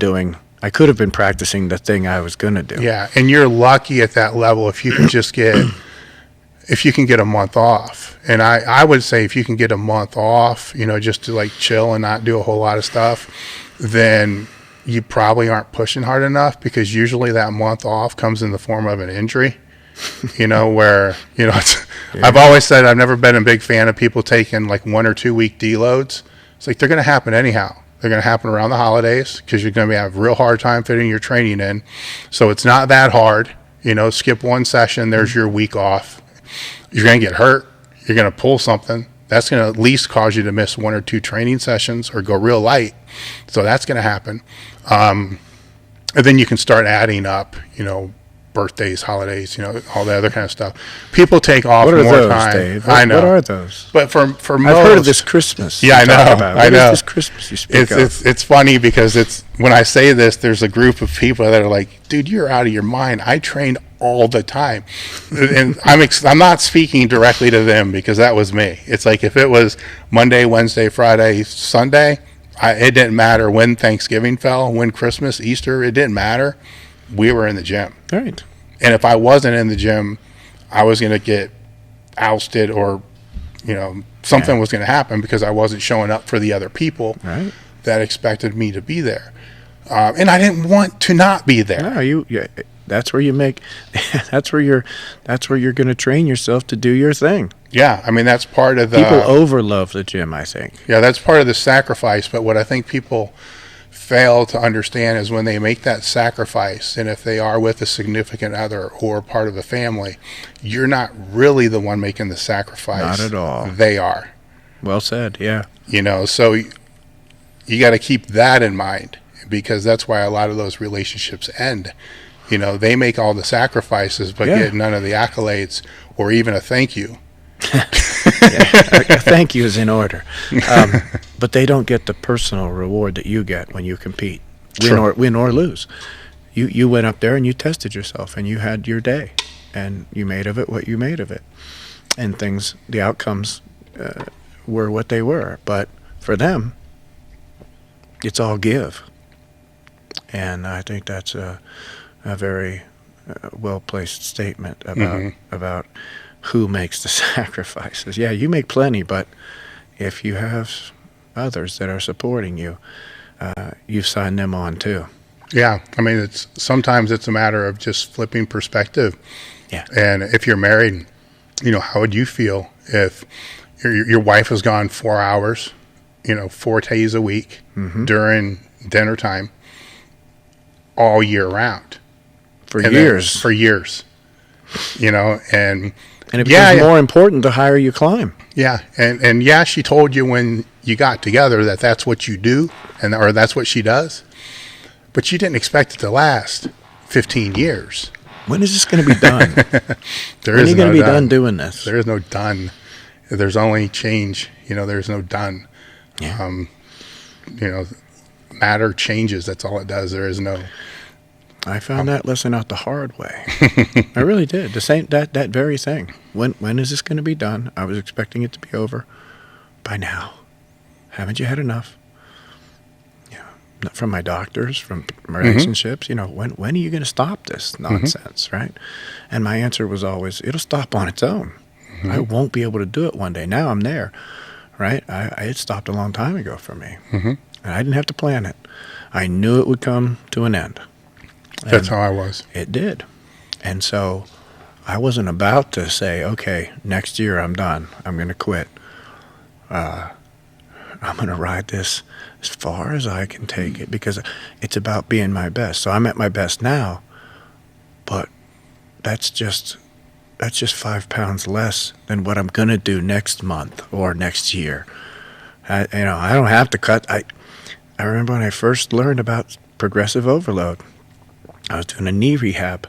practicing the thing I was going to do. Yeah, and you're lucky at that level if you can just get if you can get a month off. And I would say if you can get a month off, you know, just to like chill and not do a whole lot of stuff, then you probably aren't pushing hard enough because usually that month off comes in the form of an injury. You know, where, you know, it's, I've always said I've never been a big fan of people taking like 1 or 2 week deloads. It's like they're going to happen anyhow. They're going to happen around the holidays because you're going to have a real hard time fitting your training in. So it's not that hard. You know, skip one session, there's your week off. You're going to get hurt. You're going to pull something. That's going to at least cause you to miss 1 or 2 training sessions or go real light. So that's going to happen. And then you can start adding up, you know, birthdays, holidays, you know, all the other kind of stuff. People take off What are more those, time. Dave? I know. What are those? But for most, I've heard of this Christmas. Yeah, you I know. talk about. I What know. is this Christmas you speak of? It's funny because it's when I say this, there's a group of people that are like, "Dude, you're out of your mind. I train all the time," and I'm not speaking directly to them because that was me. It's like if it was Monday, Wednesday, Friday, Sunday, it didn't matter when Thanksgiving fell, when Christmas, Easter, it didn't matter. We were in the gym. Right. And if I wasn't in the gym, I was going to get ousted or, you know, something was going to happen because I wasn't showing up for the other people Right. that expected me to be there. And I didn't want to not be there. No, that's where you make that's where you're going to train yourself to do your thing. Yeah, I mean, that's part of the... People overlove the gym, I think. Yeah, that's part of the sacrifice. But what I think people fail to understand is when they make that sacrifice, and if they are with a significant other or part of a family, you're not really the one making the sacrifice. Not at all. They are. Well said, yeah. You know, so you got to keep that in mind because that's why a lot of those relationships end. You know, they make all the sacrifices but get none of the accolades or even a thank you. A thank you is in order. But they don't get the personal reward that you get when you compete, win or lose. You went up there and you tested yourself and you had your day and you made of it what you made of it. And the outcomes were what they were. But for them, it's all give. And I think that's a very well-placed statement about who makes the sacrifices. Yeah, you make plenty, but if you have others that are supporting you, you've signed them on too. Yeah, I mean, sometimes it's a matter of just flipping perspective. Yeah. And if you're married, you know, how would you feel if your wife has gone 4 hours, you know, 4 days a week during dinner time all year round? For years. For years. You know, and it becomes more important the higher you climb. Yeah, and yeah, she told you when you got together that that's what you do, or that's what she does, but you didn't expect it to last 15 years. When is this going to be done? When are you going to be done doing this? There is no done. There's only change. You know, there's no done. Yeah. You know, matter changes. That's all it does. There is no... I found that lesson out the hard way. I really did. The same that very thing. When is this going to be done? I was expecting it to be over by now. Haven't you had enough? Yeah. From my doctors, from relationships. You know, when are you going to stop this nonsense, right? And my answer was always, it'll stop on its own. I won't be able to do it one day. Now I'm there, right? It stopped a long time ago for me, and I didn't have to plan it. I knew it would come to an end. And that's how I was. It did. And so I wasn't about to say, okay, next year I'm done. I'm going to quit. I'm going to ride this as far as I can take it, because it's about being my best. So I'm at my best now, but that's just 5 pounds less than what I'm going to do next month or next year. I don't have to cut. I remember when I first learned about progressive overload, I was doing a knee rehab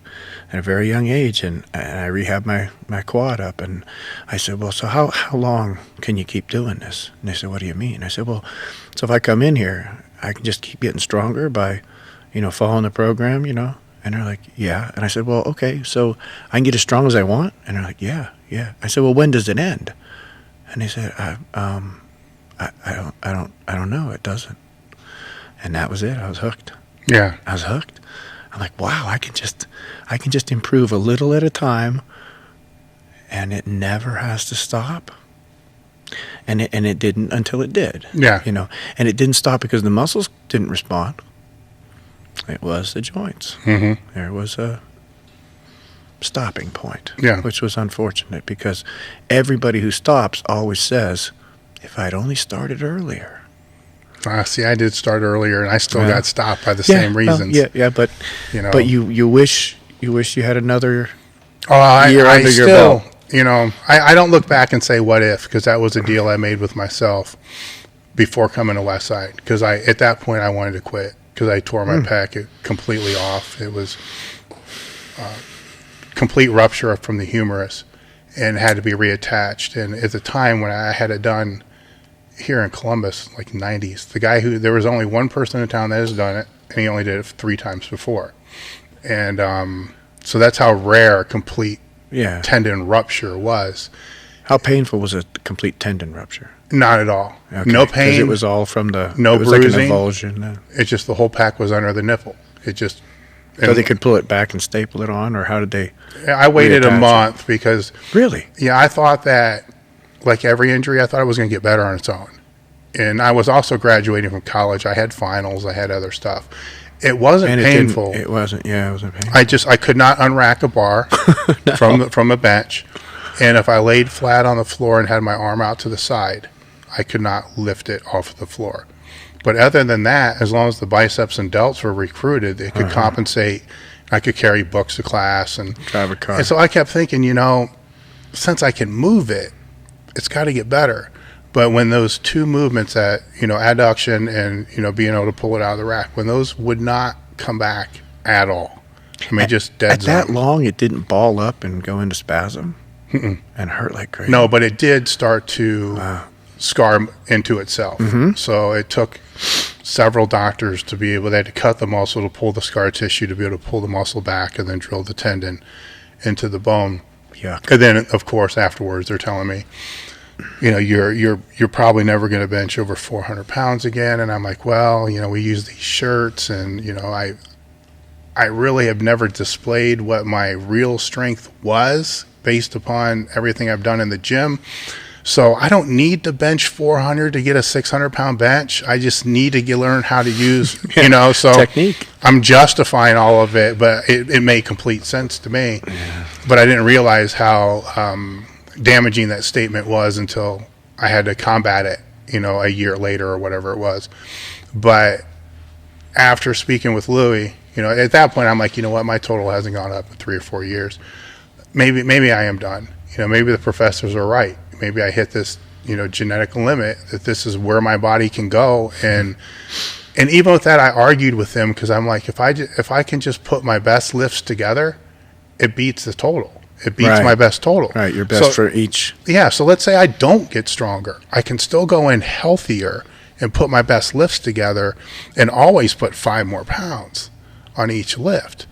at a very young age, and I rehabbed my quad up, and I said, well, so how long can you keep doing this? And they said, what do you mean? I said, well, so if I come in here, I can just keep getting stronger by, following the program, And they're like, yeah. And I said, well, okay, so I can get as strong as I want? And they're like, yeah. I said, well, when does it end? And they said, I don't know. It doesn't. And that was it. I was hooked. Yeah. I was hooked. I'm like, wow, I can just improve a little at a time, and it never has to stop. And it didn't until it did. Yeah. And it didn't stop because the muscles didn't respond. It was the joints. Mm-hmm. There was a stopping point, Yeah. which was unfortunate, because everybody who stops always says, if I'd only started earlier. See, I did start earlier, and I still got stopped by the Yeah, same reasons. but but you wish you had another year under your belt. I don't look back and say what if, because that was a deal I made with myself before coming to Westside, because at that point I wanted to quit because I tore my pec completely off. It was complete rupture from the humerus and had to be reattached. And at the time when I had it done here in Columbus, like 90s, there was only one person in town that has done it, and he only did it 3 times before. And so that's how rare a complete tendon rupture was. How painful was a complete tendon rupture? Not at all. Okay. No pain. Because it was all from the no it was bruising. like an avulsion. It's just the whole pack was under the nipple. So they could pull it back and staple it on, or how did they? I waited a month because really, I thought that, like every injury, I thought it was going to get better on its own. And I was also graduating from college. I had finals. I had other stuff. It wasn't painful. It wasn't painful. I could not unrack a bar from a bench. And if I laid flat on the floor and had my arm out to the side, I could not lift it off the floor. But other than that, as long as the biceps and delts were recruited, it could compensate. I could carry books to class and drive a car. And so I kept thinking, since I can move it, it's got to get better. But when those 2 movements adduction and, being able to pull it out of the rack, when those would not come back at all, just dead at zone. that long, it didn't ball up and go into spasm and hurt like crazy. No, but it did start to scar into itself. Mm-hmm. So it took several doctors to be able, they had to cut the muscle to pull the scar tissue to be able to pull the muscle back and then drill the tendon into the bone. Yuck. And then, of course, afterwards, they're telling me, you're probably never going to bench over 400 pounds again. And I'm like, well, we use these shirts, and I really have never displayed what my real strength was based upon everything I've done in the gym. So I don't need to bench 400 to get a 600-pound bench. I just need to learn how to use, so technique. I'm justifying all of it, but it made complete sense to me. Yeah. But I didn't realize how damaging that statement was until I had to combat it, a year later or whatever it was. But after speaking with Louie, at that point I'm like, what, my total hasn't gone up in 3 or 4 years. Maybe I am done. Maybe the professors are right. Maybe I hit this, genetic limit, that this is where my body can go. And even with that, I argued with them, because I'm like, if I can just put my best lifts together, it beats the total. It beats my best total. Right, your best for each. Yeah, so let's say I don't get stronger. I can still go in healthier and put my best lifts together and always put 5 more pounds on each lift.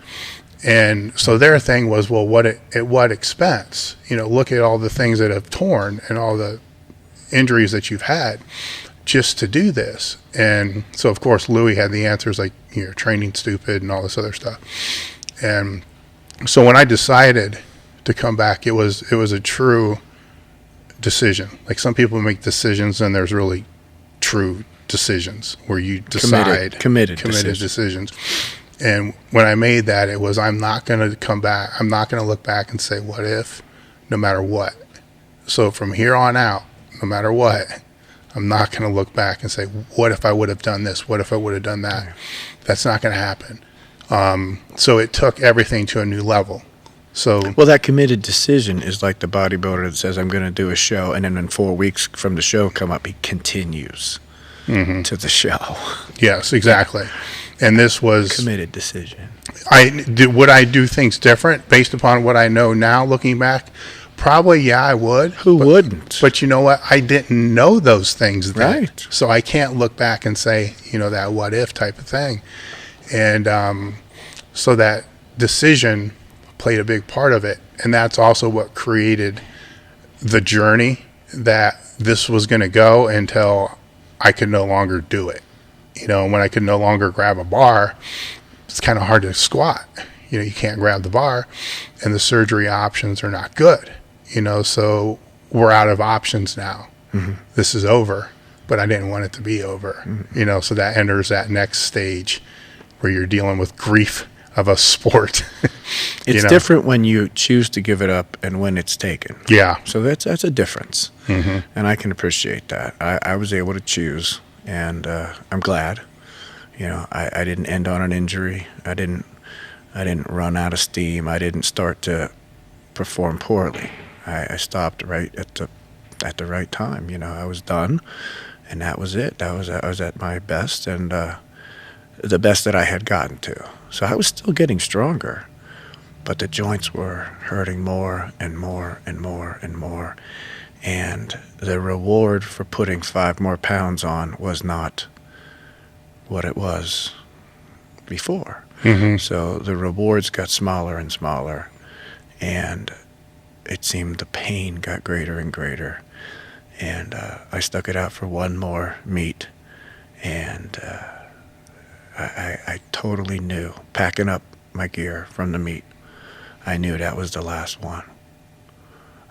And so their thing was, well, at what expense? Look at all the things that have torn and all the injuries that you've had just to do this. And so, of course, Louie had the answers like, training stupid and all this other stuff. And so when I decided to come back, it was a true decision. Like, some people make decisions, and there's really true decisions where you decide committed decisions. And when I made that, it was, I'm not going to come back. I'm not going to look back and say, what if, no matter what. So from here on out, no matter what, I'm not going to look back and say, what if I would have done this? What if I would have done that? That's not going to happen. So it took everything to a new level. So, well, that committed decision is like the bodybuilder that says, I'm going to do a show, and then in 4 weeks from the show come up, he continues to the show. yes, exactly. And this was Committed decision. Would I do things different based upon what I know now looking back? Probably, yeah, I would. Who wouldn't? But you know what? I didn't know those things then. Right. So I can't look back and say, that what if type of thing. And so that decision played a big part of it. And that's also what created the journey that this was going to go until I could no longer do it. When I could no longer grab a bar, it's kind of hard to squat. You can't grab the bar, and the surgery options are not good. So we're out of options now. This is over, but I didn't want it to be over. So that enters that next stage where you're dealing with grief of a sport. It's different when you choose to give it up and when it's taken. Yeah. So that's a difference, and I can appreciate that. I was able to choose, and I'm glad. I didn't end on an injury. I didn't run out of steam. I didn't start to perform poorly. I stopped right at the right time. I was done, and that was it. I was at my best, and the best that I had gotten to. So I was still getting stronger, but the joints were hurting more and more and more and more. And the reward for putting 5 more pounds on was not what it was before. So the rewards got smaller and smaller, and it seemed the pain got greater and greater. And I stuck it out for one more meet, and I totally knew, packing up my gear from the meet, I knew that was the last one.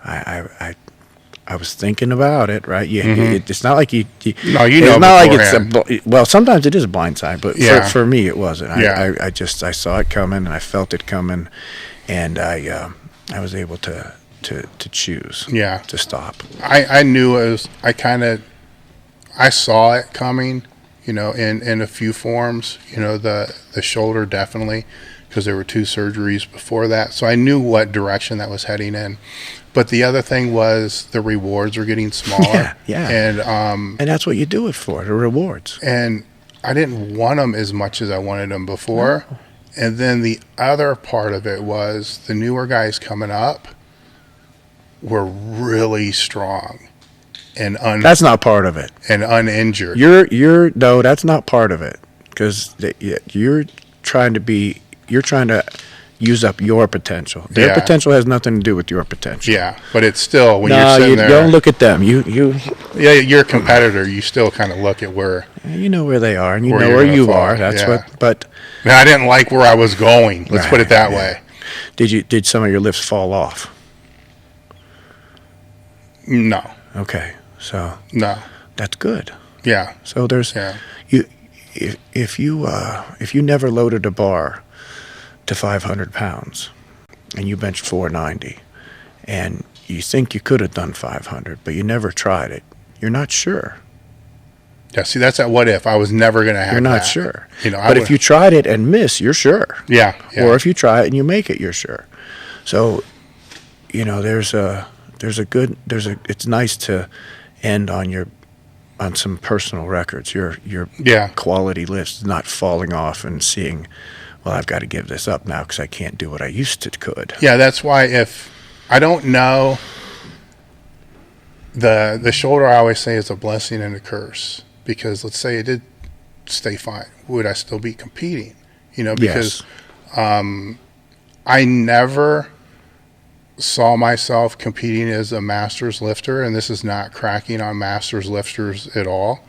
I was thinking about it, right? It's not like you No, it's not like beforehand. well, sometimes it is a blindside, but Yeah. for me it wasn't. Yeah. I saw it coming, and I felt it coming, and I was able to choose to stop. I knew it was, I saw it coming, in a few forms, the shoulder definitely, because there were 2 surgeries before that. So I knew what direction that was heading in. But the other thing was the rewards were getting smaller. Yeah. And that's what you do it for, the rewards. And I didn't want them as much as I wanted them before. No. And then the other part of it was the newer guys coming up were really strong and that's not part of it. And uninjured. No, that's not part of it, because you're trying to use up your potential. Their potential has nothing to do with your potential. Yeah, but it's still, when you're sitting there, don't look at them. You're a competitor. You still kind of look at where you know where they are, and you know where you are. That's what. But now, I didn't like where I was going. Let's put it that way. Did some of your lifts fall off? No. Okay, so no, that's good. Yeah. So there's if you never loaded a bar to 500 pounds and you benched 490 and you think you could have done 500, but you never tried it, you're not sure. Yeah, see, that's that what if. I was never going to have You're not that. sure. But if you tried it and miss, you're sure. Yeah. Or if you try it and you make it, you're sure. So, it's nice to end on some personal records, your quality lifts, not falling off and seeing, well, I've got to give this up now because I can't do what I used to could. Yeah, that's why if I don't know, the shoulder I always say is a blessing and a curse, because let's say it did stay fine, would I still be competing? Because I never saw myself competing as a masters lifter, and this is not cracking on masters lifters at all.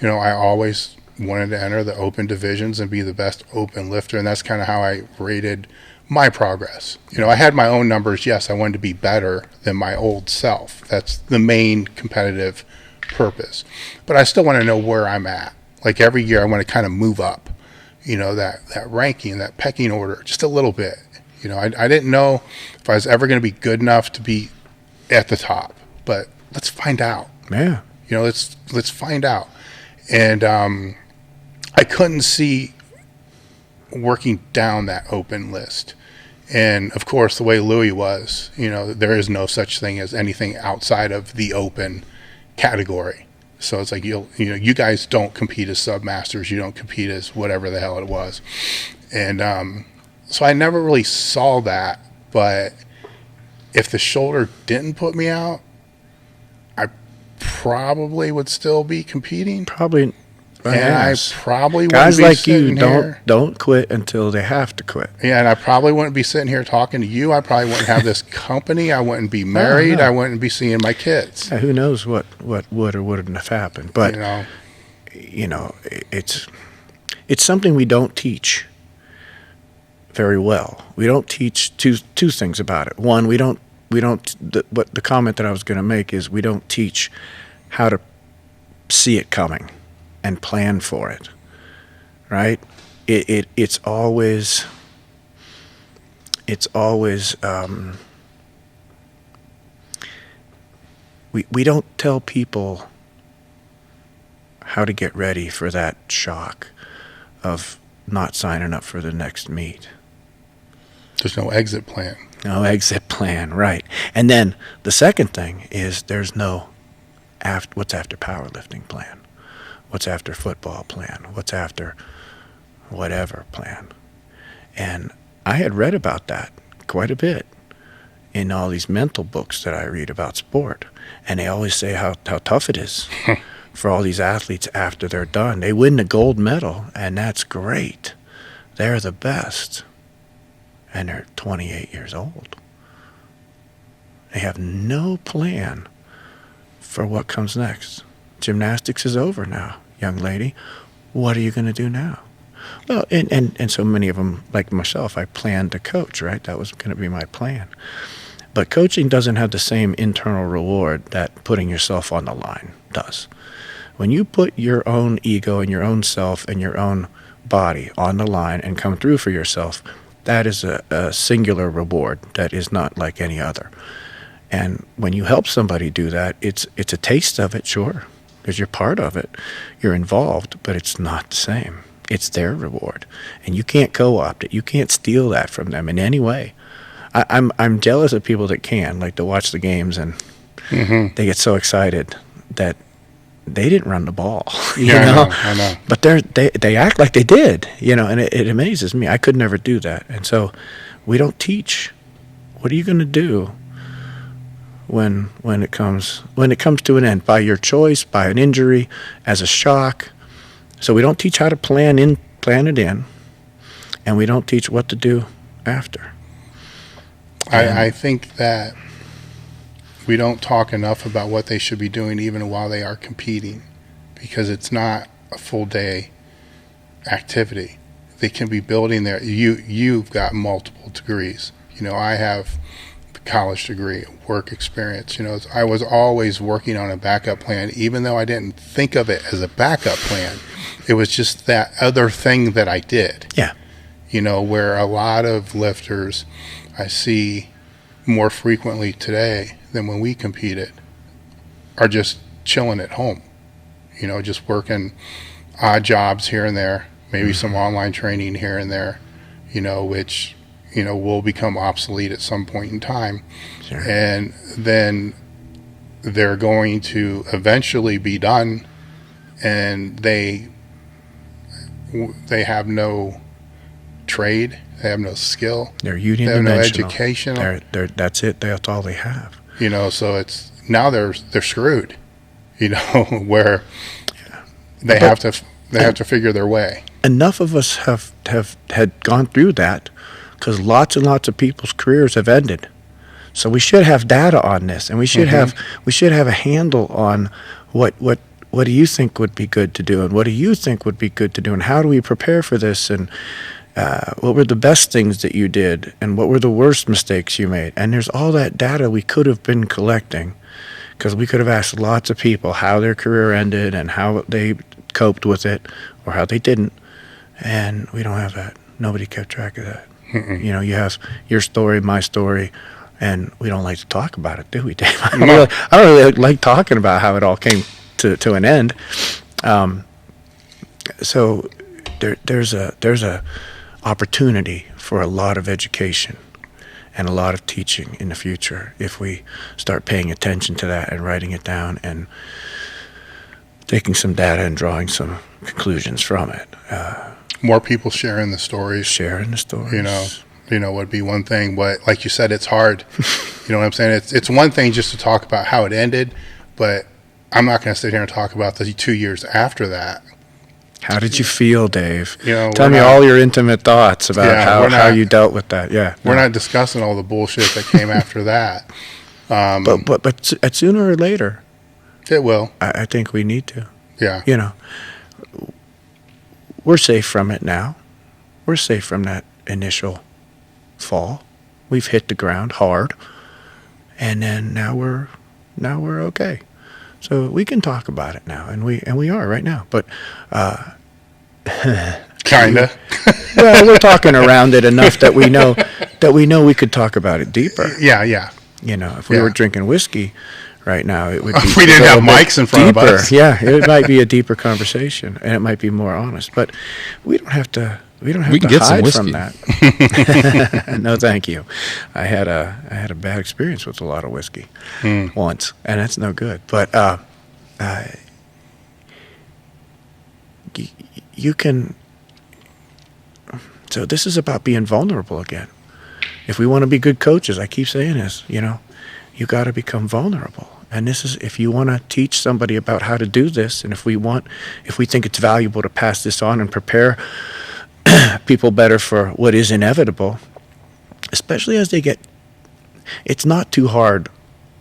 I always wanted to enter the open divisions and be the best open lifter, and that's kind of how I rated my progress. I had my own numbers. Yes, I wanted to be better than my old self. That's the main competitive purpose. But I still want to know where I'm at. Like every year I want to kind of move up, that ranking, that pecking order, just a little bit. I didn't know if I was ever going to be good enough to be at the top, but let's find out. Yeah. let's find out. And I couldn't see working down that open list. And of course, the way Louis was, there is no such thing as anything outside of the open category. So it's like, you guys don't compete as submasters. You don't compete as whatever the hell it was. And so I never really saw that. But if the shoulder didn't put me out, I probably would still be competing. Probably. And I probably wouldn't guys be like sitting you here. don't quit until they have to quit. Yeah, and I probably wouldn't be sitting here talking to you. I probably wouldn't have this company. I wouldn't be married. no. I wouldn't be seeing my kids. Yeah, who knows what would or wouldn't have happened? But it's something we don't teach very well. We don't teach two things about it. One, the comment that I was going to make is we don't teach how to see it coming and plan for it, right? It's always we don't tell people how to get ready for that shock of not signing up for the next meet. There's no exit plan. No exit plan, right? And then the second thing is there's no what's after powerlifting plan. What's after football plan? What's after whatever plan? And I had read about that quite a bit in all these mental books that I read about sport. And they always say how tough it is for all these athletes after they're done. They win the gold medal, and that's great. They're the best. And they're 28 years old. They have no plan for what comes next. Gymnastics is over now, young lady. What are you going to do now? Well, and so many of them, like myself, I planned to coach, right? That was going to be my plan. But coaching doesn't have the same internal reward that putting yourself on the line does. When you put your own ego and your own self and your own body on the line and come through for yourself, that is a singular reward that is not like any other. And when you help somebody do that, it's a taste of it, sure, because you're part of it, you're involved, but it's not the same. It's their reward, and you can't co-opt it. You can't steal that from them in any way. I'm jealous of people that can, like to watch the games and they get so excited that they didn't run the ball. I know. But they act like they did, and it amazes me. I could never do that, and so we don't teach. What are you going to do when it comes to an end, by your choice, by an injury, as a shock? So we don't teach how to plan it in, and we don't teach what to do after. I think that we don't talk enough about what they should be doing even while they are competing, because it's not a full day activity. They can be building their, you've got multiple degrees. I have a college degree, work experience. I was always working on a backup plan, even though I didn't think of it as a backup plan. It was just that other thing that I did. Yeah. Where a lot of lifters I see more frequently today than when we competed are just chilling at home, just working odd jobs here and there, maybe some online training here and there, which, will become obsolete at some point in time. Sure. And then they're going to eventually be done, and they have no trade. They have no skill. They're unidimensional. They have no education. That's it. That's all they have. So it's now they're screwed. Where they have to figure their way. Enough of us have had gone through that, because lots and lots of people's careers have ended. So we should have data on this, and we should have a handle on what do you think would be good to do, and what do you think would be good to do, and how do we prepare for this, and what were the best things that you did, and what were the worst mistakes you made. And there's all that data we could have been collecting, because we could have asked lots of people how their career ended and how they coped with it or how they didn't, and we don't have that. Nobody kept track of that. You have your story, my story, and we don't like to talk about it, do we, Dave? I don't really like talking about how it all came to an end. So there's a opportunity for a lot of education and a lot of teaching in the future if we start paying attention to that and writing it down and taking some data and drawing some conclusions from it. More people sharing the stories. Sharing the stories. Would be one thing, but like you said, it's hard. You know what I'm saying? It's one thing just to talk about how it ended, but I'm not going to sit here and talk about the 2 years after that. How did you feel, Dave? Tell me all your intimate thoughts about how you dealt with that. Yeah, we're not discussing all the bullshit that came after that. But sooner or later, it will. I think we need to. Yeah. We're safe from it now. We're safe from that initial fall. We've hit the ground hard, and then now we're okay. So we can talk about it now, and we are right now. But kinda. Well, we're talking around it enough that we know we could talk about it deeper. Yeah. If we were drinking whiskey right now, it would be if we didn't have mics in front deeper. of us. Yeah, it might be a deeper conversation, and it might be more honest. But we don't have to. We don't have We to can get some hide whiskey. from that. No, thank you. I had a bad experience with a lot of whiskey once, and that's no good. But you can. So this is about being vulnerable again. If we want to be good coaches, I keep saying this. You got to become vulnerable. And this is, if you want to teach somebody about how to do this, and if we think it's valuable to pass this on and prepare people better for what is inevitable, especially as they get, it's not too hard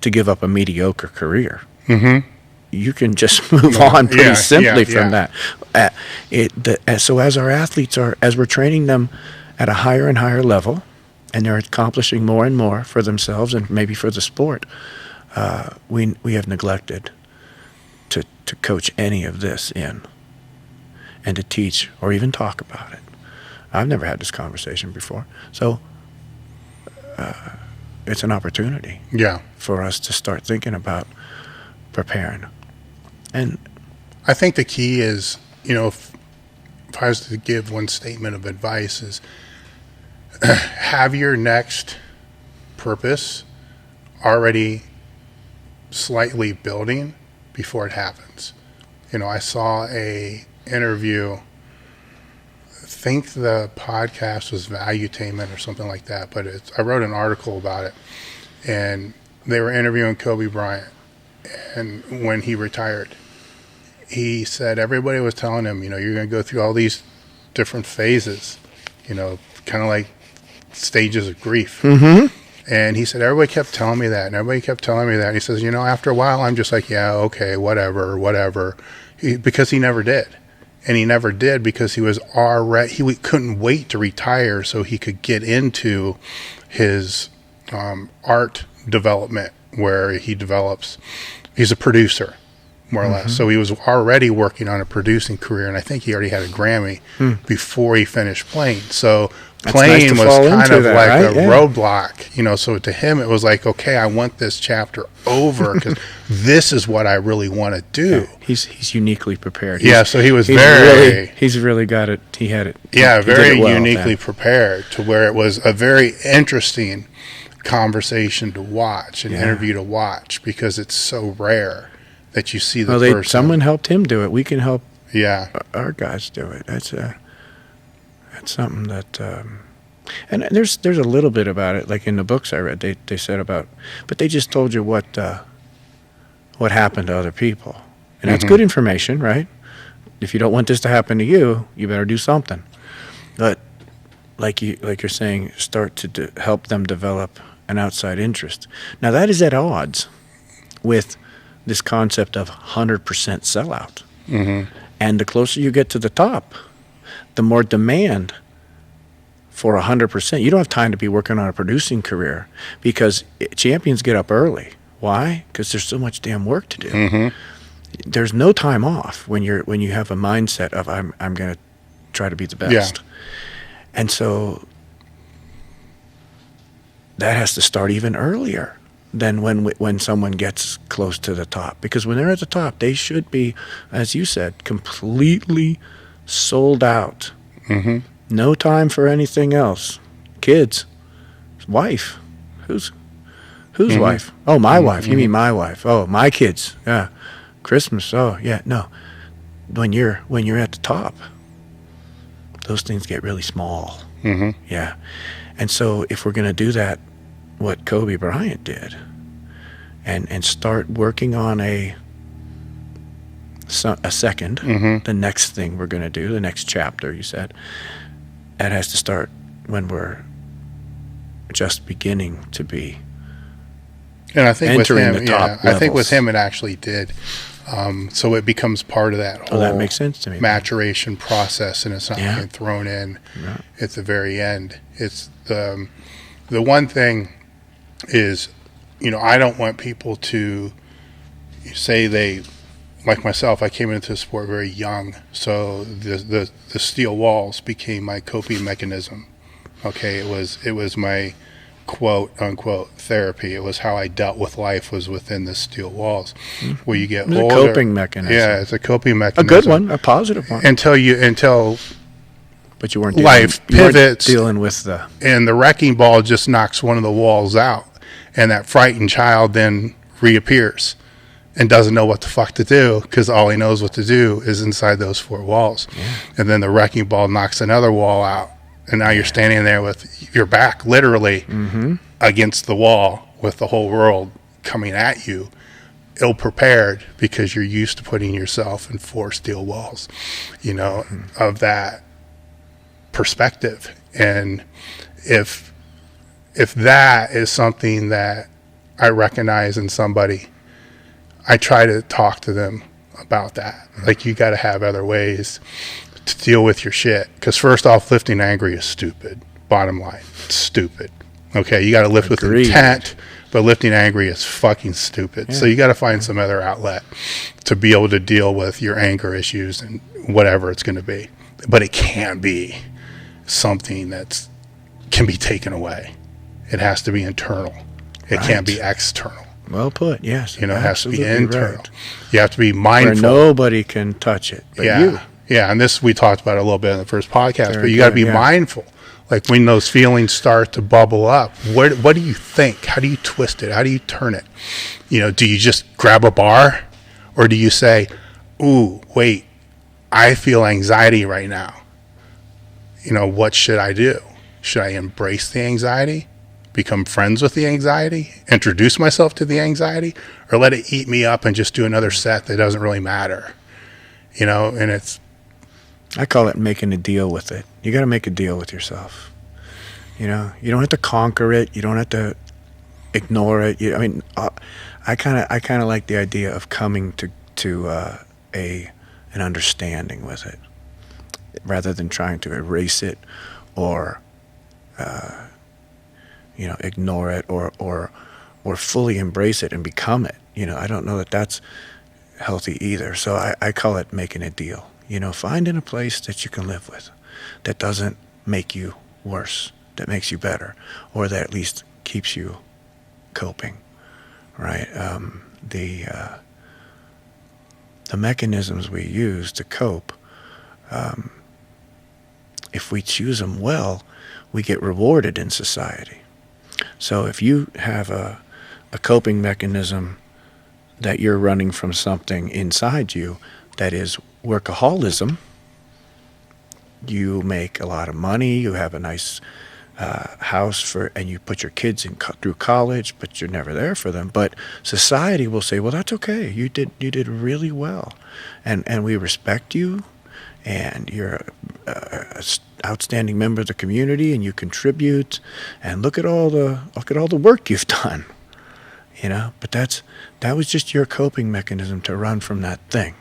to give up a mediocre career. Mm-hmm. You can just move on pretty simply from that. So as our athletes as we're training them at a higher and higher level, and they're accomplishing more and more for themselves and maybe for the sport, we have neglected to coach any of this in, and to teach or even talk about it. I've never had this conversation before, so it's an opportunity for us to start thinking about preparing. And I think the key is, if I was to give one statement of advice, is have your next purpose already slightly building before it happens. I saw a interview, I think the podcast was Valuetainment or something like that, but I wrote an article about it, and they were interviewing Kobe Bryant, and when he retired, he said everybody was telling him, you're going to go through all these different phases, kind of like stages of grief. Mm-hmm. And he said, everybody kept telling me that, and everybody kept telling me that. And he says, after a while, I'm just like, yeah, okay, whatever. Because he never did. And he never did because he was he couldn't wait to retire so he could get into his art development, where he's a producer, more or less. So he was already working on a producing career, and I think he already had a Grammy before he finished playing. So playing was kind of like a roadblock, so to him it was like, okay, I want this chapter over because this is what I really want to do. Yeah, he's uniquely prepared. So he was he's really got it. He had it. Very uniquely prepared, to where it was a very interesting conversation to watch, an interview to watch, because it's so rare that you see the person. Someone helped him do it. We can help our guys do it. That's something that, and there's a little bit about it, like in the books I read, they said about, but they just told you what happened to other people, and that's good information, right? If you don't want this to happen to you, you better do something. But like you're saying, start to help them develop an outside interest. Now that is at odds with this concept of 100% sellout, and the closer you get to the top, the more demand for 100%. You don't have time to be working on a producing career, because champions get up early. Why? Because there's so much damn work to do. There's no time off when you have a mindset of I'm going to try to be the best. And so that has to start even earlier. than when someone gets close to the top. Because when they're at the top, they should be, as you said, completely sold out. Mm-hmm. No time for anything else. Kids, wife, whose Mm-hmm. wife? Oh, my wife. You Mm-hmm. mean my wife? Oh, my kids. Yeah, Christmas. Oh, yeah. No, when you're at the top, those things get really small. Mm-hmm. Yeah, and so if we're going to do that, what Kobe Bryant did, and start working on a second, Mm-hmm. the next thing we're going to do, the next chapter, you said, that has to start when we're just beginning to be And I think with entering him, the top I think with levels. him it actually did. So it becomes part of that whole that makes sense to me. maturation process, and it's not Yeah. being thrown in Yeah. at the very end. It's the one thing is, I don't want people to say they, like myself, I came into the sport very young, so the steel walls became my coping mechanism. Okay, it was my quote unquote therapy. It was how I dealt with life, was within the steel walls. Where you get It's a older, coping mechanism. Yeah, it's a coping A mechanism. good one, a positive one. Until But you weren't life you weren't pivots. dealing with the and the wrecking ball just knocks one of the walls out, and that frightened child then reappears and doesn't know what the fuck to do, because all he knows what to do is inside those four walls. And then the wrecking ball knocks another wall out, and now you're standing there with your back literally against the wall, with the whole world coming at you, ill prepared, because you're used to putting yourself in four steel walls, of that perspective. And if that is something that I recognize in somebody, I try to talk to them about that. Like, you got to have other ways to deal with your shit. Because first off, lifting angry is stupid. Bottom line, it's stupid. Okay, you got to lift Agreed. with intent, but lifting angry is fucking stupid. So you got to find some other outlet to be able to deal with your anger issues and whatever it's going to be. But it can't be something that can be taken away. It has to be internal. It can't be external. well put. Yes, It has to be absolutely internal. right. You have to be Where mindful. nobody can touch it, but you. Yeah, and this we talked about a little bit in the first podcast, Very but you got to be good, yeah. mindful. Like, when those feelings start to bubble up, what do you think? How do you twist it? How do you turn it? Do you just grab a bar, or do you say, "Ooh, wait, I feel anxiety right now. What should I do? Should I embrace the anxiety, become friends with the anxiety, introduce myself to the anxiety, or let it eat me up and just do another set that doesn't really matter?" And it's, I call it making a deal with it. You got to make a deal with yourself. You don't have to conquer it. You don't have to ignore it. I kind of like the idea of coming to an understanding with it, rather than trying to erase it or ignore it or fully embrace it and become it. I don't know that that's healthy either. So I call it making a deal. Finding a place that you can live with, that doesn't make you worse, that makes you better, or that at least keeps you coping, right? The mechanisms we use to cope, if we choose them well, we get rewarded in society. So if you have a coping mechanism that you're running from something inside you that is workaholism, you make a lot of money, you have a nice house and you put your kids through college, but you're never there for them. But society will say, well, that's okay. You did really well, and we respect you, and you're a outstanding member of the community, and you contribute, and look at all the work you've done. But that was just your coping mechanism to run from that thing.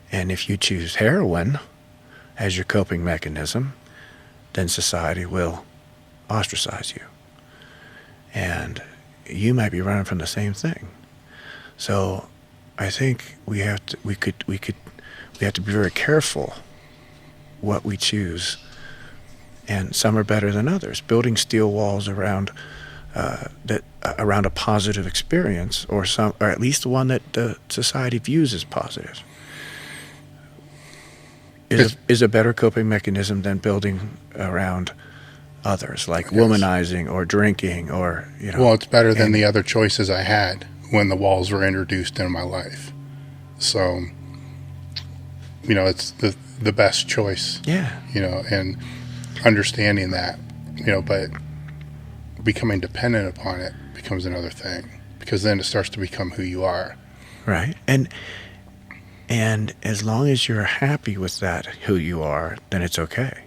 And if you choose heroin as your coping mechanism, then society will ostracize you. And you might be running from the same thing. So I think we have to be very careful what we choose. And some are better than others. Building steel walls around that around a positive experience, or at least one that the society views as positive, is a better coping mechanism than building around others, like womanizing or drinking, or Well, it's better than the other choices I had when the walls were introduced in my life. So, it's the best choice. Yeah. And understanding that, but becoming dependent upon it becomes another thing, because then it starts to become who you are. Right. And as long as you're happy with that, who you are, then it's okay.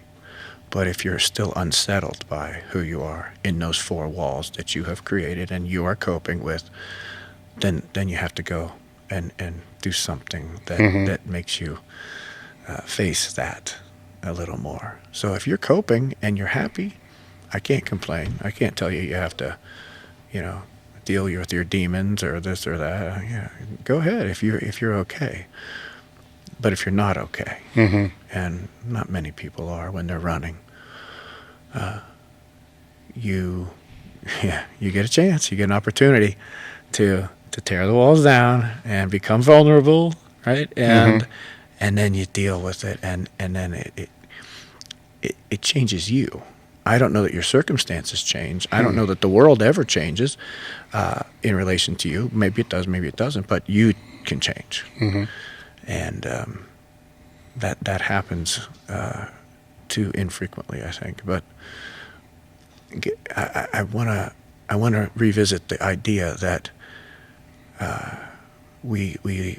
But if you're still unsettled by who you are in those four walls that you have created and you are coping with, then you have to go and do something that makes you face that a little more. So if you're coping and you're happy, I can't complain. I can't tell you have to, deal with your demons or this or that. Yeah, go ahead if you're okay. But if you're not okay, and not many people are when they're running, you get a chance, you get an opportunity to tear the walls down and become vulnerable, right? And then you deal with it, and then it changes you. I don't know that your circumstances change. I don't know that the world ever changes in relation to you. Maybe it does, maybe it doesn't, but you can change. And that happens too infrequently, I think. But I want to revisit the idea that we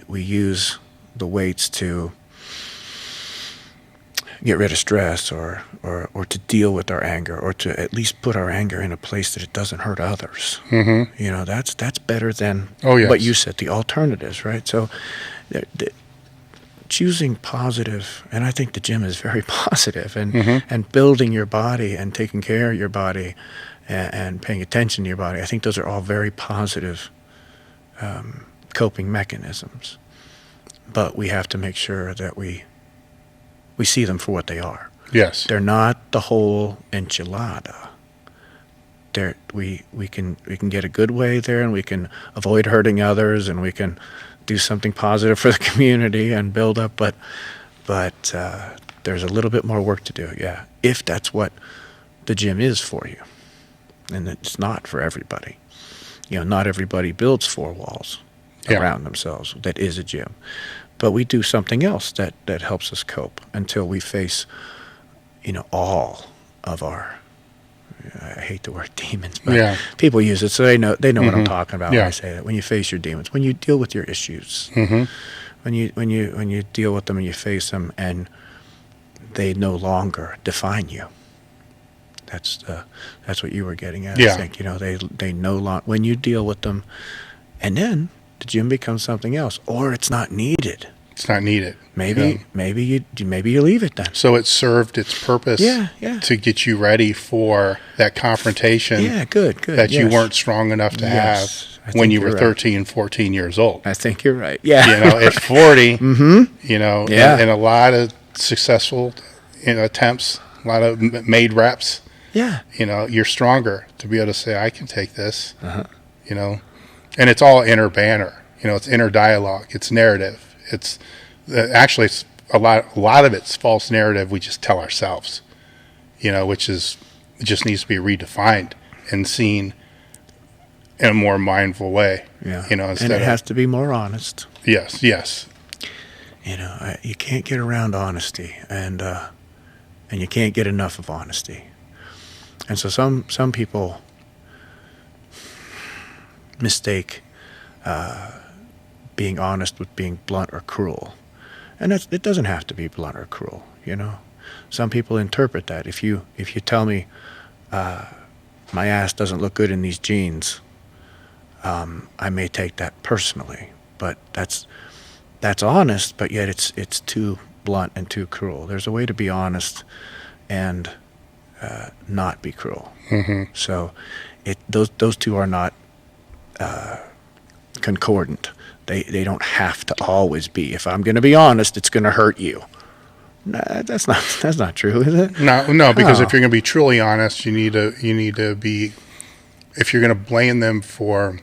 use the weights to get rid of stress, or to deal with our anger, or to at least put our anger in a place that it doesn't hurt others. That's better than what you said, the alternatives, right? So choosing positive, and I think the gym is very positive, and building your body and taking care of your body and paying attention to your body, I think those are all very positive coping mechanisms. But we have to make sure that we see them for what they are. Yes. They're not the whole enchilada. We can get a good way there, and we can avoid hurting others, and we can do something positive for the community and build up, but there's a little bit more work to do, if that's what the gym is for you. And it's not for everybody. Not everybody builds four walls around themselves that is a gym. But we do something else that helps us cope until we face, all of our, I hate the word demons, but people use it, so they know what I'm talking about when I say that. When you face your demons, when you deal with your issues, when you deal with them and you face them, and they no longer define you. That's what you were getting at. I think they no longer, when you deal with them, and then the gym becomes something else, or it's not needed. It's not needed. Maybe you leave it then. So it served its purpose to get you ready for that confrontation good. that you weren't strong enough to have when you were 13, 14 years old. I think you're right. Yeah. At 40, and a lot of successful attempts, a lot of made reps. Yeah. You're stronger to be able to say, I can take this, and it's all inner banner. It's inner dialogue. It's narrative. It's actually it's a lot of it's false narrative we just tell ourselves, which is, it just needs to be redefined and seen in a more mindful way. And it has to be more honest. Yes. You can't get around honesty, and you can't get enough of honesty. And so some people mistake being honest with being blunt or cruel. And it doesn't have to be blunt or cruel, Some people interpret that. If you tell me my ass doesn't look good in these jeans, I may take that personally. But that's honest, but yet it's too blunt and too cruel. There's a way to be honest and not be cruel. So those two are not concordant. They don't have to always be. If I'm going to be honest, it's going to hurt you. That's not true, is it? No, because if you're going to be truly honest, you need to be if you're going to blame them for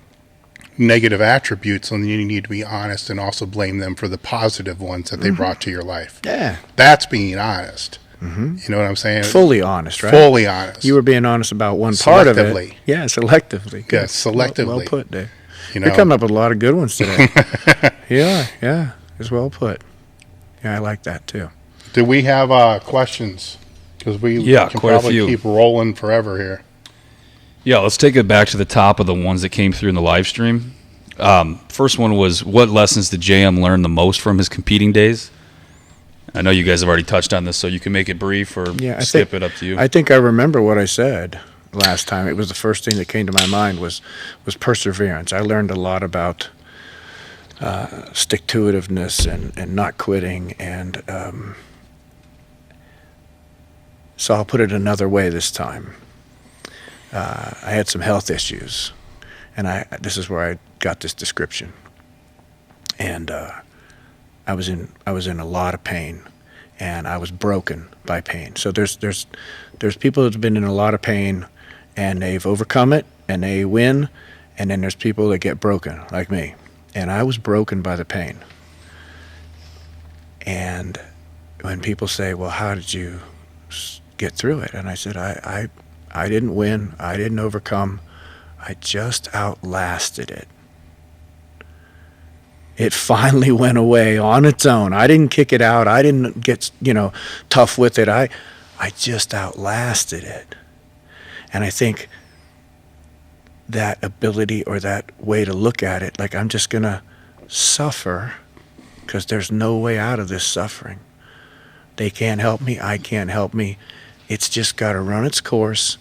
negative attributes, then you need to be honest and also blame them for the positive ones that they brought to your life. Yeah. That's being honest. You know what I'm saying? Fully honest, right? Fully honest. You were being honest about one part of it. Selectively. Yeah, selectively. Yeah, selectively. Well put, Dave. You know? You're coming up with a lot of good ones today. Yeah. It's well put. Yeah, I like that too. Do we have questions? Because we can quite a probably few. keep rolling forever here. Yeah, let's take it back to the top of the ones that came through in the live stream. First one was, what lessons did JM learn the most from his competing days? I know you guys have already touched on this, so you can make it brief or skip it, up to you. I think I remember what I said last time. It was the first thing that came to my mind was perseverance. I learned a lot about stick-to-itiveness and not quitting. And so I'll put it another way this time. I had some health issues, and this is where I got this description. And I was in a lot of pain, and I was broken by pain. So there's people that've been in a lot of pain, and they've overcome it, and they win, and then there's people that get broken, like me. And I was broken by the pain. And when people say, well, how did you get through it? And I said, I didn't win, I didn't overcome, I just outlasted it. It finally went away on its own. I didn't kick it out. I didn't get, tough with it. I just outlasted it. And I think that ability or that way to look at it, like I'm just going to suffer because there's no way out of this suffering. They can't help me. I can't help me. It's just got to run its course,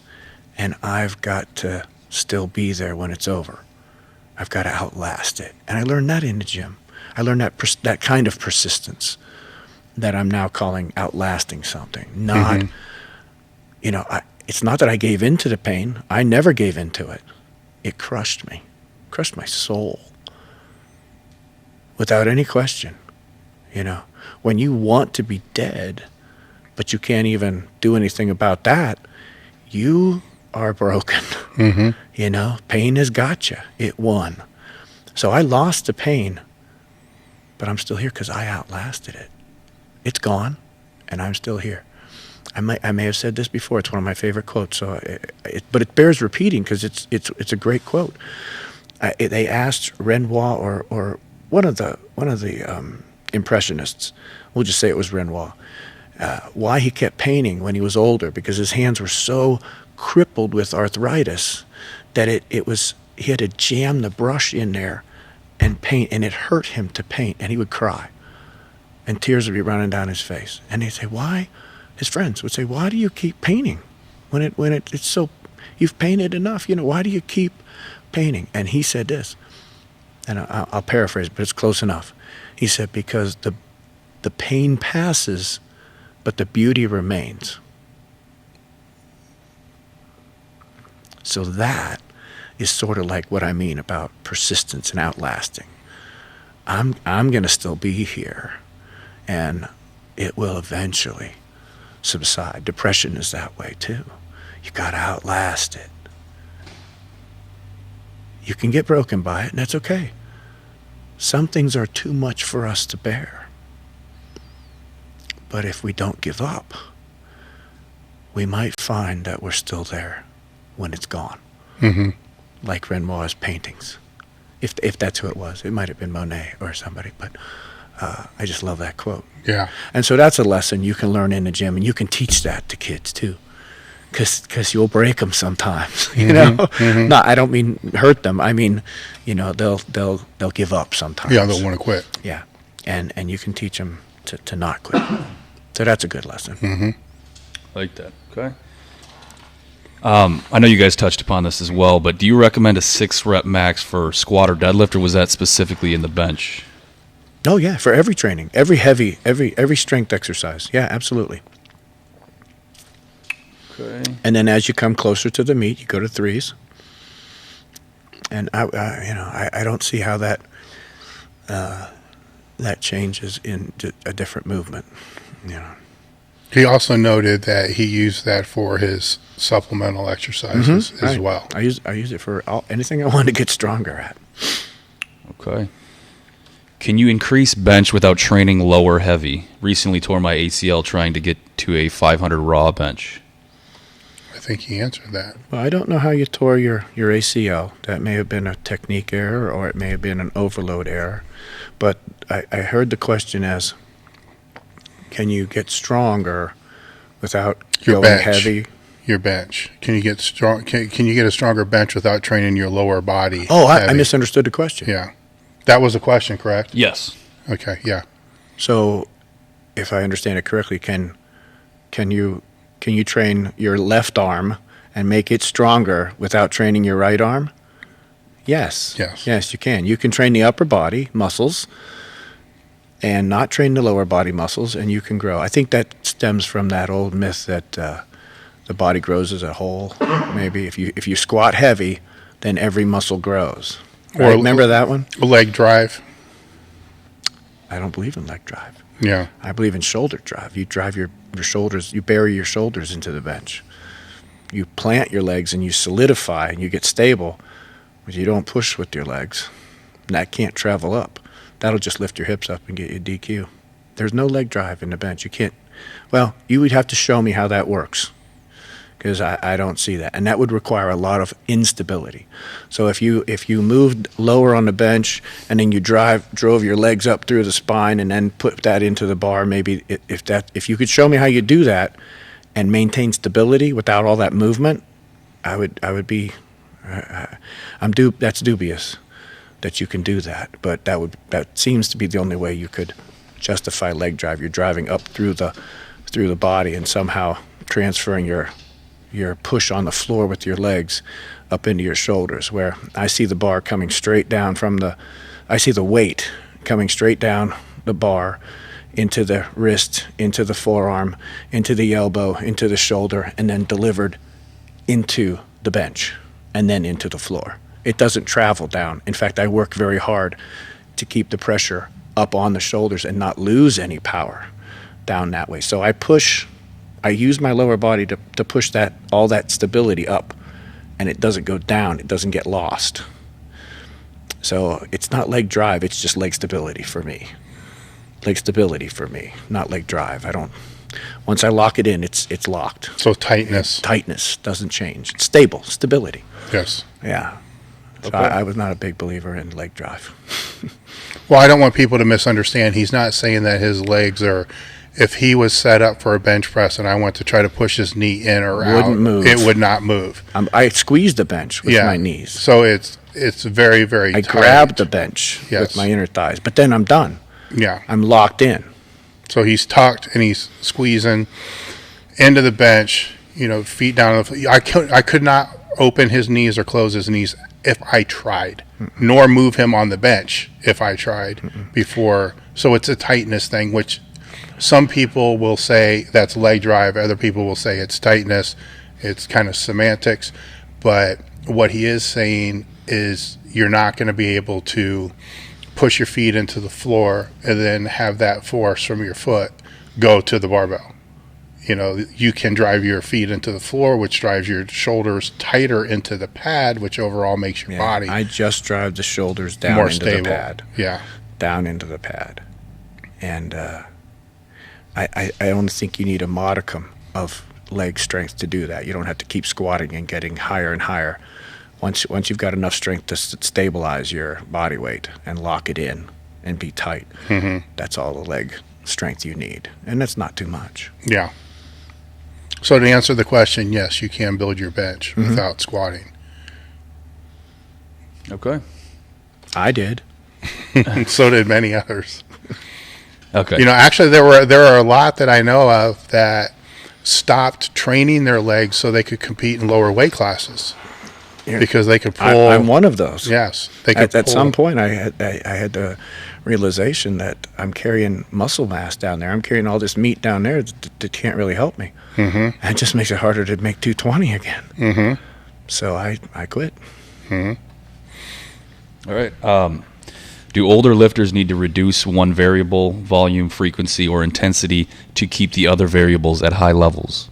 and I've got to still be there when it's over. I've got to outlast it. And I learned that in the gym. I learned that kind of persistence that I'm now calling outlasting something. Not, it's not that I gave in to the pain. I never gave in to it. It crushed me, crushed my soul without any question. When you want to be dead, but you can't even do anything about that, you are broken. Pain has got you. It won. So I lost the pain, but I'm still here because I outlasted it. It's gone, and I'm still here. I may have said this before. It's one of my favorite quotes. But it bears repeating because it's a great quote. They asked Renoir or one of the impressionists. We'll just say it was Renoir. Why he kept painting when he was older, because his hands were so crippled with arthritis that he had to jam the brush in there and paint, and it hurt him to paint, and he would cry, and tears would be running down his face. And he'd say, why? His friends would say, why do you keep painting when it's so, you've painted enough, why do you keep painting? And he said this, and I'll paraphrase, but it's close enough. He said, because the pain passes, but the beauty remains. So that is sort of like what I mean about persistence and outlasting. I'm going to still be here, and it will eventually subside. Depression is that way too. You got to outlast it. You can get broken by it, and that's okay. Some things are too much for us to bear. But if we don't give up, we might find that we're still there when it's gone. Like Renoir's paintings. If that's who it was. It might have been Monet or somebody, but I just love that quote. Yeah. And so that's a lesson you can learn in the gym, and you can teach that to kids too. Because you'll break them sometimes, No, I don't mean hurt them. I mean, they'll give up sometimes. Yeah, they'll want to quit. Yeah, and you can teach them to not quit. So that's a good lesson. Like that. Okay. I know you guys touched upon this as well, but do you recommend a 6-rep max for squat or deadlift, or was that specifically in the bench? Oh yeah, for every training, every heavy, every strength exercise. Yeah, absolutely. Okay. And then as you come closer to the meet, you go to 3s. And I don't see how that changes into a different movement. He also noted that he used that for his supplemental exercises as Right. well. I use it for anything I want to get stronger at. Okay. Can you increase bench without training low or heavy? Recently tore my ACL trying to get to a 500 raw bench. I think he answered that. Well, I don't know how you tore your ACL. That may have been a technique error, or it may have been an overload error. But I heard the question as, can you get stronger without Your going bench. heavy? Your bench. Can you get strong? Can you get a stronger bench without training your lower body? Oh, I heavy? misunderstood the question. Yeah, that was the question, correct? Yes. Okay. Yeah. So, if I understand it correctly, can you train your left arm and make it stronger without training your right arm? Yes. Yes. Yes, you can. You can train the upper body muscles and not train the lower body muscles, and you can grow. I think that stems from that old myth that the body grows as a whole. Maybe if you squat heavy, then every muscle grows. Right? Remember that one? A leg drive. I don't believe in leg drive. Yeah. I believe in shoulder drive. You drive your shoulders, you bury your shoulders into the bench. You plant your legs and you solidify and you get stable, but you don't push with your legs. And that can't travel up. That'll just lift your hips up and get you DQ. There's no leg drive in the bench. You can't. Well, you would have to show me how that works, because I don't see that. And that would require a lot of instability. So if you moved lower on the bench and then you drove your legs up through the spine and then put that into the bar, maybe if you could show me how you do that and maintain stability without all that movement, I would be that's dubious that you can do that. But that seems to be the only way you could justify leg drive. You're driving up through the body and somehow transferring your push on the floor with your legs up into your shoulders, where I see the bar coming straight down I see the weight coming straight down the bar into the wrist, into the forearm, into the elbow, into the shoulder, and then delivered into the bench and then into the floor. It doesn't travel down. In fact, I work very hard to keep the pressure up on the shoulders and not lose any power down that way. So I use my lower body to push all that stability up, and it doesn't go down. It doesn't get lost. So it's not leg drive. It's just leg stability for me. Leg stability for me, not leg drive. Once I lock it in, it's locked. So tightness. Tightness doesn't change. It's stable, stability. Yes. Yeah. So Okay. I was not a big believer in leg drive. Well, I don't want people to misunderstand. He's not saying that his legs are. If he was set up for a bench press and I went to try to push his knee in or out, Wouldn't move. it would not move. I squeeze the bench with my knees. So it's very, very I tight. grab the bench Yes. with my inner thighs, but then I'm done. Yeah. I'm locked in. So he's tucked and he's squeezing into the bench, feet down. I could not open his knees or close his knees if I tried, nor move him on the bench if I tried before. So it's a tightness thing, which some people will say that's leg drive. Other people will say it's tightness. It's kind of semantics. But what he is saying is you're not going to be able to push your feet into the floor and then have that force from your foot go to the barbell. You can drive your feet into the floor, which drives your shoulders tighter into the pad, which overall makes your body I just drive the shoulders down more into stable. the pad. Yeah. Down into the pad. And I don't think you need a modicum of leg strength to do that. You don't have to keep squatting and getting higher and higher. Once you've got enough strength to stabilize your body weight and lock it in and be tight, that's all the leg strength you need. And that's not too much. Yeah. So to answer the question, yes, you can build your bench without squatting. Okay. I did. And so did many others. Okay. Actually, there are a lot that I know of that stopped training their legs so they could compete in lower weight classes because they could pull. I'm one of those. Yes, they could At pull. some point, I had the realization that I'm carrying muscle mass down there. I'm carrying all this meat down there that can't really help me. And it just makes it harder to make 220 again. So I quit. All right. Do older lifters need to reduce one variable, volume, frequency, or intensity to keep the other variables at high levels?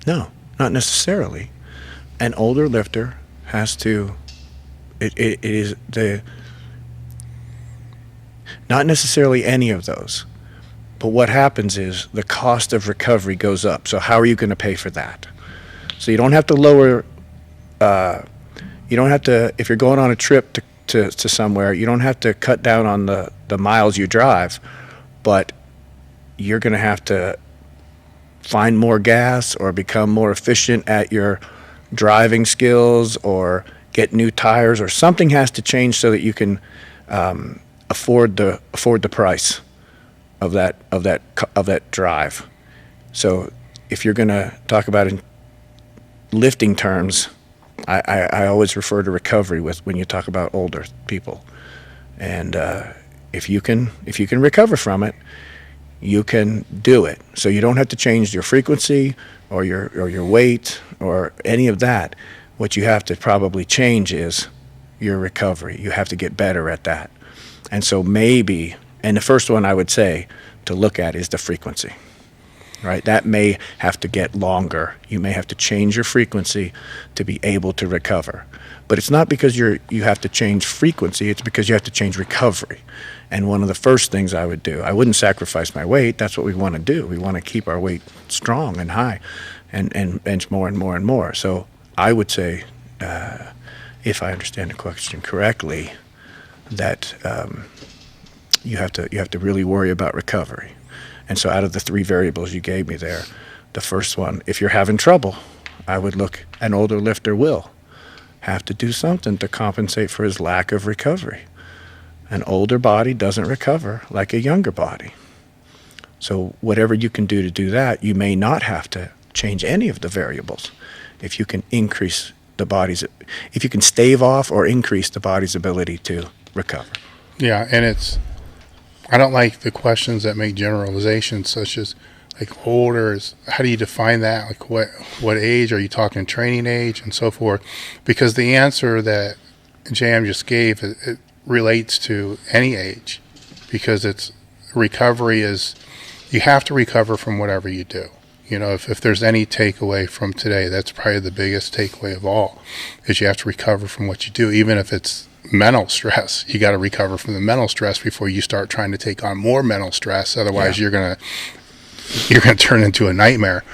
No, not necessarily. An older lifter has to, it is not necessarily any of those. But what happens is the cost of recovery goes up. So how are you going to pay for that? So you don't have to lower, you don't have to, if you're going on a trip to somewhere, you don't have to cut down on the miles you drive, but you're going to have to find more gas or become more efficient at your driving skills or get new tires, or something has to change so that you can afford the price of that drive. So if you're going to talk about in lifting terms, I always refer to recovery when you talk about older people. And if you can recover from it, you can do it. So you don't have to change your frequency or your weight or any of that. What you have to probably change is your recovery. You have to get better at that. And so maybe, and the first one I would say to look at is the frequency, right? That may have to get longer. You may have to change your frequency to be able to recover. But it's not because you have to change frequency, it's because you have to change recovery. And one of the first things I would do, I wouldn't sacrifice my weight. That's what we want to do. We want to keep our weight strong and high and bench more and more and more. So I would say, if I understand the question correctly, that you have to really worry about recovery. And so out of the three variables you gave me there, the first one, if you're having trouble, I would look, an older lifter will have to do something to compensate for his lack of recovery. An older body doesn't recover like a younger body. So whatever you can do to do that, you may not have to change any of the variables. If you can increase the body's, if you can stave off or increase the body's ability to recover. Yeah, and I don't like the questions that make generalizations, such as like older is, how do you define that? Like what age? Are you talking training age and so forth? Because the answer that JM just gave, it relates to any age, because it's recovery is, you have to recover from whatever you do. You know, if there's any takeaway from today, that's probably the biggest takeaway of all, is you have to recover from what you do, even if it's mental stress. You got to recover from the mental stress before you start trying to take on more mental stress. Otherwise, you're gonna turn into a nightmare.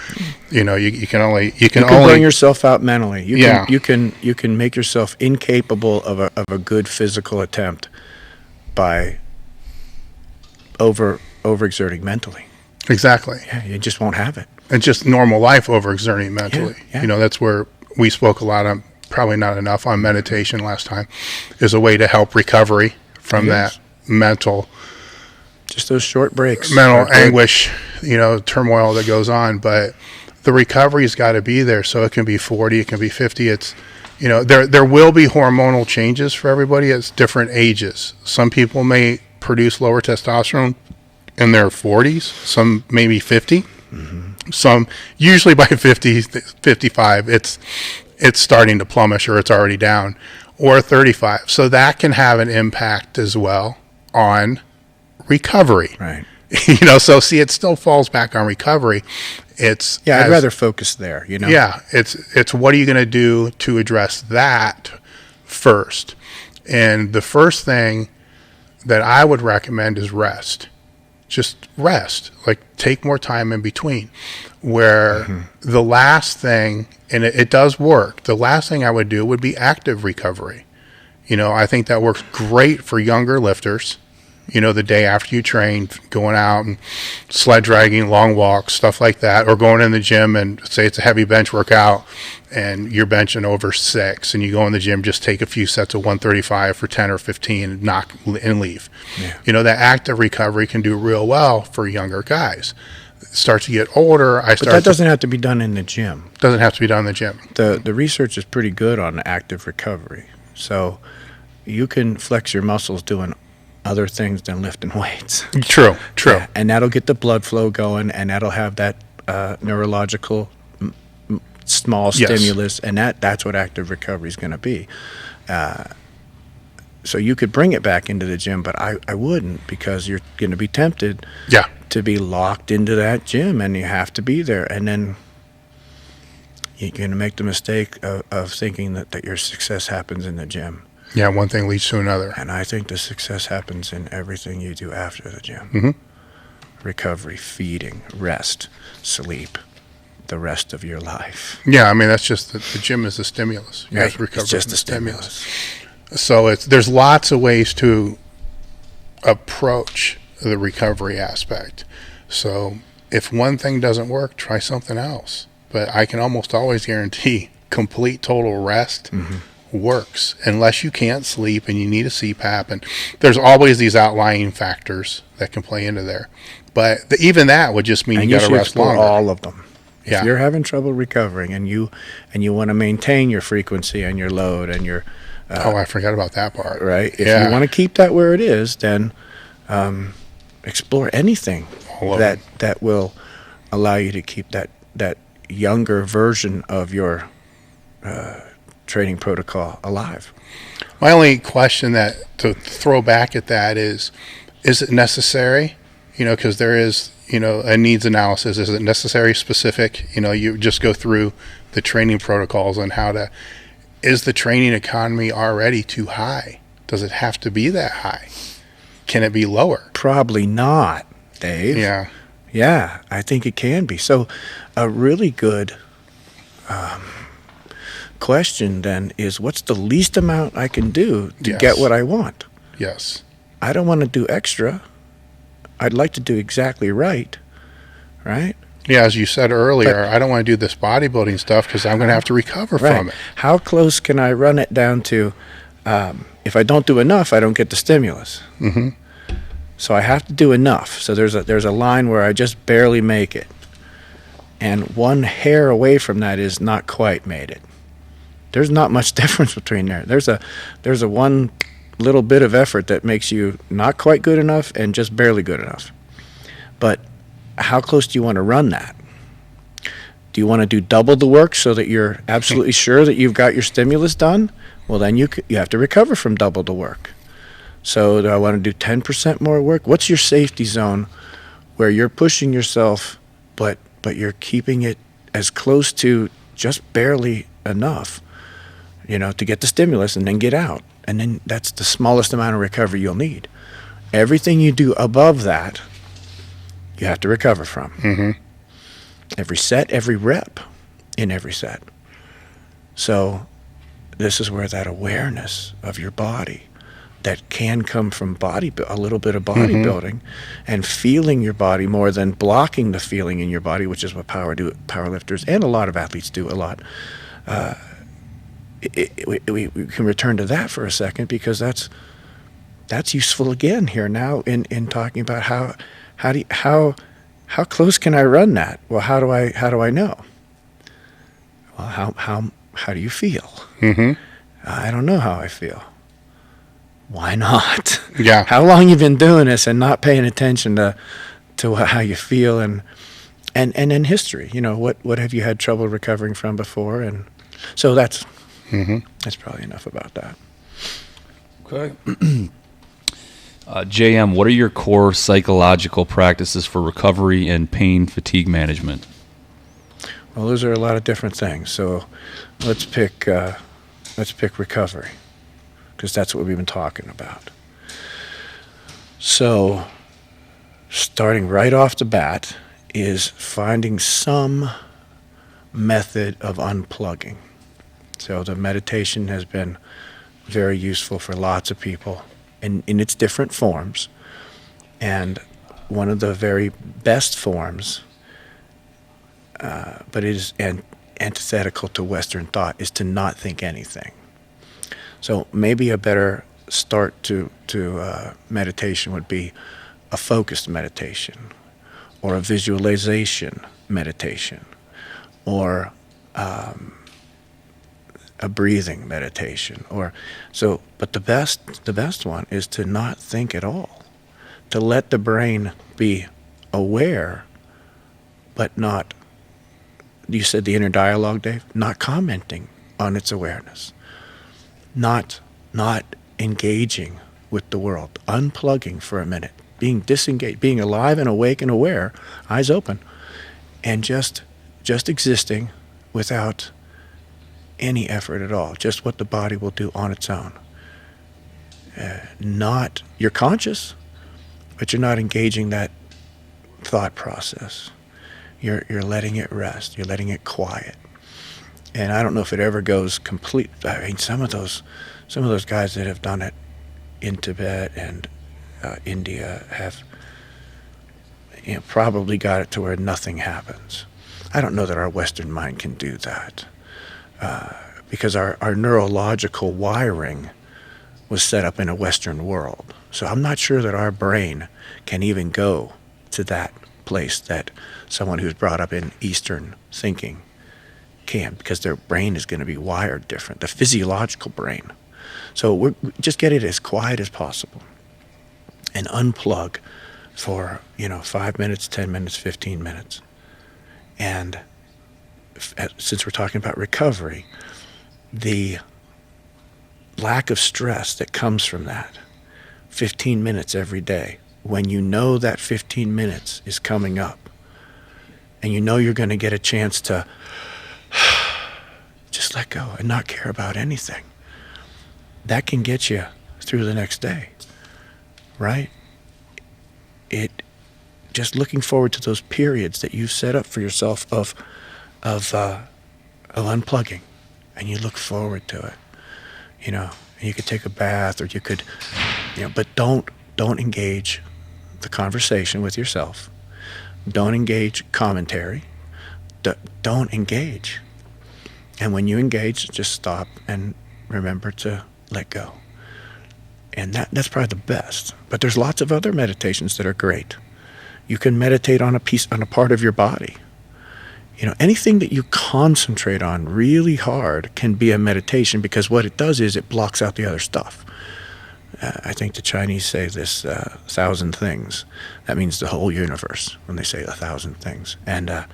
You know, you can only burn yourself out mentally. You can make yourself incapable of a good physical attempt by overexerting mentally. Exactly. Yeah, you just won't have it. And just normal life overexerting mentally. Yeah. You know, that's where we spoke a lot on, probably not enough on meditation last time, is a way to help recovery from that mental, just those short breaks, mental anguish, you know, turmoil that goes on. But the recovery's got to be there. So it can be 40, it can be 50. It's, you know, there will be hormonal changes for everybody at different ages. Some people may produce lower testosterone in their 40s, some maybe 50. Mm-hmm. Some, usually by 50, 55, it's starting to plummet, or it's already down, or 35. So that can have an impact as well on recovery. Right. You know, so see, it still falls back on recovery. I'd rather focus there, you know? Yeah. It's what are you going to do to address that first? And the first thing that I would recommend is rest. Just rest, like take more time in between. Where the last thing, and it does work, the last thing I would do would be active recovery. You know, I think that works great for younger lifters. You know, the day after you train, going out and sled dragging, long walks, stuff like that, or going in the gym and say it's a heavy bench workout and you're benching over 6 and you go in the gym, just take a few sets of 135 for 10 or 15 and knock and leave. Yeah. You know, that active recovery can do real well for younger guys. Start to get older, But that doesn't have to be done in the gym. Doesn't have to be done in the gym. The research is pretty good on active recovery. So you can flex your muscles doing other things than lifting weights. True. Yeah, and that'll get the blood flow going, and that'll have that neurological small stimulus, and that's what active recovery is going to be. So you could bring it back into the gym, but I wouldn't, because you're going to be tempted Yeah. to be locked into that gym, and you have to be there. And then you're going to make the mistake of thinking that your success happens in the gym. Yeah, one thing leads to another. And I think the success happens in everything you do after the gym. Mhm. Recovery, feeding, rest, sleep, the rest of your life. Yeah, I mean, that's just the gym is a stimulus. You have to recover it's just from a the stimulus. So there's lots of ways to approach the recovery aspect. So if one thing doesn't work, try something else. But I can almost always guarantee complete total rest works, unless you can't sleep and you need a CPAP. And there's always these outlying factors that can play into there. But even that would just mean And you got to should rest explore longer. all of them. Yeah. If you're having trouble recovering and you want to maintain your frequency and your load and your I forgot about that part. right, if Yeah. you want to keep that where it is, then explore anything All of that will allow you to keep that younger version of your training protocol alive. My only question that to throw back at that is it necessary? Because there is, a needs analysis. Is it necessary, specific? You just go through the training protocols on is the training economy already too high? Does it have to be that high? Can it be lower? Probably not, Dave. Yeah. Yeah, I think it can be. So a really good question then is, what's the least amount I can do to Yes. get what I want? Yes. I don't want to do extra. I'd like to do exactly right, right? Yeah, as you said earlier, I don't want to do this bodybuilding stuff because I'm going to have to recover from it. How close can I run it down to, if I don't do enough, I don't get the stimulus. Mm-hmm. So I have to do enough. So there's a line where I just barely make it. And one hair away from that is not quite made it. There's not much difference between there. There's a one little bit of effort that makes you not quite good enough and just barely good enough. But how close do you want to run that? Do you want to do double the work so that you're absolutely sure that you've got your stimulus done? Well, then you have to recover from double the work. So do I want to do 10% more work? What's your safety zone where you're pushing yourself, but you're keeping it as close to just barely enough, to get the stimulus and then get out? And then that's the smallest amount of recovery you'll need. Everything you do above that, you have to recover from. Mm-hmm. Every set, every rep in every set. So this is where that awareness of your body that can come from a little bit of bodybuilding and feeling your body more than blocking the feeling in your body, which is what powerlifters and a lot of athletes do a lot. We can return to that for a second, because that's useful again here now in talking about how close can I run that? Well, how do I know? Well, how do you feel? Mm-hmm. I don't know how I feel. Why not? Yeah. How long you been doing this and not paying attention to how you feel and in history? What have you had trouble recovering from before? And so that's probably enough about that. Okay. JM, what are your core psychological practices for recovery and pain fatigue management? Well, those are a lot of different things. So let's pick recovery, because that's what we've been talking about. So starting right off the bat is finding some method of unplugging. So the meditation has been very useful for lots of people in its different forms. And one of the very best forms, but it is antithetical to Western thought, is to not think anything. So maybe a better start to meditation would be a focused meditation, or a visualization meditation, or a breathing meditation, but the best one is to not think at all, to let the brain be aware, but not, you said the inner dialogue, Dave, not commenting on its awareness, not engaging with the world, unplugging for a minute, being disengaged, being alive and awake and aware, eyes open, and just existing without any effort at all, just what the body will do on its own. You're conscious, but you're not engaging that thought process. You're letting it rest. You're letting it quiet. And I don't know if it ever goes complete. I mean, some of those guys that have done it in Tibet and India have probably got it to where nothing happens. I don't know that our Western mind can do that because our neurological wiring was set up in a Western world. So I'm not sure that our brain can even go to that place that someone who's brought up in Eastern thinking can, because their brain is going to be wired different, the physiological brain. So we just get it as quiet as possible and unplug for 5 minutes, 10 minutes, 15 minutes. And since we're talking about recovery, the lack of stress that comes from that 15 minutes every day, when you know that 15 minutes is coming up and you know you're going to get a chance to just let go and not care about anything, that can get you through the next day, right? Just looking forward to those periods that you've set up for yourself of unplugging, and you look forward to it. You could take a bath, or you could, but don't engage the conversation with yourself. Don't engage commentary. Don't engage. And when you engage, just stop and remember to let go. And that's probably the best. But there's lots of other meditations that are great. You can meditate on a part of your body. Anything that you concentrate on really hard can be a meditation, because what it does is it blocks out the other stuff. I think the Chinese say this 1,000 things. That means the whole universe when they say 1,000 things. And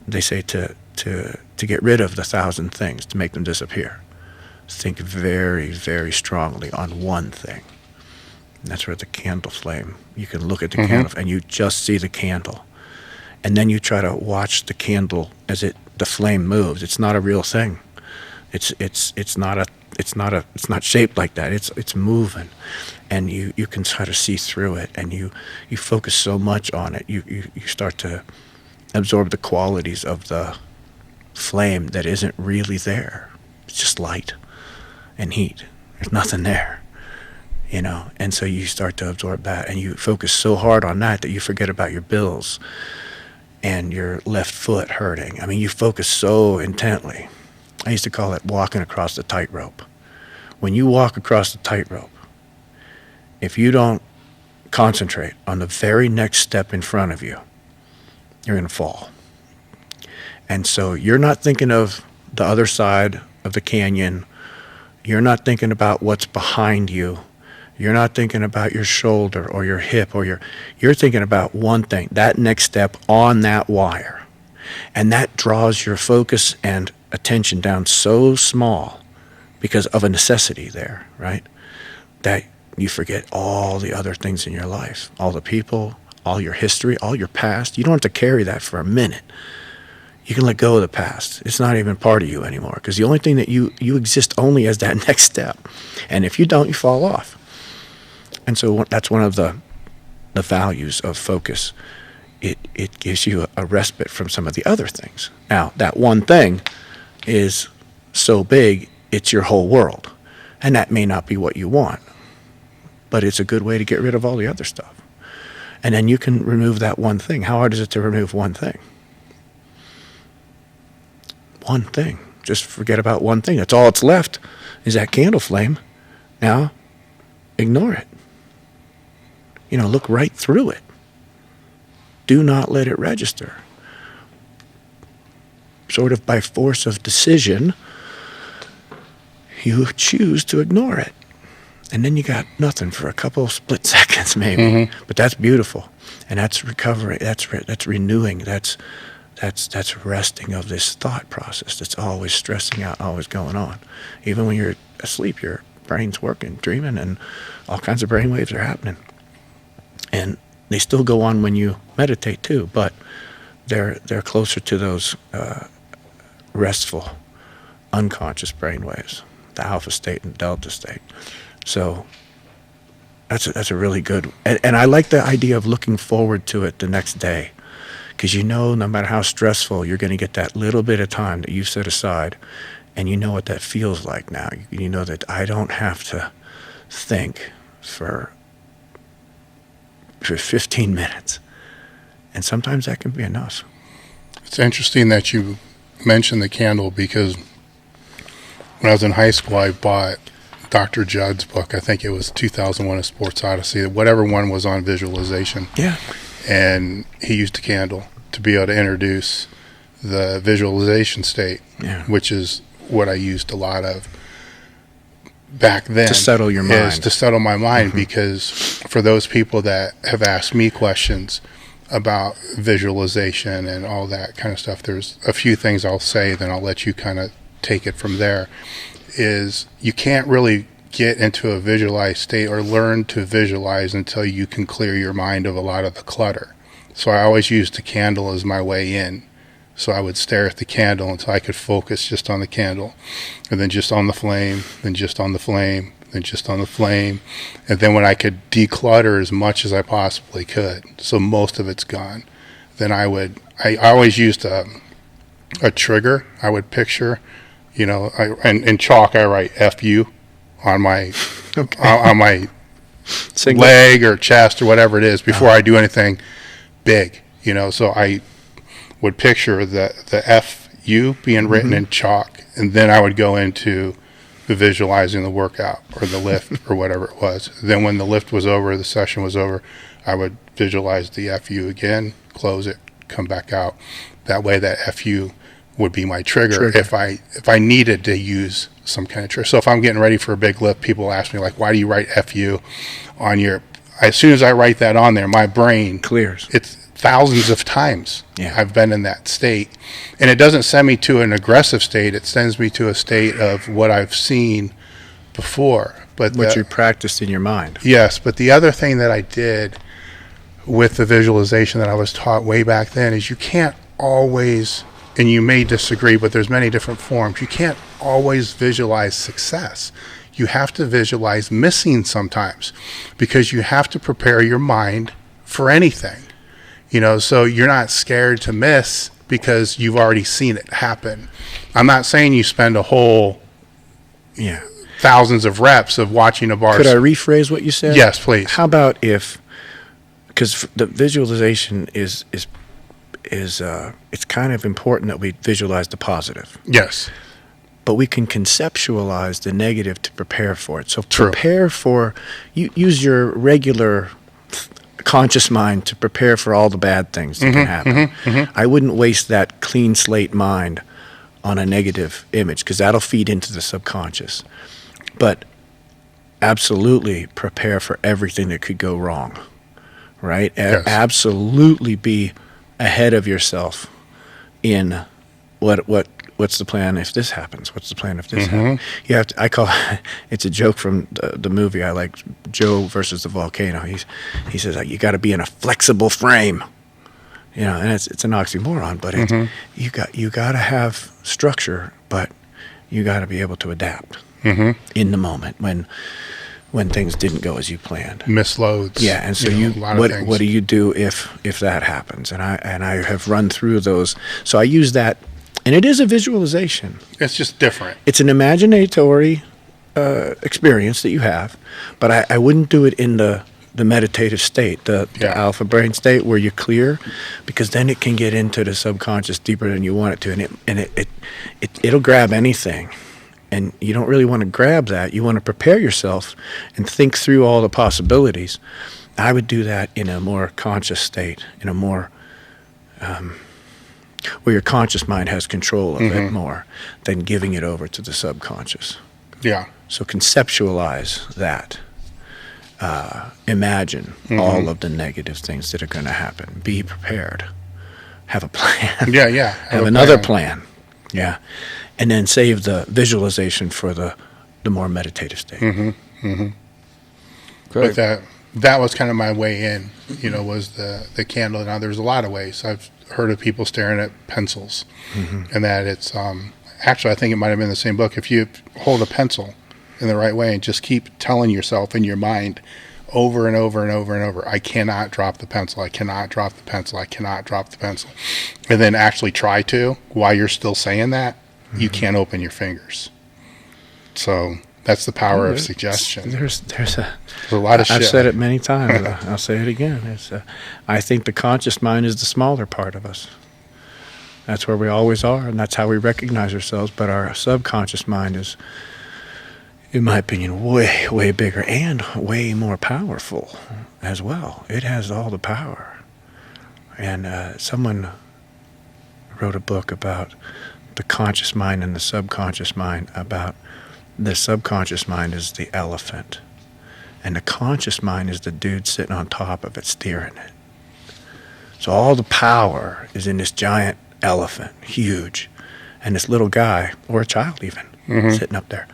they say to get rid of the 1,000 things, to make them disappear, think very, very strongly on one thing. And that's where the candle flame, you can look at the candle and you just see the candle. And then you try to watch the candle as the flame moves. It's not a real thing. It's not shaped like that. It's moving, and you can try to see through it, and you focus so much on it. You start to absorb the qualities of the flame that isn't really there. It's just light and heat. There's nothing there, and so you start to absorb that, and you focus so hard on that you forget about your bills and your left foot hurting. I mean, you focus so intently. I used to call it walking across the tightrope. When you walk across the tightrope, if you don't concentrate on the very next step in front of you, you're going to fall. And so you're not thinking of the other side of the canyon. You're not thinking about what's behind you. You're not thinking about your shoulder or your hip or you're thinking about one thing, that next step on that wire. And that draws your focus and attention down so small because of a necessity there, right? That you forget all the other things in your life, all the people, all your history, all your past. You don't have to carry that for a minute. You can let go of the past. It's not even part of you anymore, because the only thing that you exist only as that next step. And if you don't, you fall off. And so that's one of the values of focus. It gives you a respite from some of the other things. Now, that one thing is so big, it's your whole world. And that may not be what you want, but it's a good way to get rid of all the other stuff. And then you can remove that one thing. How hard is it to remove one thing? One thing. Just forget about one thing. That's all that's left is that candle flame. Now, ignore it. Look right through it. Do not let it register. Sort of by force of decision, you choose to ignore it. And then you got nothing for a couple of split seconds maybe. But that's beautiful. And that's recovery. That's renewing. That's resting of this thought process that's always stressing out, always going on. Even when you're asleep, you're brain's working, dreaming, and all kinds of brain waves are happening. And they still go on when you meditate too, but they're closer to those restful, unconscious brain waves, the alpha state and delta state. So that's a really good, and I like the idea of looking forward to it the next day, because no matter how stressful, you're going to get that little bit of time that you set aside, and you know what that feels like now. You know that I don't have to think for 15 minutes, and sometimes that can be enough. It's interesting that you mentioned the candle, because when I was in high school, I bought Dr. Judd's book. I think it was 2001: A Sports Odyssey, whatever one was on visualization. Yeah. And he used a candle to be able to introduce the visualization state, which is what I used a lot of back then. To settle your mind. Is to settle my mind, because for those people that have asked me questions about visualization and all that kind of stuff, there's a few things I'll say, then I'll let you kind of take it from there. Is you can't really get into a visualized state or learn to visualize until you can clear your mind of a lot of the clutter. So I always used the candle as my way in. So I would stare at the candle until I could focus just on the candle, and then just on the flame, then just on the flame, then just on the flame. And then when I could declutter as much as I possibly could, so most of it's gone, then I always used a trigger. I would picture, in chalk I write FU on my on my leg or chest or whatever it is before I do anything big, so I would picture the FU being written in chalk, and then I would go into the visualizing the workout or the lift or whatever it was. Then when the lift was over, the session was over, I would visualize the FU again, close it, come back out. That way that FU would be my trigger. If I needed to use some kind of trigger. So if I'm getting ready for a big lift, people ask me, like, why do you write FU on your... As soon as I write that on there, my brain... clears. It's thousands of times I've been in that state. And it doesn't send me to an aggressive state. It sends me to a state of what I've seen before. But what you practiced in your mind. Yes, but the other thing that I did with the visualization that I was taught way back then is you can't always... and you may disagree, but there's many different forms. You can't always visualize success. You have to visualize missing sometimes, because you have to prepare your mind for anything. So you're not scared to miss because you've already seen it happen. I'm not saying you spend a whole thousands of reps of watching a bar. Could I rephrase what you said? Yes, please. How about because the visualization is it's kind of important that we visualize the positive. Yes. But we can conceptualize the negative to prepare for it. So prepare for, use your regular conscious mind to prepare for all the bad things that can happen. I wouldn't waste that clean slate mind on a negative image, because that'll feed into the subconscious. But absolutely prepare for everything that could go wrong, right? Yes. Absolutely be ahead of yourself in what's the plan if this happens? What's the plan if this happens? You have to, I call it's a joke from the movie I like, Joe versus the volcano. He says, you got to be in a flexible frame, and it's an oxymoron, but you got to have structure, but you got to be able to adapt in the moment when things didn't go as you planned. Misloads. Yeah, and so what do you do if that happens? And I have run through those. So I use that, and it is a visualization. It's just different. It's an imaginatory experience that you have, but I wouldn't do it in the meditative state, the alpha brain state where you're clear, because then it can get into the subconscious deeper than you want it to, and it'll grab anything. And you don't really want to grab that. You want to prepare yourself and think through all the possibilities. I would do that in a more conscious state, in a more where your conscious mind has control of it more than giving it over to the subconscious. Yeah. So conceptualize that. Imagine all of the negative things that are going to happen. Be prepared. Have a plan. Yeah. Have another plan. Yeah. And then save the visualization for the the more meditative state. But that was kind of my way in, was the candle. Now there's a lot of ways. I've heard of people staring at pencils, and that it's actually, I think it might have been the same book. If you hold a pencil in the right way and just keep telling yourself in your mind over and over and over and over, I cannot drop the pencil, I cannot drop the pencil, I cannot drop the pencil, and then actually try to, while you're still saying that, you can't open your fingers. So that's the power of suggestion. There's a lot of shit. I've said it many times. I'll say it again. I think the conscious mind is the smaller part of us. That's where we always are, and that's how we recognize ourselves. But our subconscious mind is, in my opinion, way, way bigger and way more powerful as well. It has all the power. And someone wrote a book about the conscious mind and the subconscious mind, about the subconscious mind is the elephant, and the conscious mind is the dude sitting on top of it, steering it. So all the power is in this giant elephant, huge, and this little guy, or a child even, sitting up there.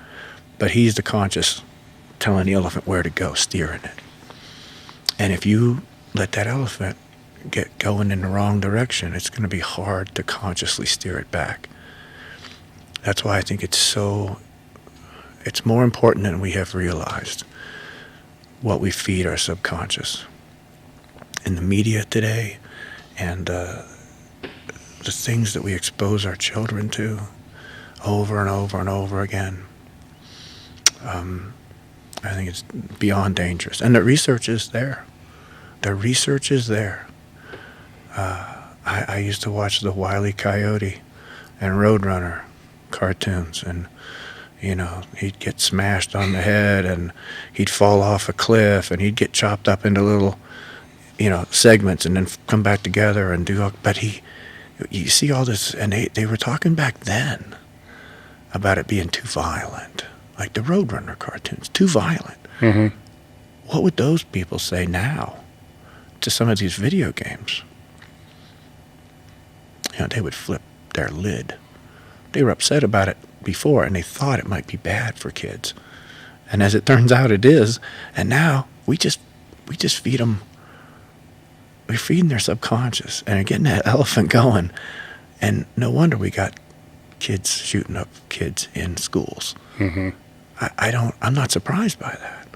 But he's the conscious, telling the elephant where to go, steering it. And if you let that elephant get going in the wrong direction, it's going to be hard to consciously steer it back. That's why I think it's more important than we have realized, what we feed our subconscious. In the media today, and the things that we expose our children to over and over and over again, I think it's beyond dangerous. And the research is there. The research is there. I used to watch the Wile E. Coyote and Roadrunner cartoons, and he'd get smashed on the head, and he'd fall off a cliff, and he'd get chopped up into little, segments, and then come back together and do all. But you see all this, and they were talking back then about it being too violent, like the Roadrunner cartoons, too violent. What would those people say now to some of these video games? They would flip their lid. They were upset about it before, and they thought it might be bad for kids. And as it turns out, it is. And now we just feed them. We're feeding their subconscious, and they're getting that elephant going. And no wonder we got kids shooting up kids in schools. I'm not surprised by that.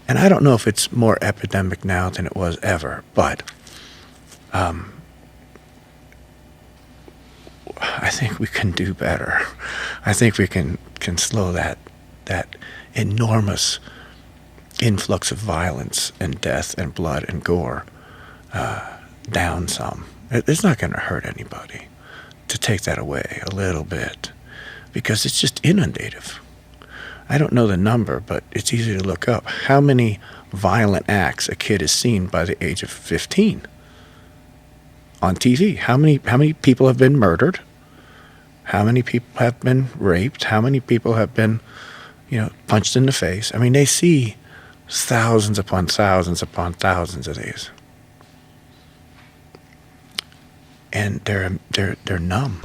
And I don't know if it's more epidemic now than it was ever, but I think we can do better. I think we can slow that enormous influx of violence and death and blood and gore down some. It's not going to hurt anybody to take that away a little bit, because it's just inundative. I don't know the number, but it's easy to look up. How many violent acts a kid has seen by the age of 15 on TV? How many people have been murdered? How many people have been raped? How many people have been, punched in the face? I mean, they see thousands upon thousands upon thousands of these, and they're numb,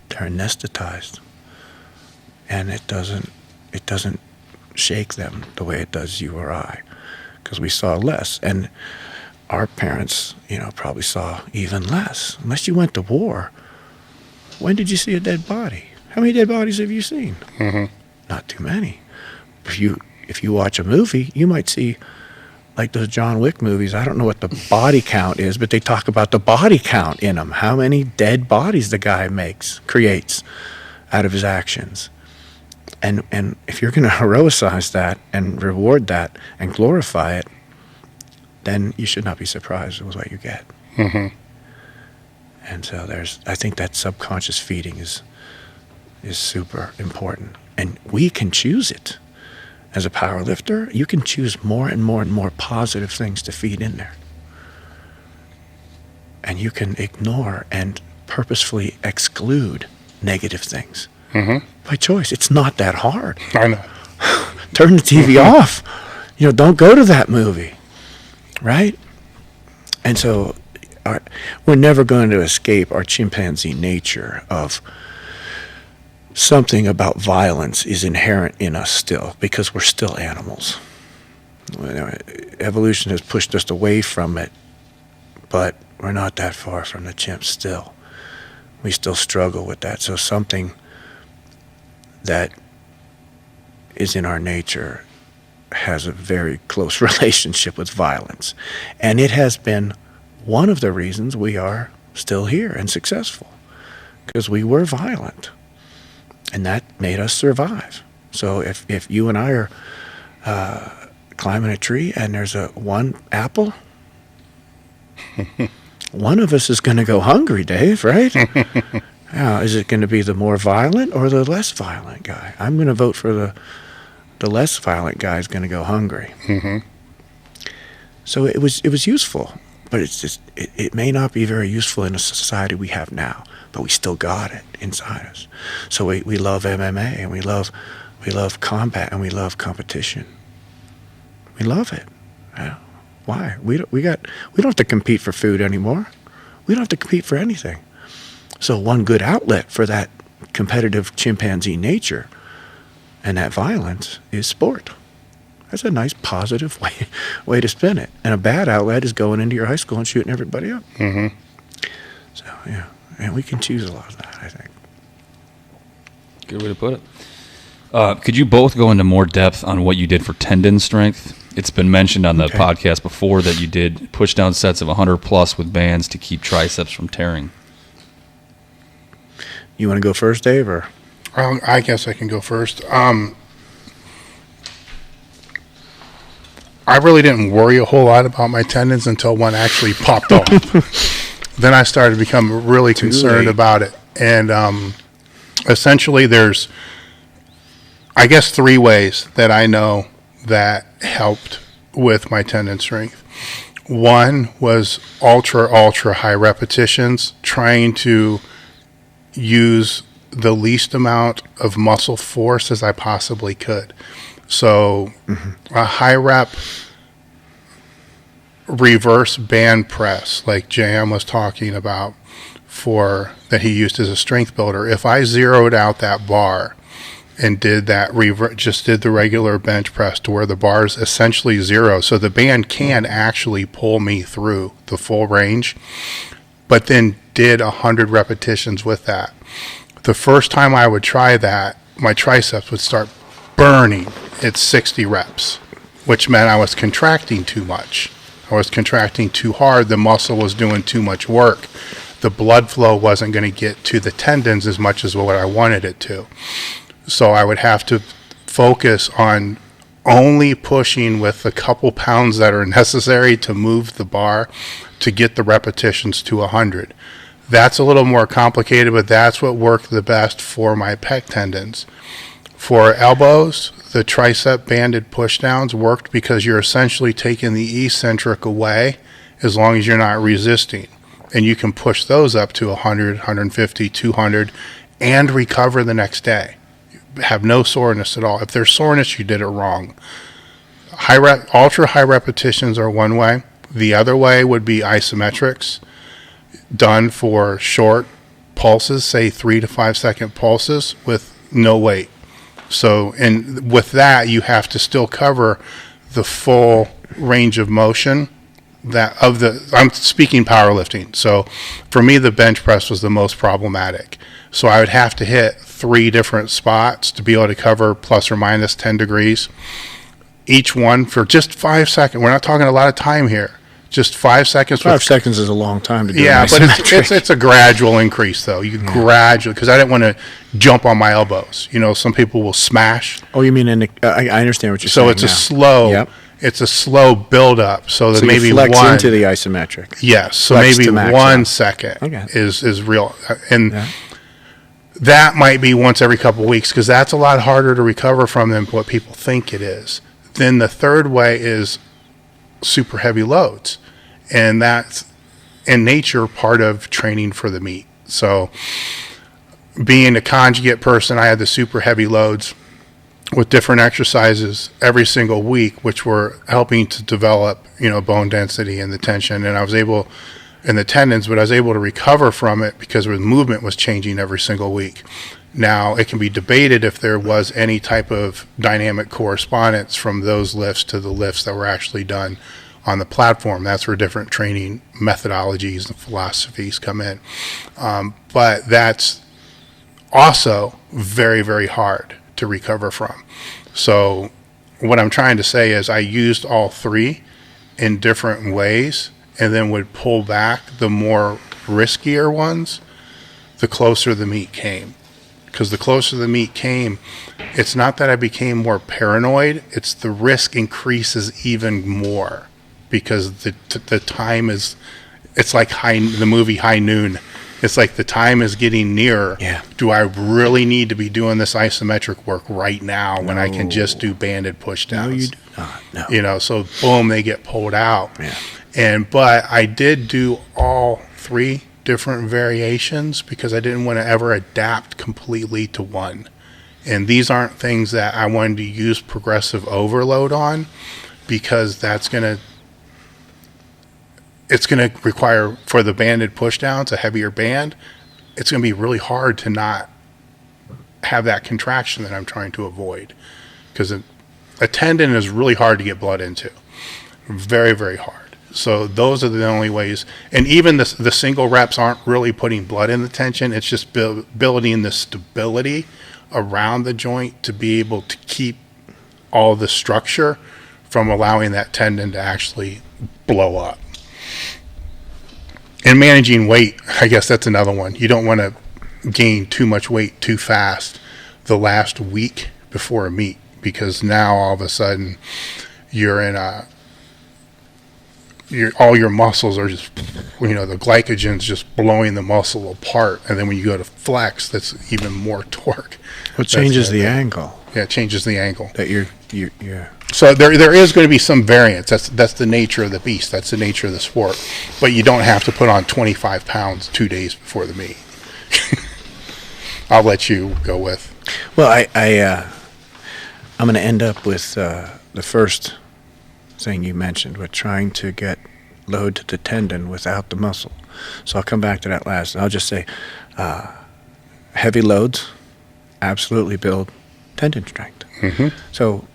they're anesthetized, and it doesn't shake them the way it does you or I, because we saw less, and our parents, probably saw even less. Unless you went to war. When did you see a dead body? How many dead bodies have you seen? Not too many. If you watch a movie, you might see, like those John Wick movies, I don't know what the body count is, but they talk about the body count in them. How many dead bodies the guy creates out of his actions. And if you're going to heroicize that and reward that and glorify it, then you should not be surprised with what you get. And so I think that subconscious feeding is super important. And we can choose it. As a power lifter, you can choose more and more and more positive things to feed in there. And you can ignore and purposefully exclude negative things. By choice. It's not that hard. I know. Turn the TV off. Don't go to that movie. Right? And so we're never going to escape our chimpanzee nature of something about violence is inherent in us still, because we're still animals. Evolution has pushed us away from it, but we're not that far from the chimps still. We still struggle with that. So something that is in our nature has a very close relationship with violence. And it has been one of the reasons we are still here and successful, because we were violent. And that made us survive. So if you and I are climbing a tree and there's one apple, one of us is going to go hungry, Dave, right? Now, is it going to be the more violent or the less violent guy? I'm going to vote for the less violent guy is going to go hungry. Mm-hmm. So it was useful, but it's just it may not be very useful in the society we have now, but we still got it inside us. So we love MMA, and we love combat, and we love competition. We love it. Yeah. Why? We don't have to compete for food anymore. We don't have to compete for anything. So one good outlet for that competitive chimpanzee nature and that violence is sport. That's a nice positive way to spin it. And a bad outlet is going into your high school and shooting everybody up. Mm-hmm. So yeah, and we can choose a lot of that, I think. Good way to put it. Could you both go into more depth on what you did for tendon strength? It's been mentioned on the podcast before that you did push down sets of 100 plus with bands to keep triceps from tearing. You want to go first, Dave, or? I guess I can go first. I really didn't worry a whole lot about my tendons until one actually popped off. Then I started to become really concerned about it. And essentially there's, I guess, 3 ways that I know that helped with my tendon strength. One was ultra high repetitions, trying to use the least amount of muscle force as I possibly could. So a high rep reverse band press, like JM was talking about, that he used as a strength builder. If I zeroed out that bar and did that just did the regular bench press to where the bar is essentially 0, so the band can actually pull me through the full range, but then did 100 repetitions with that. The first time I would try that, my triceps would start burning at 60 reps, which meant I was contracting too much. I was contracting too hard. The muscle was doing too much work. The blood flow wasn't going to get to the tendons as much as what I wanted it to. So I would have to focus on only pushing with the couple pounds that are necessary to move the bar to get the repetitions to 100. That's a little more complicated, but that's what worked the best for my pec tendons. For elbows, the tricep banded pushdowns worked because you're essentially taking the eccentric away as long as you're not resisting. And you can push those up to 100, 150, 200 and recover the next day. Have no soreness at all. If there's soreness, you did it wrong. Ultra high repetitions are one way. The other way would be isometrics, done for short pulses, say 3 to 5 second pulses with no weight. So, and with that, you have to still cover the full range of motion I'm speaking powerlifting. So for me, the bench press was the most problematic. So I would have to hit 3 different spots to be able to cover plus or minus 10 degrees. Each one for just 5 seconds. We're not talking a lot of time here. Just 5 seconds. 5 seconds is a long time to do. Yeah, but it's a gradual increase, though. You gradually, because I didn't want to jump on my elbows. You know, some people will smash. Oh, you mean I understand what you're saying. So it's a slow. Yep. It's a slow build up, so that maybe you flex one into the isometric. Yes, so maybe 1 second is real, and that might be once every couple of weeks, because that's a lot harder to recover from than what people think it is. Then the third way is super heavy loads, and that's in nature part of training for the meet. So being a conjugate person, I had the super heavy loads with different exercises every single week, which were helping to develop, bone density and the tension. And I was able, in the tendons, but I was able to recover from it because the movement was changing every single week. Now, it can be debated if there was any type of dynamic correspondence from those lifts to the lifts that were actually done on the platform. That's where different training methodologies and philosophies come in. But that's also very, very hard to recover from. So what I'm trying to say is I used all three in different ways and then would pull back the more riskier ones the closer the meet came. Because the closer the meet came, it's not that I became more paranoid, it's the risk increases even more because the time is, it's like the movie High Noon. It's like the time is getting nearer. Yeah. Do I really need to be doing this isometric work right now when I can just do banded push downs? No, you do not. No. You know, so boom, they get pulled out. Yeah. But I did do all three different variations because I didn't want to ever adapt completely to one. And these aren't things that I wanted to use progressive overload on because it's going to require, for the banded push downs, a heavier band. It's going to be really hard to not have that contraction that I'm trying to avoid because a tendon is really hard to get blood into. Very, very hard. So those are the only ways. And even the single reps aren't really putting blood in the tension. It's just building the stability around the joint to be able to keep all the structure from allowing that tendon to actually blow up. And managing weight, I guess that's another one. You don't want to gain too much weight too fast the last week before a meet because now all of a sudden you're in all your muscles are just, the glycogen's just blowing the muscle apart. And then when you go to flex, that's even more torque. What changes the angle? Yeah, it changes the angle. That you're. So there is going to be some variance. That's the nature of the beast. That's the nature of the sport. But you don't have to put on 25 pounds 2 days before the meet. I'll let you go with. Well, I'm going to end up with the first thing you mentioned with trying to get load to the tendon without the muscle. So I'll come back to that last. I'll just say heavy loads absolutely build tendon strength. Mm-hmm. So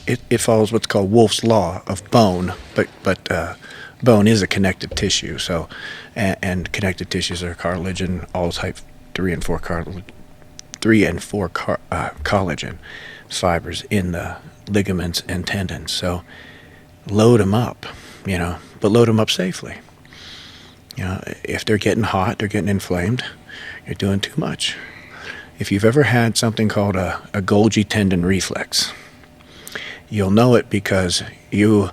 it follows what's called Wolff's law of bone, but bone is a connective tissue. So and connective tissues are cartilage and all type 3 and 4 collagen fibers in the ligaments and tendons. So load them up, but load them up safely. If they're getting hot, they're getting inflamed, you're doing too much. If you've ever had something called a Golgi tendon reflex, you'll know it because you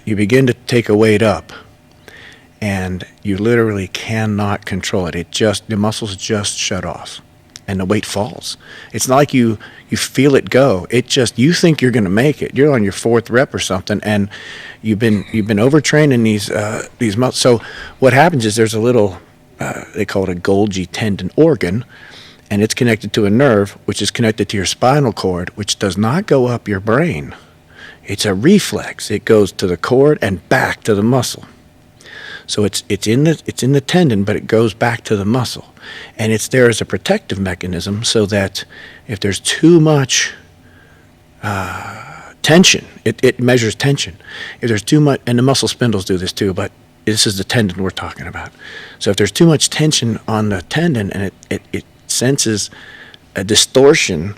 begin to take a weight up and you literally cannot control it. The muscles just shut off and the weight falls. It's not like you feel it go. It just, you think you're going to make it. You're on your 4th rep or something, and you've been overtraining these muscles. So what happens is there's a little, they call it a Golgi tendon organ, and it's connected to a nerve, which is connected to your spinal cord, which does not go up your brain. It's a reflex. It goes to the cord and back to the muscle. So it's in the tendon, but it goes back to the muscle, and it's there as a protective mechanism so that if there's too much tension, it measures tension. If there's too much, and the muscle spindles do this too, but this is the tendon we're talking about. So if there's too much tension on the tendon and it senses a distortion,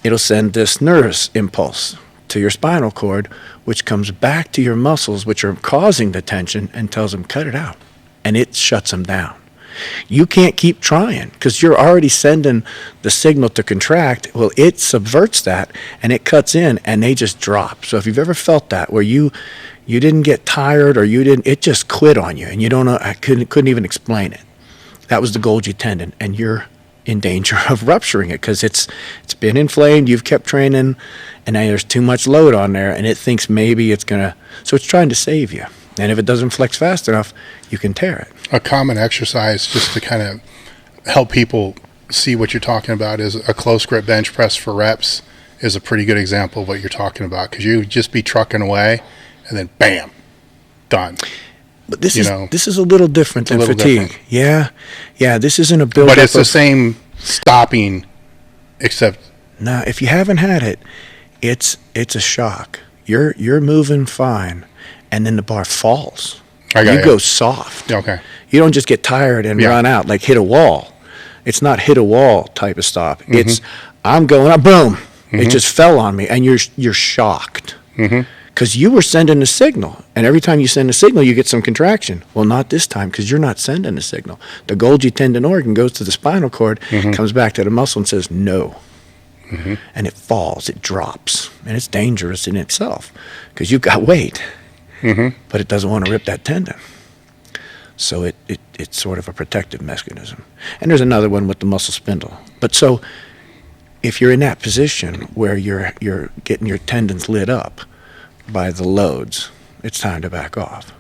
it'll send this nervous impulse to your spinal cord, which comes back to your muscles, which are causing the tension, and tells them, cut it out. And it shuts them down. You can't keep trying because you're already sending the signal to contract. Well, it subverts that, and it cuts in, and they just drop. So if you've ever felt that, where you didn't get tired or it just quit on you, and you don't know, I couldn't even explain it. That was the Golgi tendon, and you're in danger of rupturing it because it's been inflamed, you've kept training, and now there's too much load on there, and it thinks maybe it's so it's trying to save you. And if it doesn't flex fast enough, you can tear it. A common exercise, just to kind of help people see what you're talking about, is a close grip bench press for reps is a pretty good example of what you're talking about, because you would just be trucking away, and then bam, done. But this is a little different than fatigue. Different. Yeah, this isn't a build-up. But it's the same stopping, except Now, if you haven't had it, it's a shock. You're moving fine, and then the bar falls. You go soft. Okay. You don't just get tired and run out, like hit a wall. It's not hit a wall type of stop. It's I'm going up, boom. It just fell on me, and you're shocked. Because you were sending a signal, and every time you send a signal, you get some contraction. Well, not this time, because you're not sending a signal. The Golgi tendon organ goes to the spinal cord, comes back to the muscle and says no. And it falls, it drops, and it's dangerous in itself, because you've got weight, but it doesn't want to rip that tendon. So it's sort of a protective mechanism. And there's another one with the muscle spindle. But so if you're in that position where you're getting your tendons lit up by the loads, it's time to back off.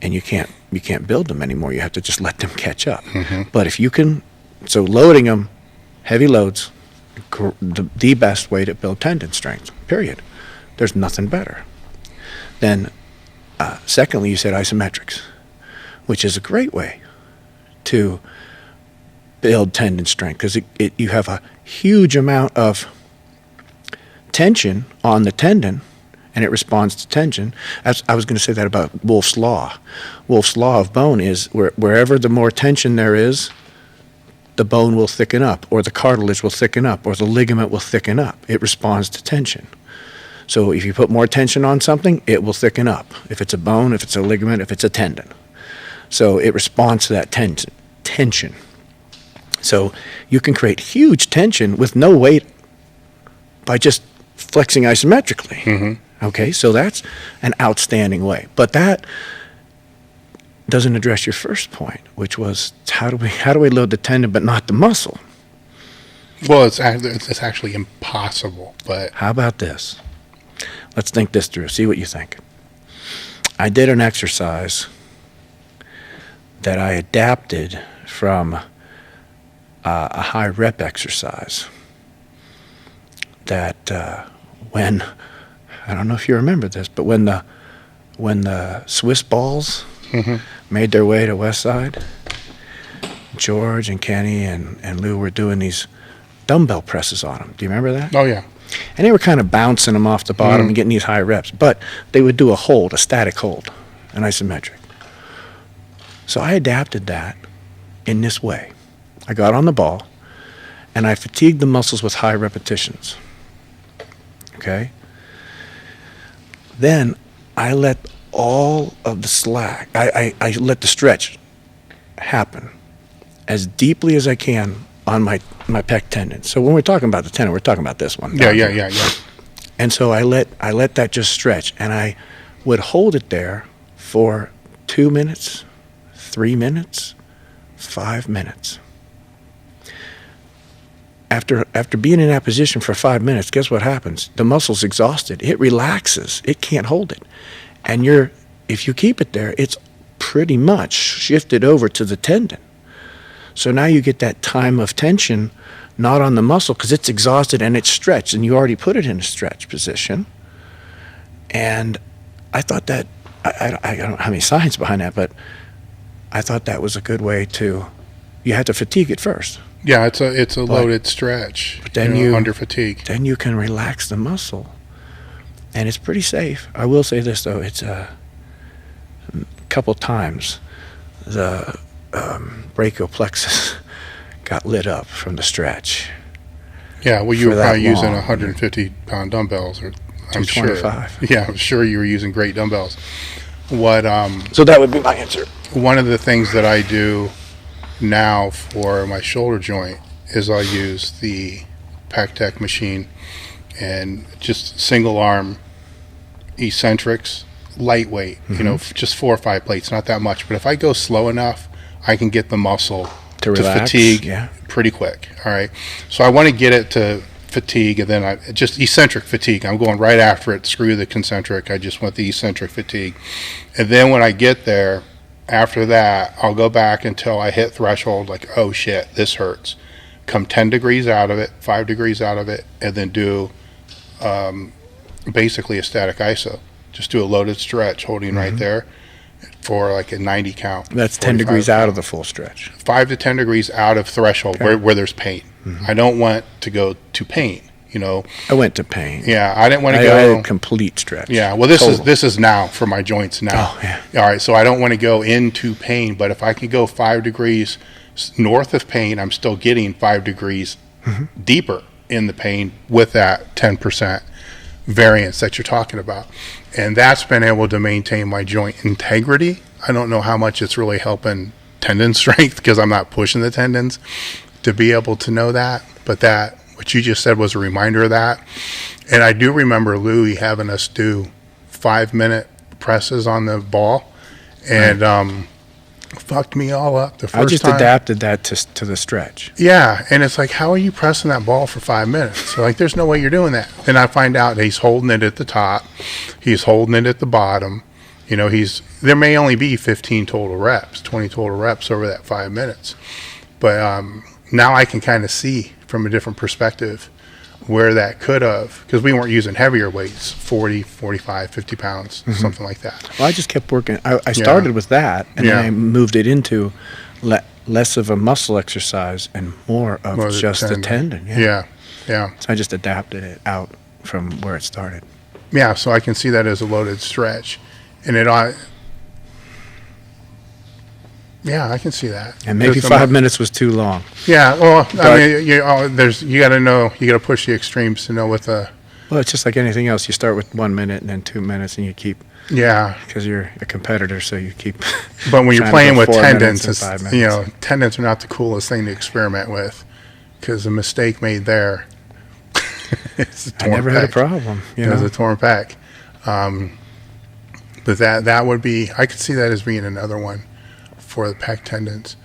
And you can't build them anymore. You have to just let them catch up. But if you can, so loading them, heavy loads, the best way to build tendon strength, period. There's nothing better. Then, secondly, you said isometrics, which is a great way to build tendon strength, because you have a huge amount of tension on the tendon, and it responds to tension. I was going to say that about Wolff's Law. Wolff's Law of bone is wherever the more tension there is, the bone will thicken up, or the cartilage will thicken up, or the ligament will thicken up. It responds to tension. So if you put more tension on something, it will thicken up. If it's a bone, if it's a ligament, if it's a tendon. So it responds to that tension. So you can create huge tension with no weight by just flexing isometrically. Okay, so that's an outstanding way. But that doesn't address your first point, which was how do we load the tendon but not the muscle? Well, it's actually impossible. But how about this? Let's think this through. See what you think. I did an exercise that I adapted from a high rep exercise that when, I don't know if you remember this, but when the Swiss balls made their way to West Side, George and Kenny and Lou were doing these dumbbell presses on them. Do you remember that? Oh, yeah. And they were kind of bouncing them off the bottom and getting these high reps, but they would do a static hold, an isometric. So I adapted that in this way. I got on the ball, and I fatigued the muscles with high repetitions. Okay? Then I let all of the slack, I let the stretch happen as deeply as I can on my pec tendon. So when we're talking about the tendon, we're talking about this one. Yeah. And so I let that just stretch, and I would hold it there for 2 minutes, 3 minutes, 5 minutes. After being in that position for 5 minutes, guess what happens? The muscle's exhausted. It relaxes. It can't hold it. And if you keep it there, it's pretty much shifted over to the tendon. So now you get that time of tension not on the muscle because it's exhausted and it's stretched, and you already put it in a stretch position. And I thought that, I don't have any science behind that, but I thought that was a good way to, you had to fatigue it first. Yeah, it's a loaded stretch. But then under fatigue. Then you can relax the muscle, and it's pretty safe. I will say this though: it's a couple times the brachial plexus got lit up from the stretch. Yeah, well, you were probably using 150-pound dumbbells, or I'm sure. 225. Yeah, I'm sure you were using great dumbbells. What? So that would be my answer. One of the things that I do now for my shoulder joint is I'll use the PacTech machine and just single arm eccentrics, lightweight, just 4 or 5 plates, not that much. But if I go slow enough, I can get the muscle to relax, fatigue pretty quick. All right. So I want to get it to fatigue, and then just eccentric fatigue. I'm going right after it. Screw the concentric. I just want the eccentric fatigue. And then when I get there, after that, I'll go back until I hit threshold, like, oh shit, this hurts. Come 10 degrees out of it, 5 degrees out of it, and then do basically a static iso. Just do a loaded stretch, holding right there, for like a 90 count. That's 10 degrees out of the full stretch. 5 to 10 degrees out of threshold where there's pain. I don't want to go to pain. I went to pain. Yeah, I didn't want to I go. had a complete stretch. Yeah, well, this is now for my joints now. Oh, yeah. All right, so I don't want to go into pain, but if I can go 5 degrees north of pain, I'm still getting 5 degrees deeper in the pain with that 10% variance that you're talking about. And that's been able to maintain my joint integrity. I don't know how much it's really helping tendon strength because I'm not pushing the tendons to be able to know that, but that what you just said was a reminder of that. And I do remember Louie having us do 5-minute presses on the ball, and fucked me all up the first time. I just adapted that to the stretch. Yeah, and it's like, how are you pressing that ball for 5 minutes? So like, there's no way you're doing that. And I find out he's holding it at the top, he's holding it at the bottom. There may only be 15 total reps, 20 total reps over that 5 minutes. But now I can kind of see from a different perspective where that could have, because we weren't using heavier weights, 40, 45, 50 pounds, something like that. Well, I just kept working. I started with that, and then I moved it into less of a muscle exercise and more of just the tendon. Yeah. So I just adapted it out from where it started. Yeah, so I can see that as a loaded stretch. And I can see that. And maybe 5 minutes was too long. Yeah, well, I mean, you got to know, you got to push the extremes to know what the. Well, it's just like anything else. You start with 1 minute and then 2 minutes, and you keep. Yeah. Because you're a competitor, so you keep. But when you're playing with tendons, it's, tendons are not the coolest thing to experiment with, because a mistake made there. It's a torn I never pec. had a problem. It was a torn pec. But that would be, I could see that as being another one for the pec tendons.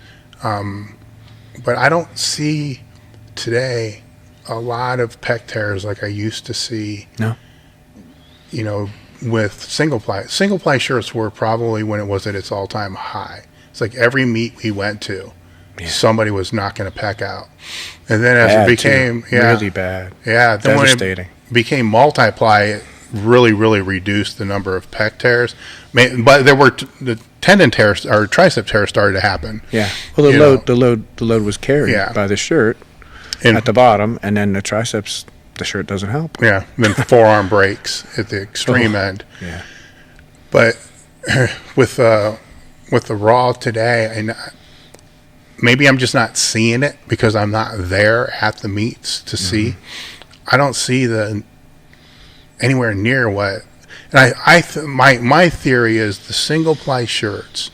But I don't see today a lot of pec tears like I used to see. No. With single ply. Single ply shirts were probably when it was at its all-time high. It's like every meet we went to, somebody was knocking a pec out. And then as it became really bad. Yeah, then devastating. when it became multiply, it really, really reduced the number of pec tears. But there were the tendon tears or tricep tears started to happen. Yeah. Well, the load was carried by the shirt at the bottom, and then the triceps, the shirt doesn't help. Yeah. Then forearm breaks at the extreme end. Yeah. But with the raw today, maybe I'm just not seeing it because I'm not there at the meets to see. I don't see anywhere near what. And my theory is the single ply shirts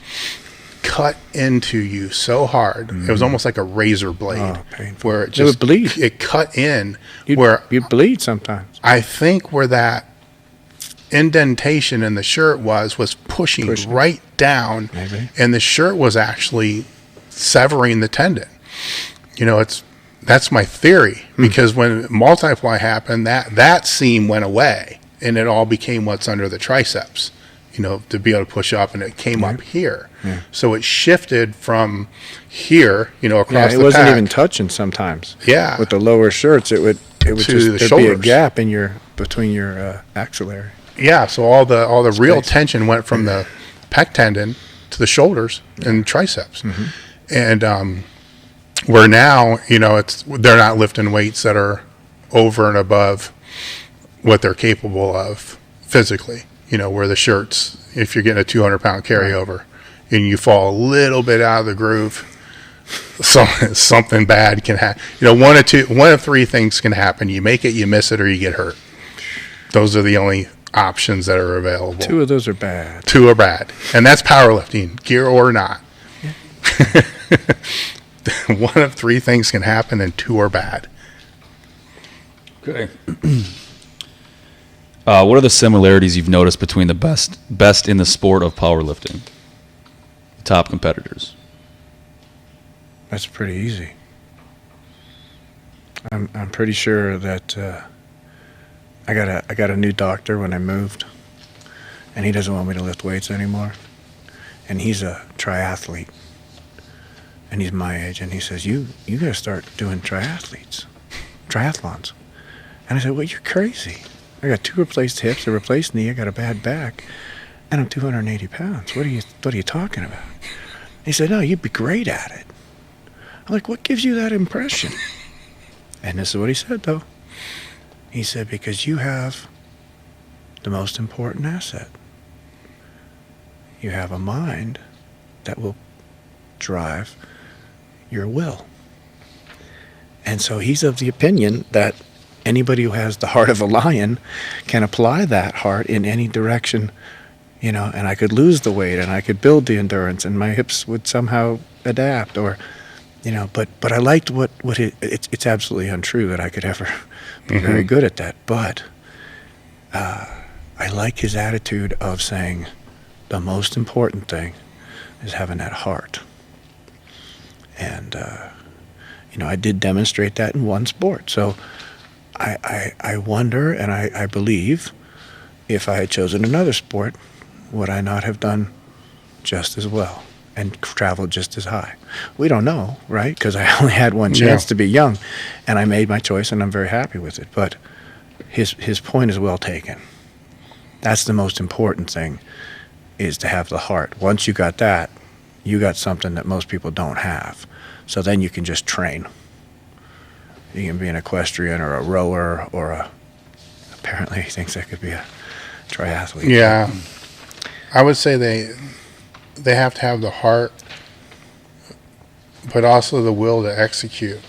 cut into you so hard. It was almost like a razor blade, where it would bleed. It cut in you'd bleed sometimes. I think where that indentation in the shirt was pushing right down, and the shirt was actually severing the tendon. That's my theory, because when multiply happened, that seam went away and it all became what's under the triceps, to be able to push up, and it came up here. Yeah. So it shifted from here, across the it wasn't pack. even touching sometimes. Yeah. With the lower shirts, it would just there'd shoulders. be a gap between your axillary. Yeah, so all the real tension went from the pec tendon to the shoulders and triceps. And where now, they're not lifting weights that are over and above what they're capable of physically. Where the shirts, if you're getting a 200-pound carryover and you fall a little bit out of the groove, something bad can happen. One of three things can happen: you make it, you miss it, or you get hurt. Those are the only options that are available. 2 of those are bad. 2 are bad, and that's powerlifting, gear or not. Yeah. One of 3 things can happen, and 2 are bad. Okay. What are the similarities you've noticed between the best in the sport of powerlifting? The top competitors. That's pretty easy. I'm pretty sure that I got a new doctor when I moved, and he doesn't want me to lift weights anymore. And he's a triathlete, and he's my age, and he says, you got to start doing triathlons. And I said, well, you're crazy. I got 2 replaced hips, a replaced knee, I got a bad back. and I'm 280 pounds. What are you talking about? He said, no, you'd be great at it. I'm like, what gives you that impression? And this is what he said, though. He said, because you have the most important asset. You have a mind that will drive your will. And so he's of the opinion that anybody who has the heart of a lion can apply that heart in any direction, and I could lose the weight and I could build the endurance and my hips would somehow adapt, or, but I liked it's absolutely untrue that I could ever be very good at that. But I like his attitude of saying the most important thing is having that heart. And, I did demonstrate that in one sport. So I wonder, and I believe, if I had chosen another sport, would I not have done just as well and traveled just as high? We don't know, right? Because I only had one chance to be young, and I made my choice, and I'm very happy with it. But his point is well taken. That's the most important thing, is to have the heart. Once you got that, you got something that most people don't have. So then you can just train. You can be an equestrian or a rower or apparently he thinks I could be a triathlete. Yeah. I would say they have to have the heart, but also the will to execute.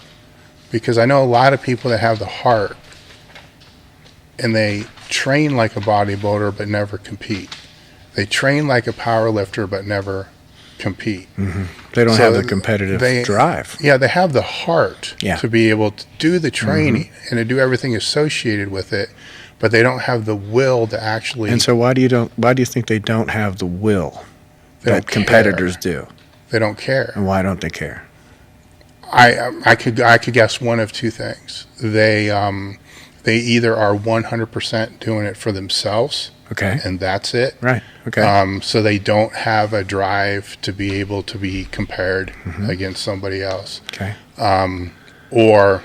Because I know a lot of people that have the heart and they train like a bodybuilder but never compete. They train like a power lifter but never compete. They don't have the competitive drive. Yeah, they have the heart to be able to do the training and to do everything associated with it, but they don't have the will to actually. And so why do you think they don't have the will that competitors do? They don't care. And why don't they care? I could guess one of two things. They either are 100% doing it for themselves. Okay. And that's it. Right. Okay. So they don't have a drive to be able to be compared against somebody else. Okay. Or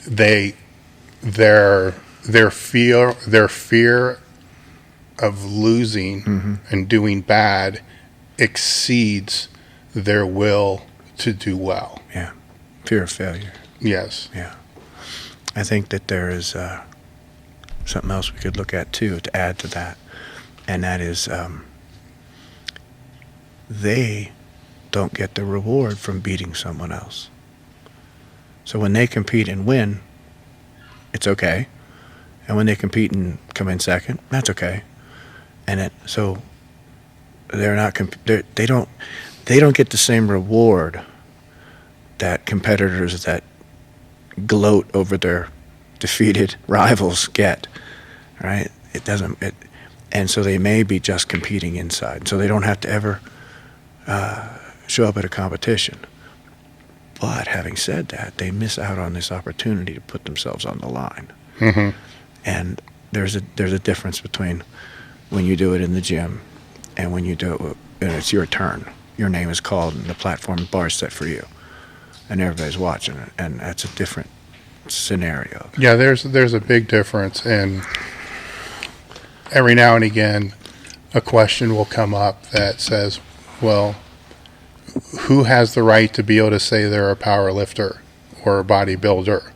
their fear of losing and doing bad exceeds their will to do well. Yeah. Fear of failure. Yes. Yeah. I think that there is something else we could look at too to add to that, and that is they don't get the reward from beating someone else. So when they compete and win, it's okay, and when they compete and come in second, that's okay, and so they're not they don't get the same reward that competitors that gloat over their defeated rivals get, right? And so they may be just competing inside. So they don't have to ever show up at a competition. But having said that, they miss out on this opportunity to put themselves on the line. And there's a difference between when you do it in the gym and when you do it and it's your turn. Your name is called and the platform bar is set for you. And everybody's watching it. And that's a different scenario. Yeah, there's a big difference, and every now and again a question will come up that says, well, who has the right to be able to say they're a power lifter or a bodybuilder?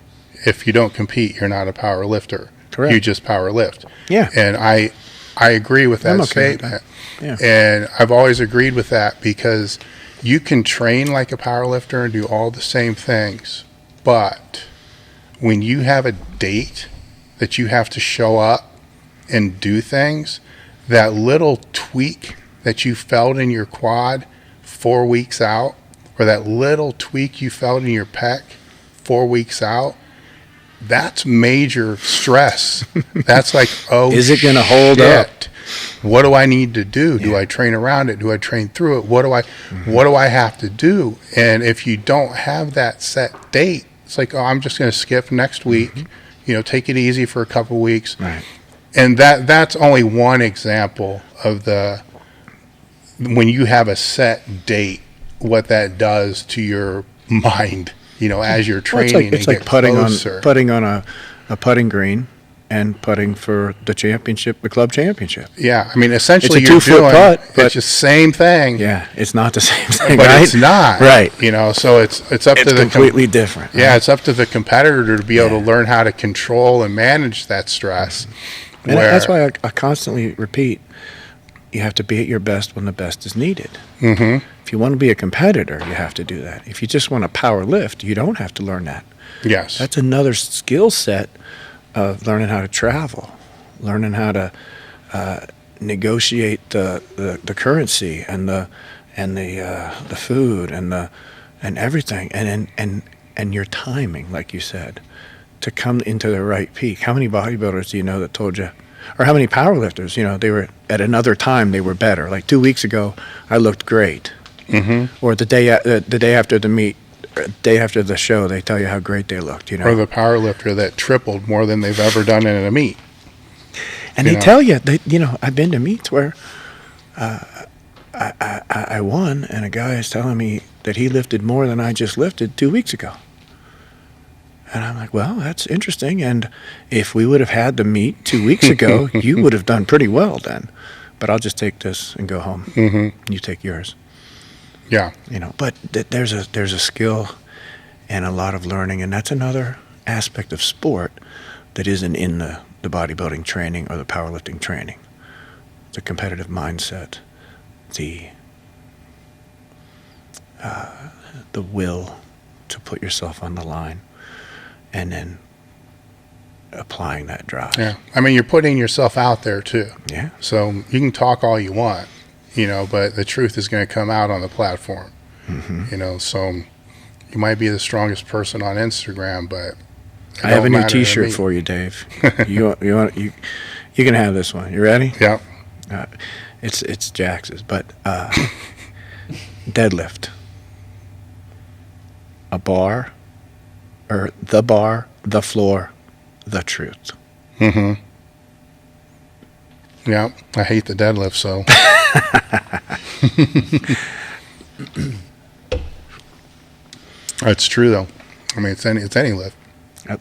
If you don't compete, you're not a power lifter. Correct. You just power lift. Yeah. And I agree with that statement. Yeah. And I've always agreed with that, because you can train like a power lifter and do all the same things, but when you have a date that you have to show up and do things, that little tweak that you felt in your quad 4 weeks out, or that little tweak you felt in your pec 4 weeks out, that's major stress. That's like, oh, is it going to hold up? What do I need to do? Do I train around it? Do I train through it? What do I have to do? And if you don't have that set date, it's like, oh, I'm just going to skip next week, take it easy for a couple weeks. Right. And that's only one example of when you have a set date, what that does to your mind, as you're training. It's like putting on a putting green, and putting for the championship, the club championship. Yeah, I mean, essentially, It's a you're 2-foot doing putt, but- it's the same thing. Yeah, it's not the same thing, But right? it's not, Right. You know, so it's up It's to the completely different. Yeah, right? it's up to the competitor to be able to Yeah. learn how to control and manage that stress. And that's why I constantly repeat, you have to be at your best when the best is needed. Mm-hmm. If you want to be a competitor, you have to do that. If you just want to power lift, you don't have to learn that. Yes. That's another skill set of learning how to travel, learning how to negotiate the currency and the food and everything, and your timing, like you said, to come into the right peak. How many bodybuilders do you know that told you, or how many powerlifters, they were at another time they were better? Like 2 weeks ago, I looked great. Mm-hmm. Or the day after the meet, day after the show, they tell you how great they looked. Or the power lifter that tripled more than they've ever done in a meet. And they tell you, I've been to meets where I won, and a guy is telling me that he lifted more than I just lifted 2 weeks ago. And I'm like, well, that's interesting. And if we would have had the meet 2 weeks ago, you would have done pretty well then. But I'll just take this and go home. Mm-hmm. You take yours. Yeah. But there's a skill and a lot of learning, and that's another aspect of sport that isn't in the bodybuilding training or the powerlifting training. The competitive mindset, the will to put yourself on the line, and then applying that drive. Yeah. I mean, you're putting yourself out there too. Yeah. So you can talk all you want, but the truth is going to come out on the platform. Mm-hmm. So you might be the strongest person on Instagram, but I have a new T-shirt for you, Dave. you can have this one. You ready? Yeah. It's Jax's, but deadlift. A bar, or the bar, the floor, the truth. Mm-hmm. Yeah, I hate the deadlift, so. It's true though. I mean, it's any lift.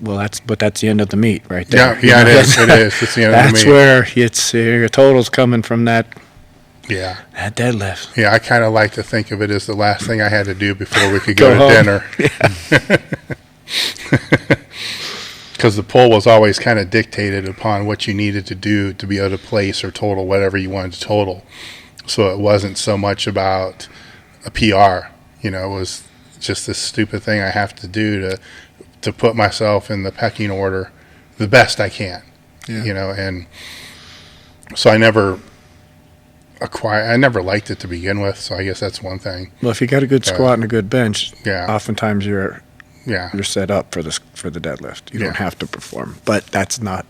Well, that's the end of the meet right there. Yeah, it is. It is. It's the end of the meet. That's where your total's coming from that. Yeah. That deadlift. Yeah, I kind of like to think of it as the last thing I had to do before we could go to dinner. Because the pull was always kind of dictated upon what you needed to do to be able to place or total whatever you wanted to total. So it wasn't so much about a PR. It was just this stupid thing I have to do to put myself in the pecking order the best I can. Yeah. And so I never liked it to begin with, so I guess that's one thing. Well, if you got a good squat and a good bench, yeah, oftentimes you're set up for the deadlift. You Yeah. don't have to perform, but that's not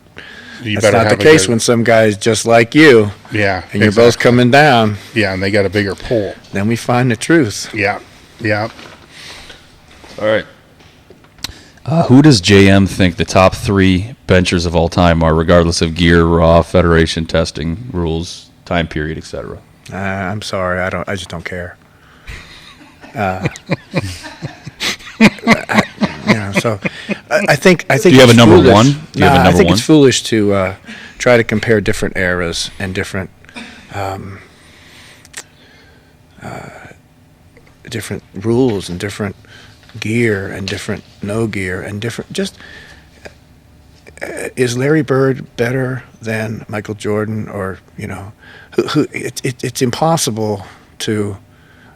You that's better not have the a case good- when some guys just like you, Yeah, and you're both coming down. Yeah, and they got a bigger pull. Then we find the truth. Yeah, yeah. All right. Who does JM think the top 3 benchers of all time are, regardless of gear, raw, federation, testing, rules, time period, etc.? I'm sorry, I just don't care. So I think. Do you have a number foolish. one? Do you have a I number think one? it's foolish to try to compare different eras and different rules and different gear and different no gear and different. Just is Larry Bird better than Michael Jordan, or who? It's impossible to.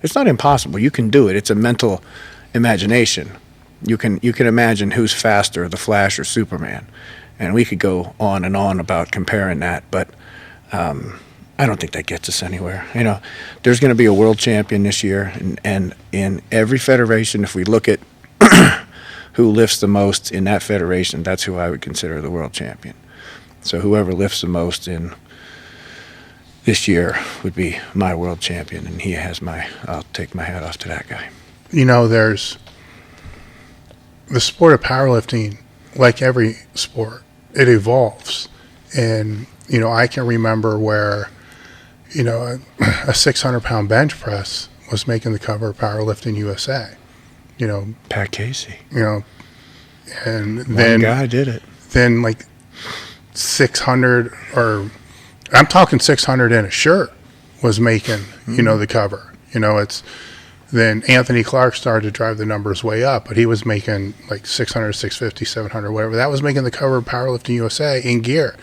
It's not impossible. You can do it. It's a mental imagination. You can imagine who's faster, the Flash or Superman, and we could go on and on about comparing that. But I don't think that gets us anywhere. There's going to be a world champion this year, and in every federation, if we look at who lifts the most in that federation, that's who I would consider the world champion. So whoever lifts the most in this year would be my world champion, and I'll take my hat off to that guy. There's the sport of powerlifting, like every sport, it evolves. And, I can remember where, a 600-pound bench press was making the cover of Powerlifting USA. Pat Casey. And One guy did it. Then, 600, or I'm talking 600 in a shirt was making, the cover. Then Anthony Clark started to drive the numbers way up, but he was making like 600, 650, 700, whatever. That was making the cover of Powerlifting USA in gear.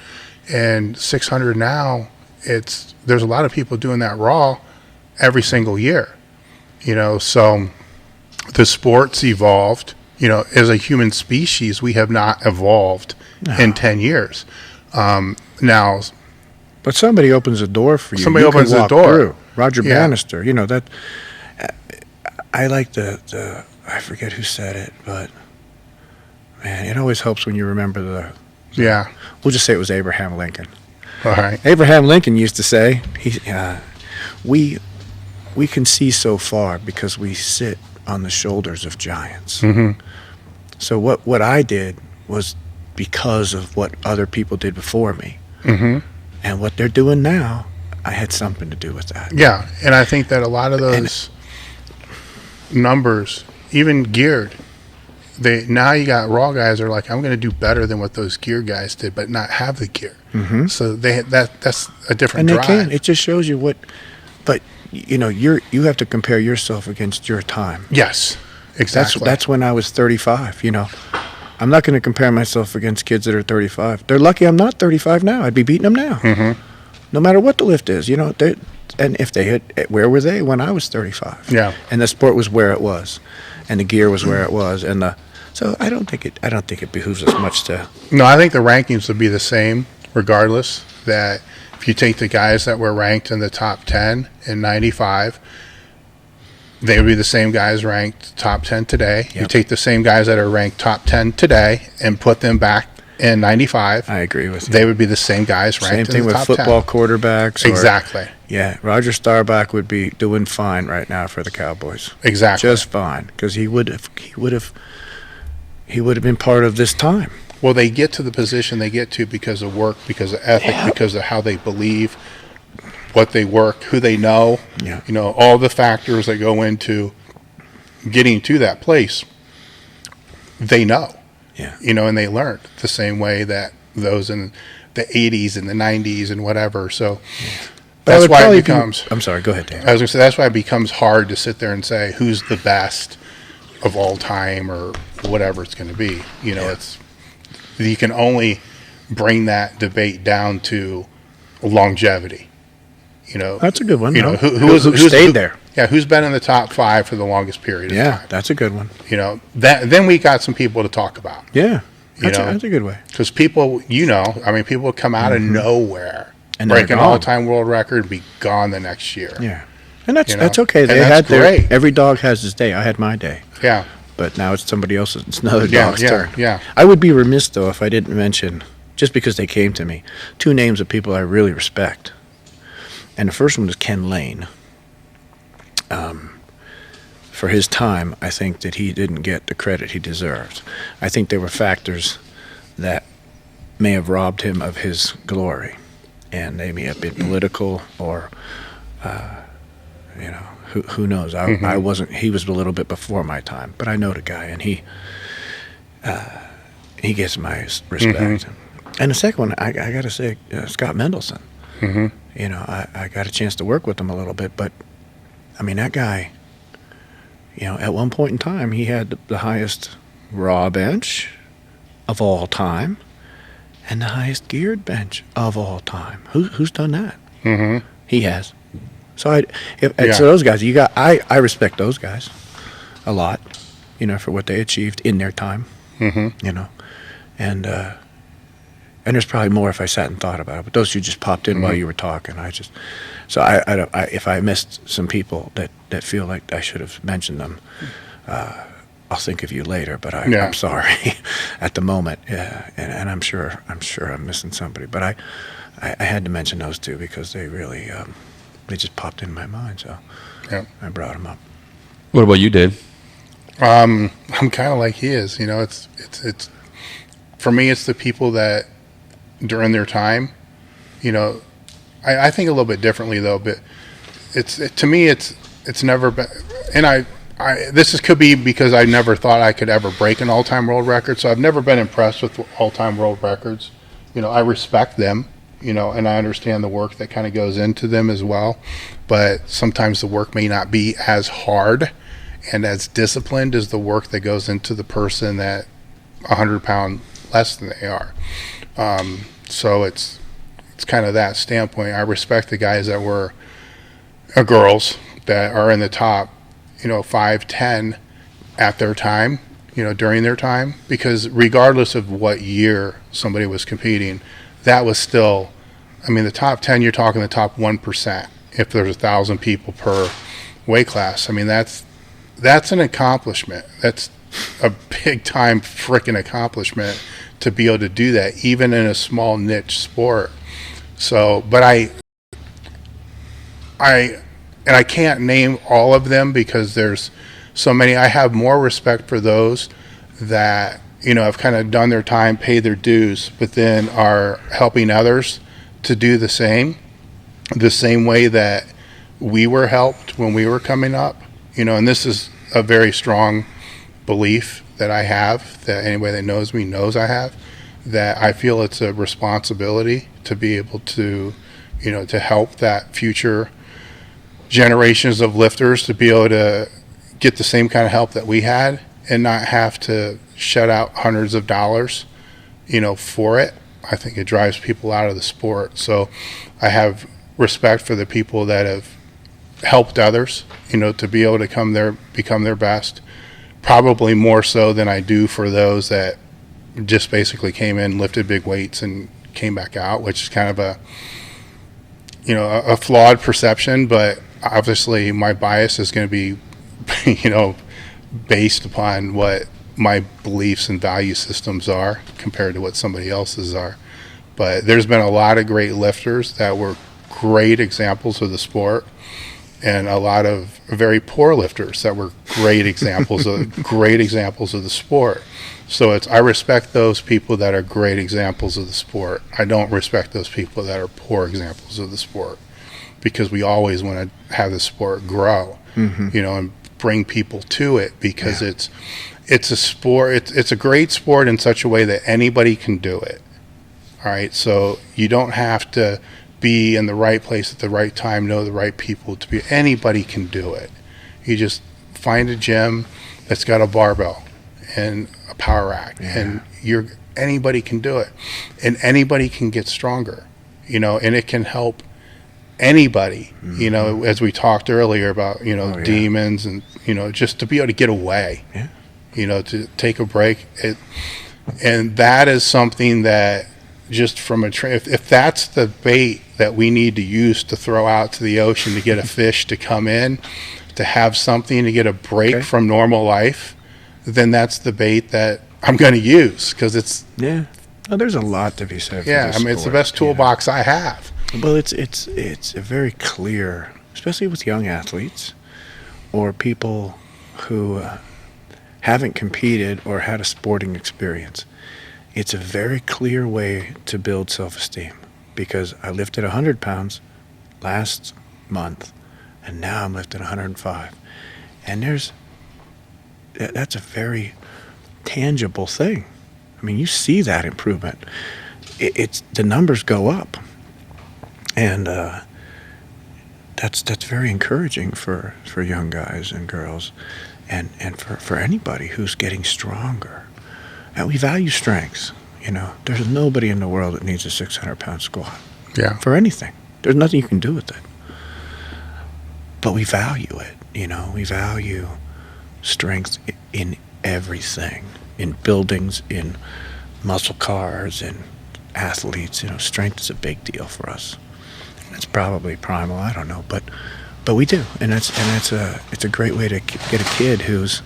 And 600 now, there's a lot of people doing that raw every single year. So the sport's evolved. As a human species, we have not evolved in 10 years. Now, but somebody opens a door for you. Somebody you can opens the walk door. through. Roger Yeah. Bannister, that. I like the I forget who said it, but man, it always helps when you remember yeah. We'll just say it was Abraham Lincoln. All right. Abraham Lincoln used to say, we can see so far because we sit on the shoulders of giants. Mm-hmm. So what I did was because of what other people did before me. Mm-hmm. And what they're doing now, I had something to do with that. Yeah, and I think that a lot of those numbers, even geared, now you got raw guys are like, I'm going to do better than what those gear guys did, but not have the gear. Mm-hmm. So that's a different And drive. they can. It just shows you what. But you have to compare yourself against your time. Yes, exactly. That's when I was 35. I'm not going to compare myself against kids that are 35. They're lucky I'm not 35 now. I'd be beating them now. Mm-hmm. No matter what the lift is, and if they hit, where were they when I was 35? Yeah. And the sport was where it was, and the gear was where it was, so I don't think it behooves us much to. No, I think the rankings would be the same regardless. That if you take the guys that were ranked in the top 10 in 95, they would be the same guys ranked top 10 today. Yep. You take the same guys that are ranked top 10 today and put them back in 95. I agree with you. They would be the same guys ranked Same thing in the with top football 10. quarterbacks. Exactly. Yeah, Roger Staubach would be doing fine right now for the Cowboys. Exactly. Just fine, because he would have been part of this time. Well, they get to the position they get to because of work, because of ethic, because of how they believe, what they work, who they know. Yeah. All the factors that go into getting to that place, they know. Yeah. And they learned the same way that those in the 80s and the 90s and whatever. So that's why it becomes... I'm sorry, go ahead, Dan. I was going to say, that's why it becomes hard to sit there and say who's the best of all time or whatever it's going to be. It's... You can only bring that debate down to longevity. That's a good one. Who stayed there? Yeah, who's been in the top 5 for the longest period of time? That's a good one. Then we got some people to talk about. Yeah, that's a good way. Because people, people would come out of nowhere, And break an gone. all-time world record, and be gone the next year. Yeah, and that's okay. And They that's had great. every dog has his day. I had my day. Yeah. But now it's somebody else's. It's another dog's turn. Yeah. I would be remiss, though, if I didn't mention, just because they came to me, 2 names of people I really respect. And the first one is Ken Lane. For his time, I think that he didn't get the credit he deserved. I think there were factors that may have robbed him of his glory. And they may have been political or, who knows? I wasn't. He was a little bit before my time, but I know the guy, and he gets my respect. And the second one, I got to say, Scott Mendelson. I got a chance to work with him a little bit, but I mean that guy. At one point in time, he had the highest raw bench of all time, and the highest geared bench of all time. Who's done that? Mm-hmm. He has. So so those guys, I respect those guys a lot, for what they achieved in their time, and there's probably more if I sat and thought about it, but those two just popped in while you were talking. If I missed some people that feel like I should have mentioned them, I'll think of you later, but I'm sorry at the moment, and I'm sure I'm missing somebody, but I had to mention those two because they really, they just popped in my mind, so I brought them up. What about you, Dave? I'm kind of like he is. It's for me. It's the people that during their time. I think a little bit differently though. But to me, it's never been. And could be because I never thought I could ever break an all-time world record. So I've never been impressed with all-time world records. I respect them, and I understand the work that kind of goes into them as well. But sometimes the work may not be as hard and as disciplined as the work that goes into the person that 100 pound less than they are. So it's kind of that standpoint. I respect the guys that were girls that are in the top, 5, 10 at their time, during their time, because regardless of what year somebody was competing, that was still, the top 10, you're talking the top 1%. If there's 1,000 people per weight class, that's an accomplishment. That's a big time freaking accomplishment to be able to do that, even in a small niche sport. So, but I can't name all of them because there's so many. I have more respect for those that, have kind of done their time, paid their dues, but then are helping others to do the same way that we were helped when we were coming up, and this is a very strong belief that I have, that anybody that knows me knows I have, that I feel it's a responsibility to be able to, to help that future generations of lifters to be able to get the same kind of help that we had and not have to shut out hundreds of dollars, for it. I think it drives people out of the sport. So I have respect for the people that have helped others, to be able to become their best, probably more so than I do for those that just basically came in, lifted big weights and came back out, which is kind of a flawed perception, but obviously my bias is going to be, based upon what my beliefs and value systems are compared to what somebody else's are. But there's been a lot of great lifters that were great examples of the sport, and a lot of very poor lifters that were great examples of the sport. So I respect those people that are great examples of the sport. I don't respect those people that are poor examples of the sport, because we always want to have the sport grow, and bring people to it, because it's a sport. It's a great sport in such a way that anybody can do it. All right, so you don't have to be in the right place at the right time, know the right people to be. Anybody can do it. You just find a gym that's got a barbell and a power rack, and anybody can do it, and anybody can get stronger, and it can help anybody, as we talked earlier about, demons and, just to be able to get away, to take a break. And that is something that just from if that's the bait that we need to use to throw out to the ocean to get a fish to come in, to have something to get a break from normal life, then that's the bait that I'm going to use, because it's there's a lot to be said for this it's the best toolbox I have. Well, it's a very clear, especially with young athletes or people who haven't competed or had a sporting experience. It's a very clear way to build self-esteem, because I lifted 100 pounds last month, and now I'm lifting 105. And that's a very tangible thing. You see that improvement. It's the numbers go up. And that's very encouraging for young guys and girls, and for anybody who's getting stronger. And we value strengths. There's nobody in the world that needs a 600-pound squat. For anything. There's nothing you can do with it. But we value it. We value strength in everything, in buildings, in muscle cars, in athletes. Strength is a big deal for us. It's probably primal, I don't know, but we do, and it's a great way to get a kid who's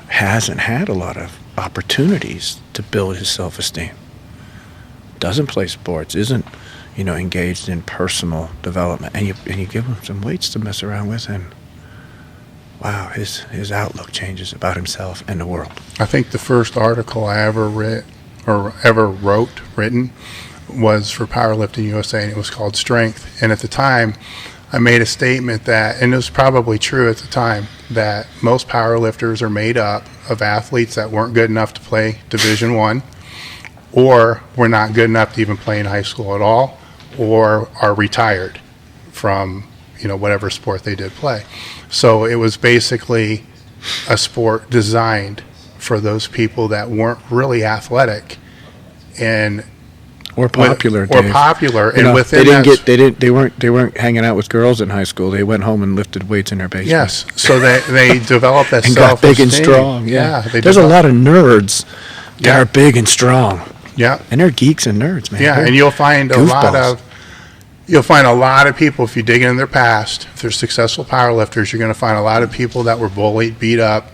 hasn't had a lot of opportunities to build his self-esteem, doesn't play sports, isn't engaged in personal development, and you give him some weights to mess around with, and wow, his outlook changes about himself and the world. I think the first article I ever written was for Powerlifting USA, and it was called Strength. And at the time, I made a statement that, and it was probably true at the time, that most powerlifters are made up of athletes that weren't good enough to play Division I, or were not good enough to even play in high school at all, or are retired from, whatever sport they did play. So it was basically a sport designed for those people that weren't really athletic and or popular, and within they weren't hanging out with girls in high school. They went home and lifted weights in their basement. Yes, so they developed that and got big and strong. Yeah, there's a lot of nerds that are big and strong. Yeah, and they're geeks and nerds, man. Yeah, and you'll find a lot of people, if you dig into their past, if they're successful powerlifters, you're going to find a lot of people that were bullied, beat up,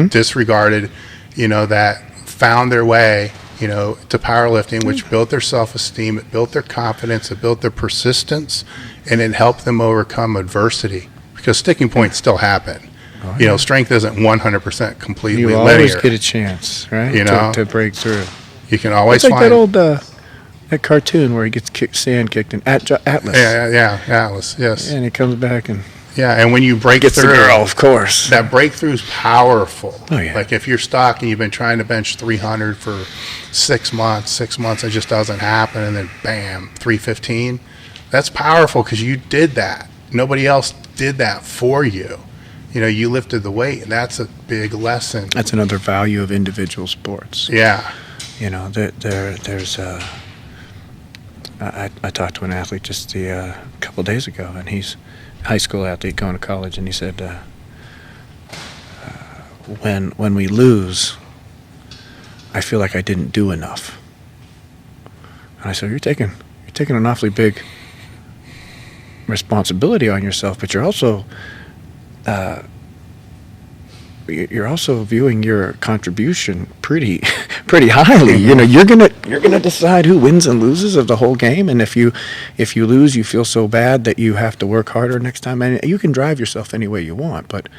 disregarded, that found their way, to powerlifting, which built their self-esteem, it built their confidence, it built their persistence, and it helped them overcome adversity, because sticking points still happen. Strength isn't 100% completely linear. You always get a chance, right? To break through. You can always it's like find that old that cartoon where he gets sand kicked in Atlas. Yeah, Atlas. Yes. And he comes back and and when you break gets through, the girl, of course. That breakthrough is powerful. Oh yeah. Like if you're stuck and you've been trying to bench 300 for 6 months, it just doesn't happen, and then bam, 315. That's powerful because you did that. Nobody else did that for you. You lifted the weight, and that's a big lesson. That's another value of individual sports. Yeah. There's I talked to an athlete just a couple of days ago, and he's a high school athlete going to college, and he said, when we lose, I feel like I didn't do enough. And I said, you're taking an awfully big responsibility on yourself, but you're also viewing your contribution pretty highly. You're gonna decide who wins and loses of the whole game, and if you lose, you feel so bad that you have to work harder next time. And you can drive yourself any way you want, but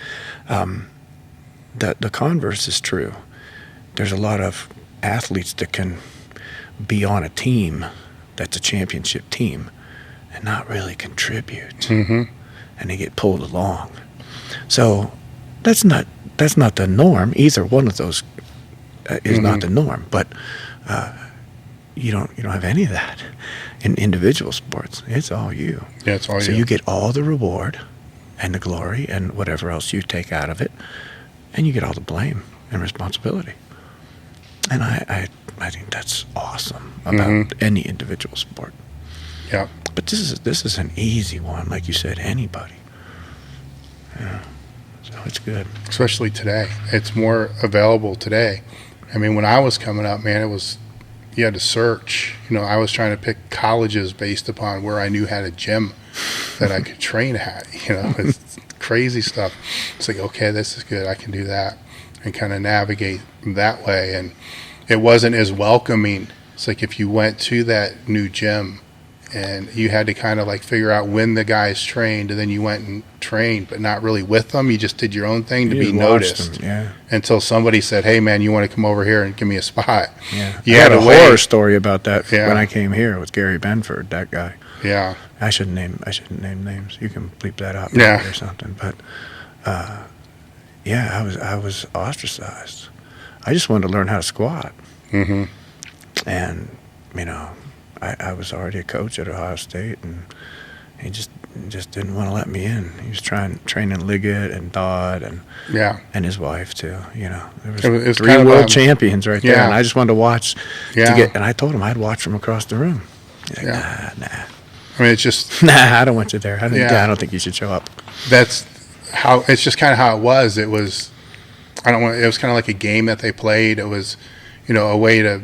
the converse is true. There's a lot of athletes that can be on a team that's a championship team and not really contribute, and they get pulled along. So that's not the norm. Either one of those is not the norm, but you don't have any of that in individual sports. It's all you. Yeah, it's all you. So you get all the reward and the glory and whatever else you take out of it, and you get all the blame and responsibility. And I think that's awesome about any individual sport. Yeah. But this is an easy one, like you said, anybody. Yeah. So it's good. Especially today. It's more available today. I mean, when I was coming up, man, you had to search. I was trying to pick colleges based upon where I knew had a gym that I could train at. It's crazy stuff. It's like, okay, this is good. I can do that, and kind of navigate that way. And it wasn't as welcoming. It's like if you went to that new gym and you had to kind of like figure out when the guys trained, and then you went and trained, but not really with them. You just did your own thing to be noticed. Until somebody said, "Hey, man, you want to come over here and give me a spot?" Yeah, you had a horror story about that when I came here with Gary Benford. That guy. Yeah. I shouldn't name names. You can bleep that out or something. But I was ostracized. I just wanted to learn how to squat. And I was already a coach at Ohio State, and he just didn't want to let me in. He was training Liggett and Dodd and his wife too. There was 3 world champions right there, and I just wanted to watch. And I told him I'd watch from across the room. He's like, nah. I mean, it's just I don't want you there. I don't think you should show up. That's how. It's just kind of how it was. It was. It was kind of like a game that they played. It was, a way to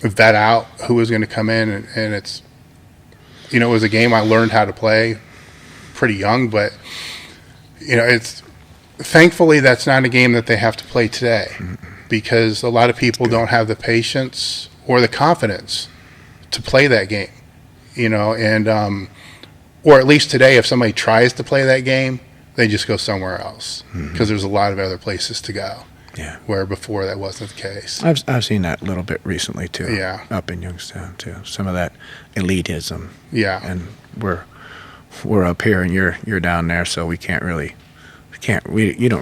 vet out who was going to come in, and it's, it was a game I learned how to play pretty young, but it's thankfully that's not a game that they have to play today, because a lot of people don't have the patience or the confidence to play that game, and or at least today, if somebody tries to play that game, they just go somewhere else because there's a lot of other places to go. Yeah. Where before that wasn't the case. I've seen that a little bit recently too. Yeah. Up in Youngstown too. Some of that elitism. Yeah. And we're up here and you're down there, so you don't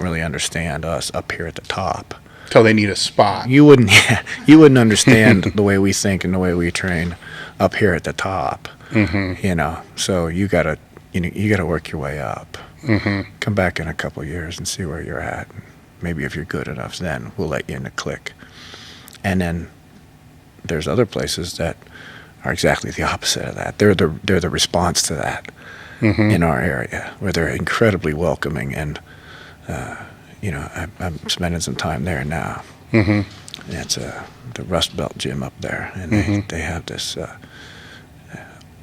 really understand us up here at the top. till they need a spot. You wouldn't understand the way we think and the way we train up here at the top. You know, so you gotta work your way up. Come back in a couple of years and see where you're at. Maybe if you're good enough, then we'll let you in the clique. And then there's other places that are exactly the opposite of that. They're the response to that in our area, where they're incredibly welcoming. And you know, I'm spending some time there now. It's the Rust Belt gym up there, and they have this.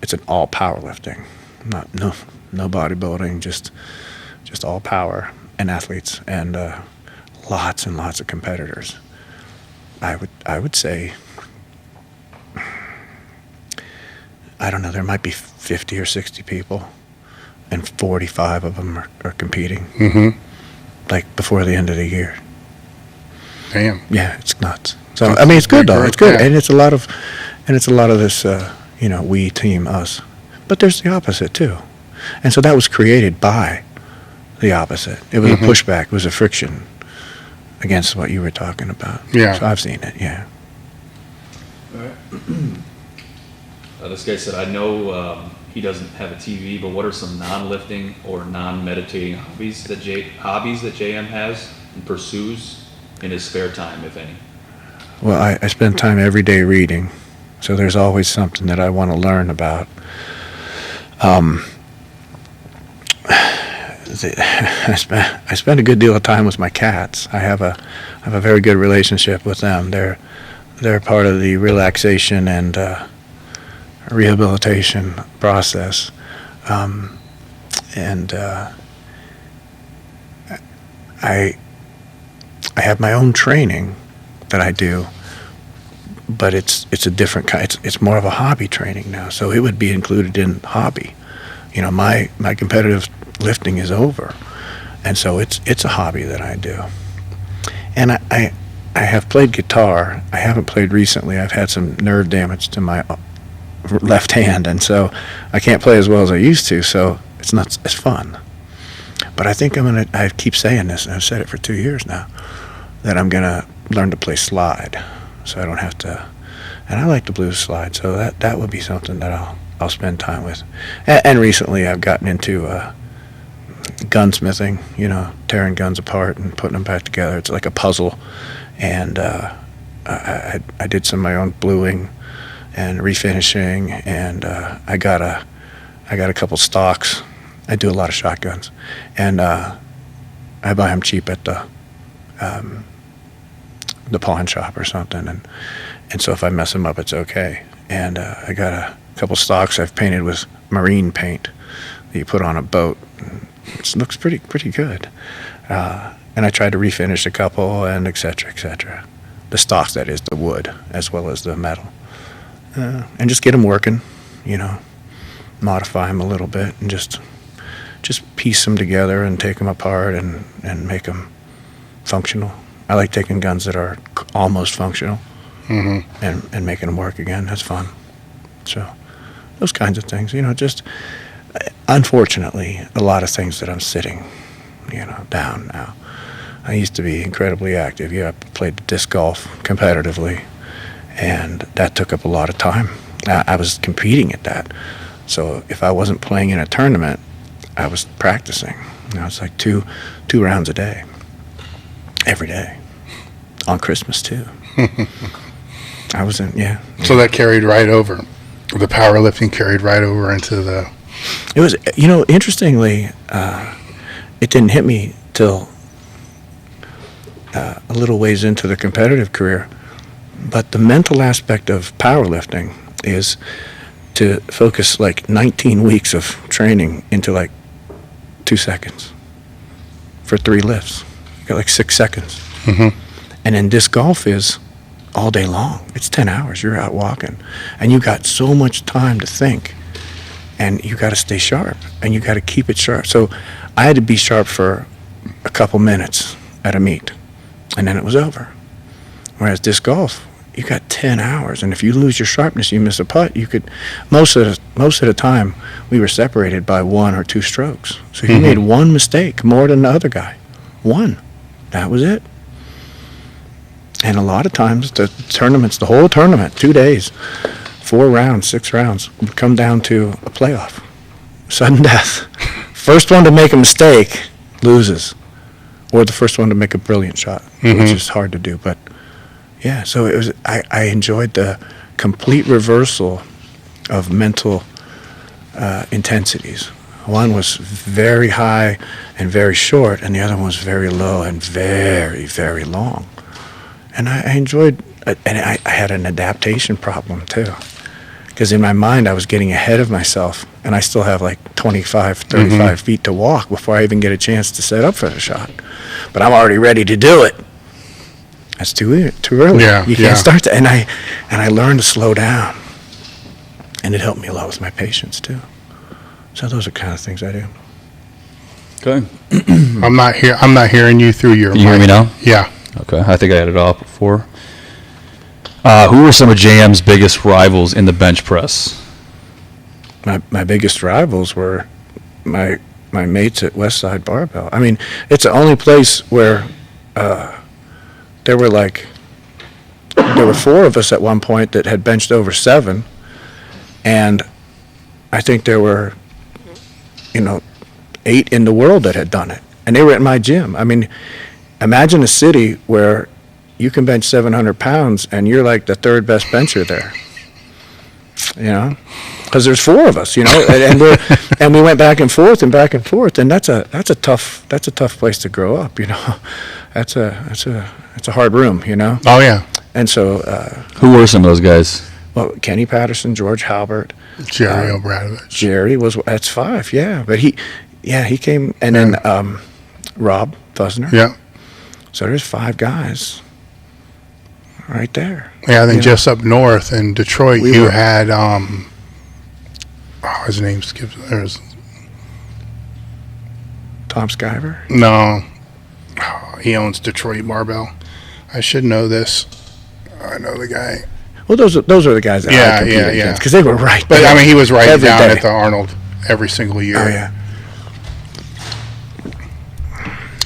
It's an all powerlifting, no bodybuilding, just all power and athletes, and lots and lots of competitors. I would say, I don't know, there might be 50 or 60 people, and 45 of them are competing, like before the end of the year. Damn. Yeah, it's nuts. So I mean, it's good though. It's good, and it's a lot of this, you know, we team us. But there's the opposite too, and so that was created by the opposite. It was a pushback. It was a friction against what you were talking about. Yeah. So I've seen it. Yeah. All right. This guy said, I know he doesn't have a TV, but what are some non-lifting or non-meditating hobbies that JM has and pursues in his spare time, if any? Well, I spend time every day reading, so there's always something that I want to learn about. I spend a good deal of time with my cats. I have a very good relationship with them. They're part of the relaxation and rehabilitation process, and I have my own training that I do, but it's a different kind. It's more of a hobby training now, so it would be included in hobby. You know, my competitive lifting is over, and so it's a hobby that I do. And I have played guitar. I haven't played recently. I've had some nerve damage to my left hand, and so I can't play as well as I used to, so it's not as fun. But I think I keep saying this, and I've said it for 2 years now, that I'm gonna learn to play slide, so I don't have to. And I like the blues slide, so that would be something that I'll spend time with. And recently I've gotten into gunsmithing, you know, tearing guns apart and putting them back together. It's like a puzzle, and I did some of my own bluing and refinishing, and I got a couple stocks. I do a lot of shotguns, and I buy them cheap at the pawn shop or something, and so if I mess them up, it's okay. And I got a couple stocks I've painted with marine paint that you put on a boat. It looks pretty good. And I tried to refinish a couple, and et cetera. The stocks, that is, the wood as well as the metal, and just get them working. You know, modify them a little bit, and just piece them together and take them apart and make them functional. I like taking guns that are almost functional and making them work again. That's fun. So those kinds of things, you know, just unfortunately a lot of things that I'm sitting, you know, down now. I used to be incredibly active. Yeah, I played disc golf competitively, and that took up a lot of time. I was competing at that. So if I wasn't playing in a tournament, I was practicing. You know, it's like two rounds a day, every day, on Christmas too. I was in, yeah. So that carried right over. The powerlifting carried right over into the. It was, you know, interestingly, it didn't hit me till a little ways into the competitive career, but the mental aspect of powerlifting is to focus like 19 weeks of training into like 2 seconds for 3 lifts. You got like 6 seconds. And then disc golf is all day long. It's 10 hours. You're out walking, and you got so much time to think, and you got to stay sharp, and you got to keep it sharp. So I had to be sharp for a couple minutes at a meet, and then it was over. Whereas disc golf, you got 10 hours, and if you lose your sharpness, you miss a putt, you could, most of the time, we were separated by 1 or 2 strokes. So you made one mistake more than the other guy. One. That was it. And a lot of times the whole tournament, 2 days, 4 rounds, 6 rounds, would come down to a playoff. Sudden death. First one to make a mistake loses. Or the first one to make a brilliant shot, which is hard to do. But yeah, so it was. I enjoyed the complete reversal of mental intensities. One was very high and very short, and the other one was very low and very, very long. And I enjoyed, and I had an adaptation problem too. Because in my mind, I was getting ahead of myself, and I still have like 25, 35 feet to walk before I even get a chance to set up for the shot. But I'm already ready to do it. That's too early. Yeah, you can't start to. And I learned to slow down, and it helped me a lot with my patience too. So those are kind of things I do. Okay. I'm not hearing you through your Can you hear me now? Yeah. Okay. I think I had it off before. Who were some of JM's biggest rivals in the bench press? My biggest rivals were my mates at Westside Barbell. I mean, it's the only place where there were 4 of us at one point that had benched over 7, and I think there were 8 in the world that had done it, and they were at my gym. I mean, imagine a city where you can bench 700 pounds and you're like the 3rd best bencher there, because there's 4 of us, and we went back and forth, and that's a tough place to grow up, That's a hard room, Oh yeah. And so Who were some of those guys? well, Kenny Patterson, George Halbert, Jerry Obradovich. Jerry that's 5, yeah, but he came, and then Rob Fusner. Yeah. So there's 5 guys right there. Yeah, I think just up north in Detroit, you had his name skips. There's Tom Skyver. no, he owns Detroit Barbell. I should know this. I know the guy. Well, those are the guys that I competed against, because they were right But there. I mean, he was right every down day. at the Arnold every single year. Oh yeah.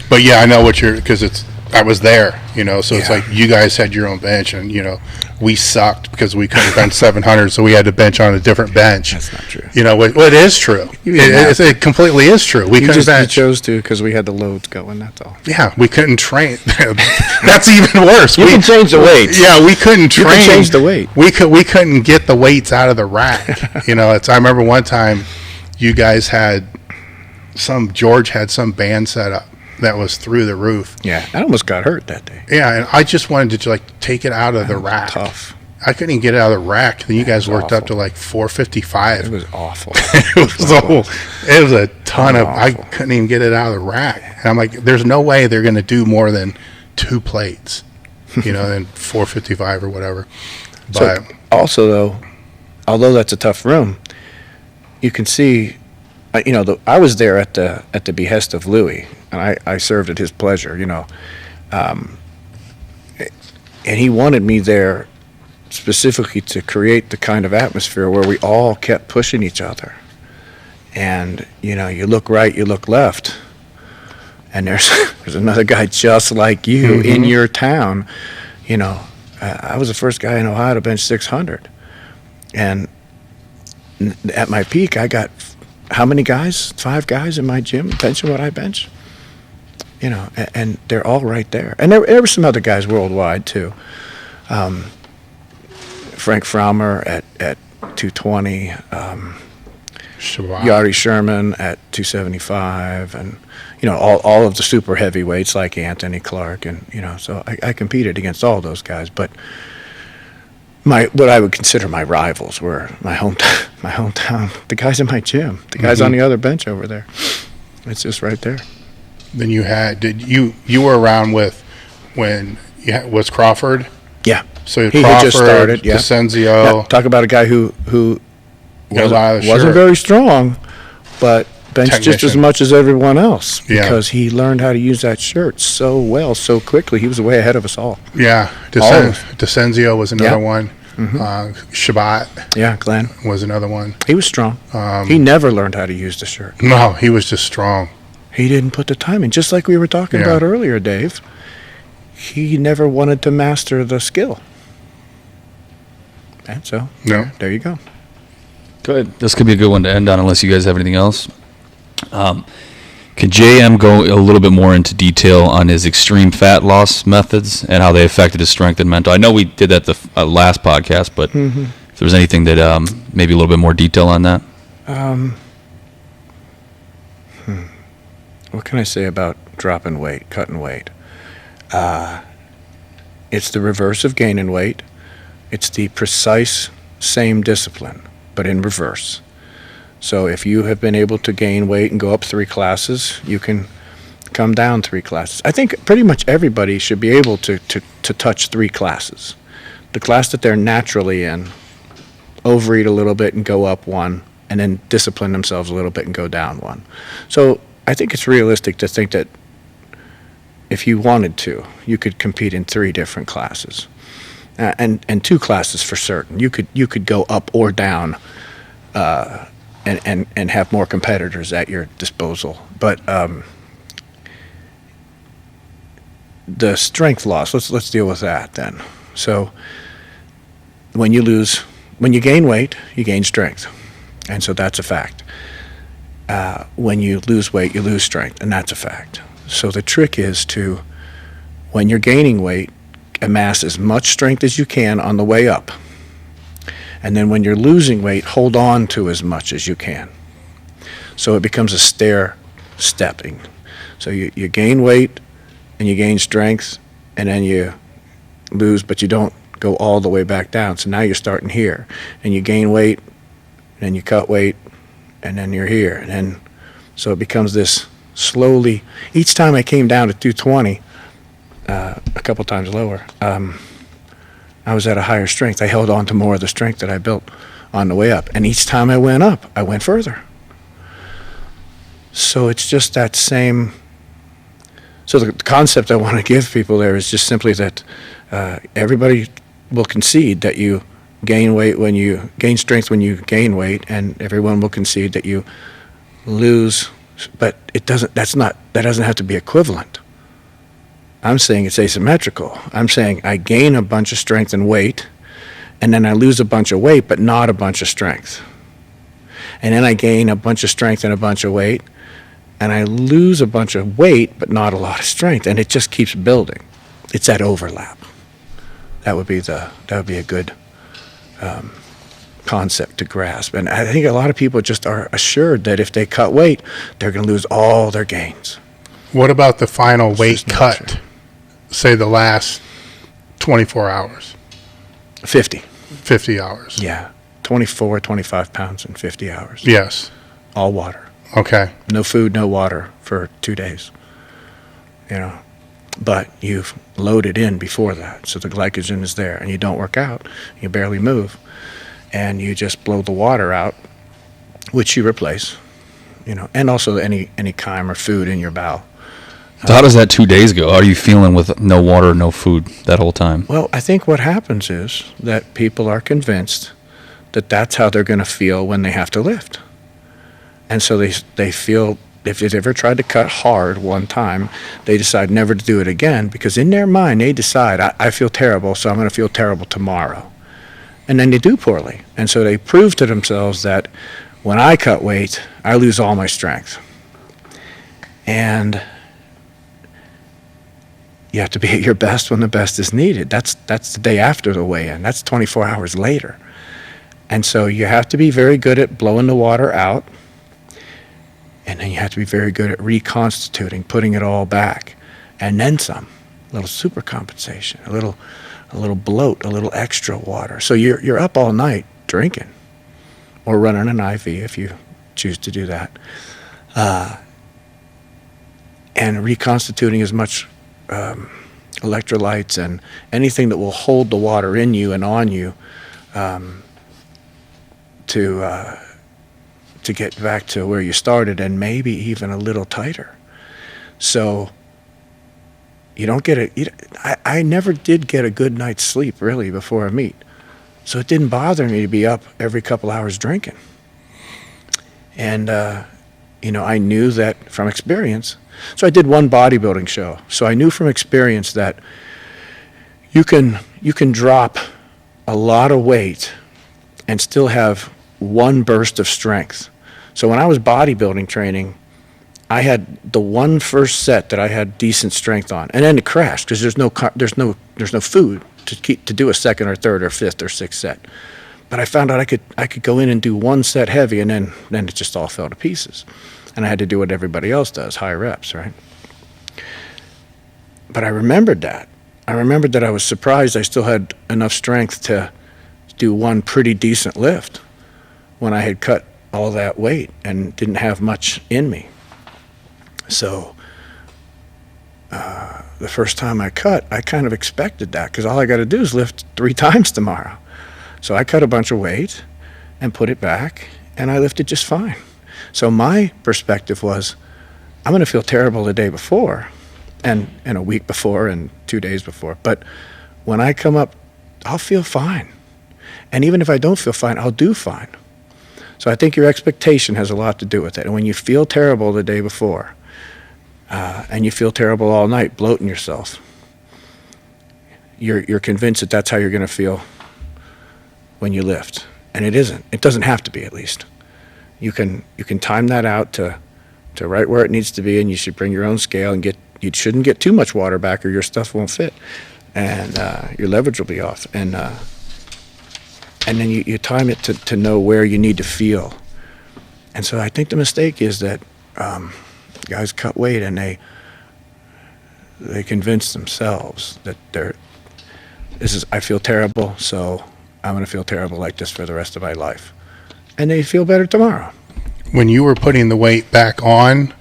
But yeah, I know what because I was there, so it's Yeah. like you guys had your own bench, and we sucked because we couldn't bench 700, so we had to bench on a different bench. That's not true. Well, it is true. It completely is true. We couldn't You bench. chose to because we had the loads going. That's all. Yeah, we couldn't train. That's even worse. You can change the weights. Yeah, we couldn't train. You can change the weight. We couldn't get the weights out of the rack. I remember one time, you guys had George had some band set up that was through the roof. Yeah, I almost got hurt that day. Yeah, and I just wanted to take it out of the rack. Tough. I couldn't even get it out of the rack. Then you guys worked up awful. to 455. It was awful. It was a ton of. I Awful. couldn't even get it out of the rack. And I'm like, there's no way they're going to do more than 2 plates, than 455 or whatever. But So, also, though, although that's a tough room, you can see, I was there at the behest of Louis, and I served at his pleasure, and he wanted me there specifically to create the kind of atmosphere where we all kept pushing each other. And, you look right, you look left, and there's another guy just like you in your town. I was the first guy in Ohio to bench 600. And at my peak, I got how many guys? 5 guys in my gym benching what I bench. And they're all right there. And there were some other guys worldwide, too. Frank Frommer at 220, Shabbat. Yari Sherman at 275, and all of the super heavyweights like Anthony Clark, and so I competed against all those guys. But what I would consider my rivals were my hometown, the guys in my gym, the guys on the other bench over there. It's just right there. Then you were around with when was Crawford? Yeah. So He Crawford, had just started, yeah. Descenzio. Now, talk about a guy who Goes out of the wasn't shirt. very strong, but benched just as Technician. much as everyone else Yeah. because he learned how to use that shirt so well, so quickly. He was way ahead of us all. Yeah, All of- Descenzio was another Yeah. one. Shabbat Yeah, Glenn. was another one. He was strong. He never learned how to use the shirt. No, he was just strong. He didn't put the time in, just like we were talking Yeah. about earlier, Dave. he never wanted to master the skill. And so, No. there you go. Good. This could be a good one to end on, unless you guys have anything else. Could JM go a little bit more into detail on his extreme fat loss methods and how they affected his strength and mental? I know we did that the last podcast, but if there's anything that maybe a little bit more detail on that. What can I say about dropping weight, cutting weight? It's the reverse of gaining weight. It's the precise same discipline, but in reverse. So if you have been able to gain weight and go up 3 classes, you can come down 3 classes. I think pretty much everybody should be able to touch 3 classes. The class that they're naturally in, overeat a little bit and go up 1, and then discipline themselves a little bit and go down 1. So I think it's realistic to think that if you wanted to, you could compete in 3 different classes, and 2 classes for certain. You could go up or down, and have more competitors at your disposal. But the strength loss, let's deal with that then. So when you gain weight, you gain strength, and so that's a fact. When you lose weight, you lose strength, and that's a fact. So the trick is to, when you're gaining weight, amass as much strength as you can on the way up. And then when you're losing weight, hold on to as much as you can. So it becomes a stair stepping. So you gain weight and you gain strength, and then you lose, but you don't go all the way back down. So now you're starting here, and you gain weight, and then you cut weight, and then you're here. And then, so it becomes this slowly. Each time I came down to 220, a couple times lower, I was at a higher strength. I held on to more of the strength that I built on the way up. And each time I went up, I went further. So it's just that same. So the concept I want to give people there is just simply that everybody will concede that you gain weight when you gain strength when you gain weight, and everyone will concede that you lose. But it doesn't. That doesn't have to be equivalent. I'm saying it's asymmetrical. I'm saying I gain a bunch of strength and weight, and then I lose a bunch of weight, but not a bunch of strength. And then I gain a bunch of strength and a bunch of weight, and I lose a bunch of weight, but not a lot of strength, and it just keeps building. It's that overlap. That would be a good concept to grasp. And I think a lot of people just are assured that if they cut weight, they're going to lose all their gains. What about the final weight cut? Say the last 24 hours. 50. 50 hours. Yeah. 24, 25 pounds in 50 hours. Yes. All water. Okay. No food, no water for 2 days. But you've loaded in before that. So the glycogen is there, and you don't work out. You barely move. And you just blow the water out, which you replace, and also any chyme or food in your bowel. So how does that 2 days go? How are you feeling with no water, no food that whole time? Well, I think what happens is that people are convinced that that's how they're going to feel when they have to lift. And so they feel, if they've ever tried to cut hard one time, they decide never to do it again, because in their mind they decide, I feel terrible, so I'm going to feel terrible tomorrow. And then they do poorly. And so they prove to themselves that when I cut weight, I lose all my strength. And you have to be at your best when the best is needed. That's the day after the weigh-in. That's 24 hours later. And so you have to be very good at blowing the water out, and then you have to be very good at reconstituting, putting it all back, and then some. A little super compensation, a little bloat, a little extra water. So you're up all night drinking, or running an IV if you choose to do that, and reconstituting as much electrolytes and anything that will hold the water in you and on you to get back to where you started, and maybe even a little tighter. So you don't get I never did get a good night's sleep really before a meet, so it didn't bother me to be up every couple hours drinking. And I knew that from experience. So I did one bodybuilding show. So I knew from experience that you can drop a lot of weight and still have one burst of strength. So when I was bodybuilding training, I had the one first set that I had decent strength on, and then it crashed because there's no food to do a second or third or fifth or sixth set. But I found out I could go in and do one set heavy, and then it just all fell to pieces, and I had to do what everybody else does, high reps, right? But I remembered that. I was surprised I still had enough strength to do one pretty decent lift when I had cut all that weight and didn't have much in me. So the first time I cut, I kind of expected that because all I got to do is lift 3 times tomorrow. So I cut a bunch of weight and put it back, and I lifted just fine. So my perspective was, I'm going to feel terrible the day before and a week before and 2 days before. But when I come up, I'll feel fine. And even if I don't feel fine, I'll do fine. So I think your expectation has a lot to do with it. And when you feel terrible the day before, and you feel terrible all night, bloating yourself, you're convinced that that's how you're going to feel when you lift. And it isn't. It doesn't have to be, at least. You can time that out to right where it needs to be, and you should bring your own scale and you shouldn't get too much water back or your stuff won't fit, and your leverage will be off. And then you time it to know where you need to feel. And so I think the mistake is that guys cut weight and they convince themselves that I feel terrible, so I'm going to feel terrible like this for the rest of my life. And they feel better tomorrow. When you were putting the weight back on,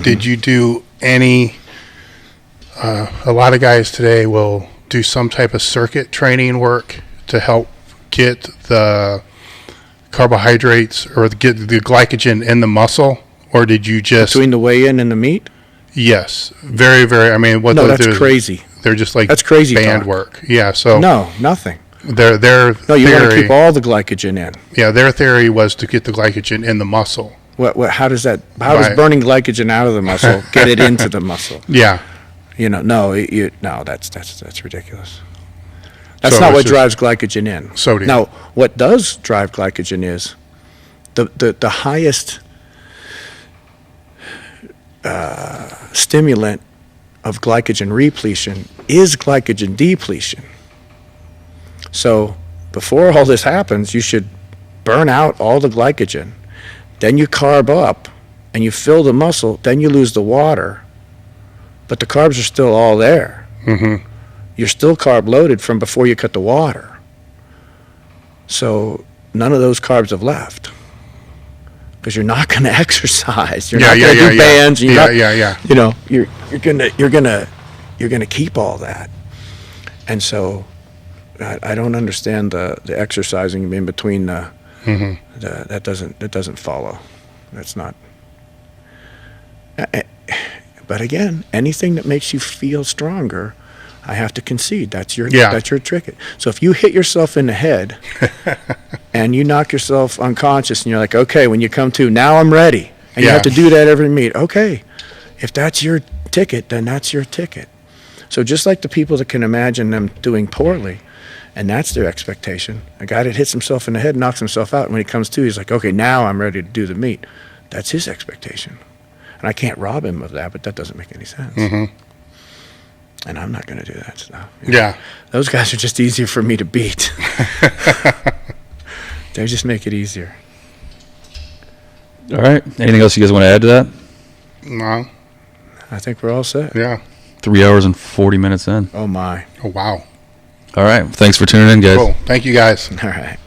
did you do any, a lot of guys today will do some type of circuit training work to help get the carbohydrates or get the glycogen in the muscle, or did you just... Between the weigh-in and the meet? Yes. Very, very, I mean, what no, they'll that's do is crazy. They're just like that's crazy band talk. work. Yeah, so... No, nothing. Their No, you theory, want to keep all the glycogen in. Yeah, their theory was to get the glycogen in the muscle. How does burning glycogen out of the muscle get it into the muscle? Yeah. No, that's ridiculous. That's not what drives glycogen in. Sodium. Now, what does drive glycogen is the highest stimulant of glycogen repletion is glycogen depletion. So before all this happens, you should burn out all the glycogen. Then you carb up and you fill the muscle. Then you lose the water. But the carbs are still all there. Mm-hmm. You're still carb loaded from before you cut the water. So none of those carbs have left. Because you're not going to exercise. You're not going to do bands. You know, you're going to keep all that. And so I don't understand the exercising in between that doesn't follow. That's not. But again, anything that makes you feel stronger, I have to concede that's your trick. So if you hit yourself in the head and you knock yourself unconscious and you're like, okay, when you come to, now I'm ready, and you have to do that every meet. Okay, if that's your ticket, then that's your ticket. So just like the people that can imagine them doing poorly, and that's their expectation. A guy that hits himself in the head knocks himself out, and when he comes to, he's like, okay, now I'm ready to do the meet. That's his expectation. And I can't rob him of that, but that doesn't make any sense. Mm-hmm. And I'm not going to do that stuff. Yeah. Those guys are just easier for me to beat. They just make it easier. All right. Anything else you guys want to add to that? No. I think we're all set. Yeah. 3 hours and 40 minutes in. Oh, my. Oh, wow. All right. Thanks for tuning in, guys. Cool. Thank you, guys. All right.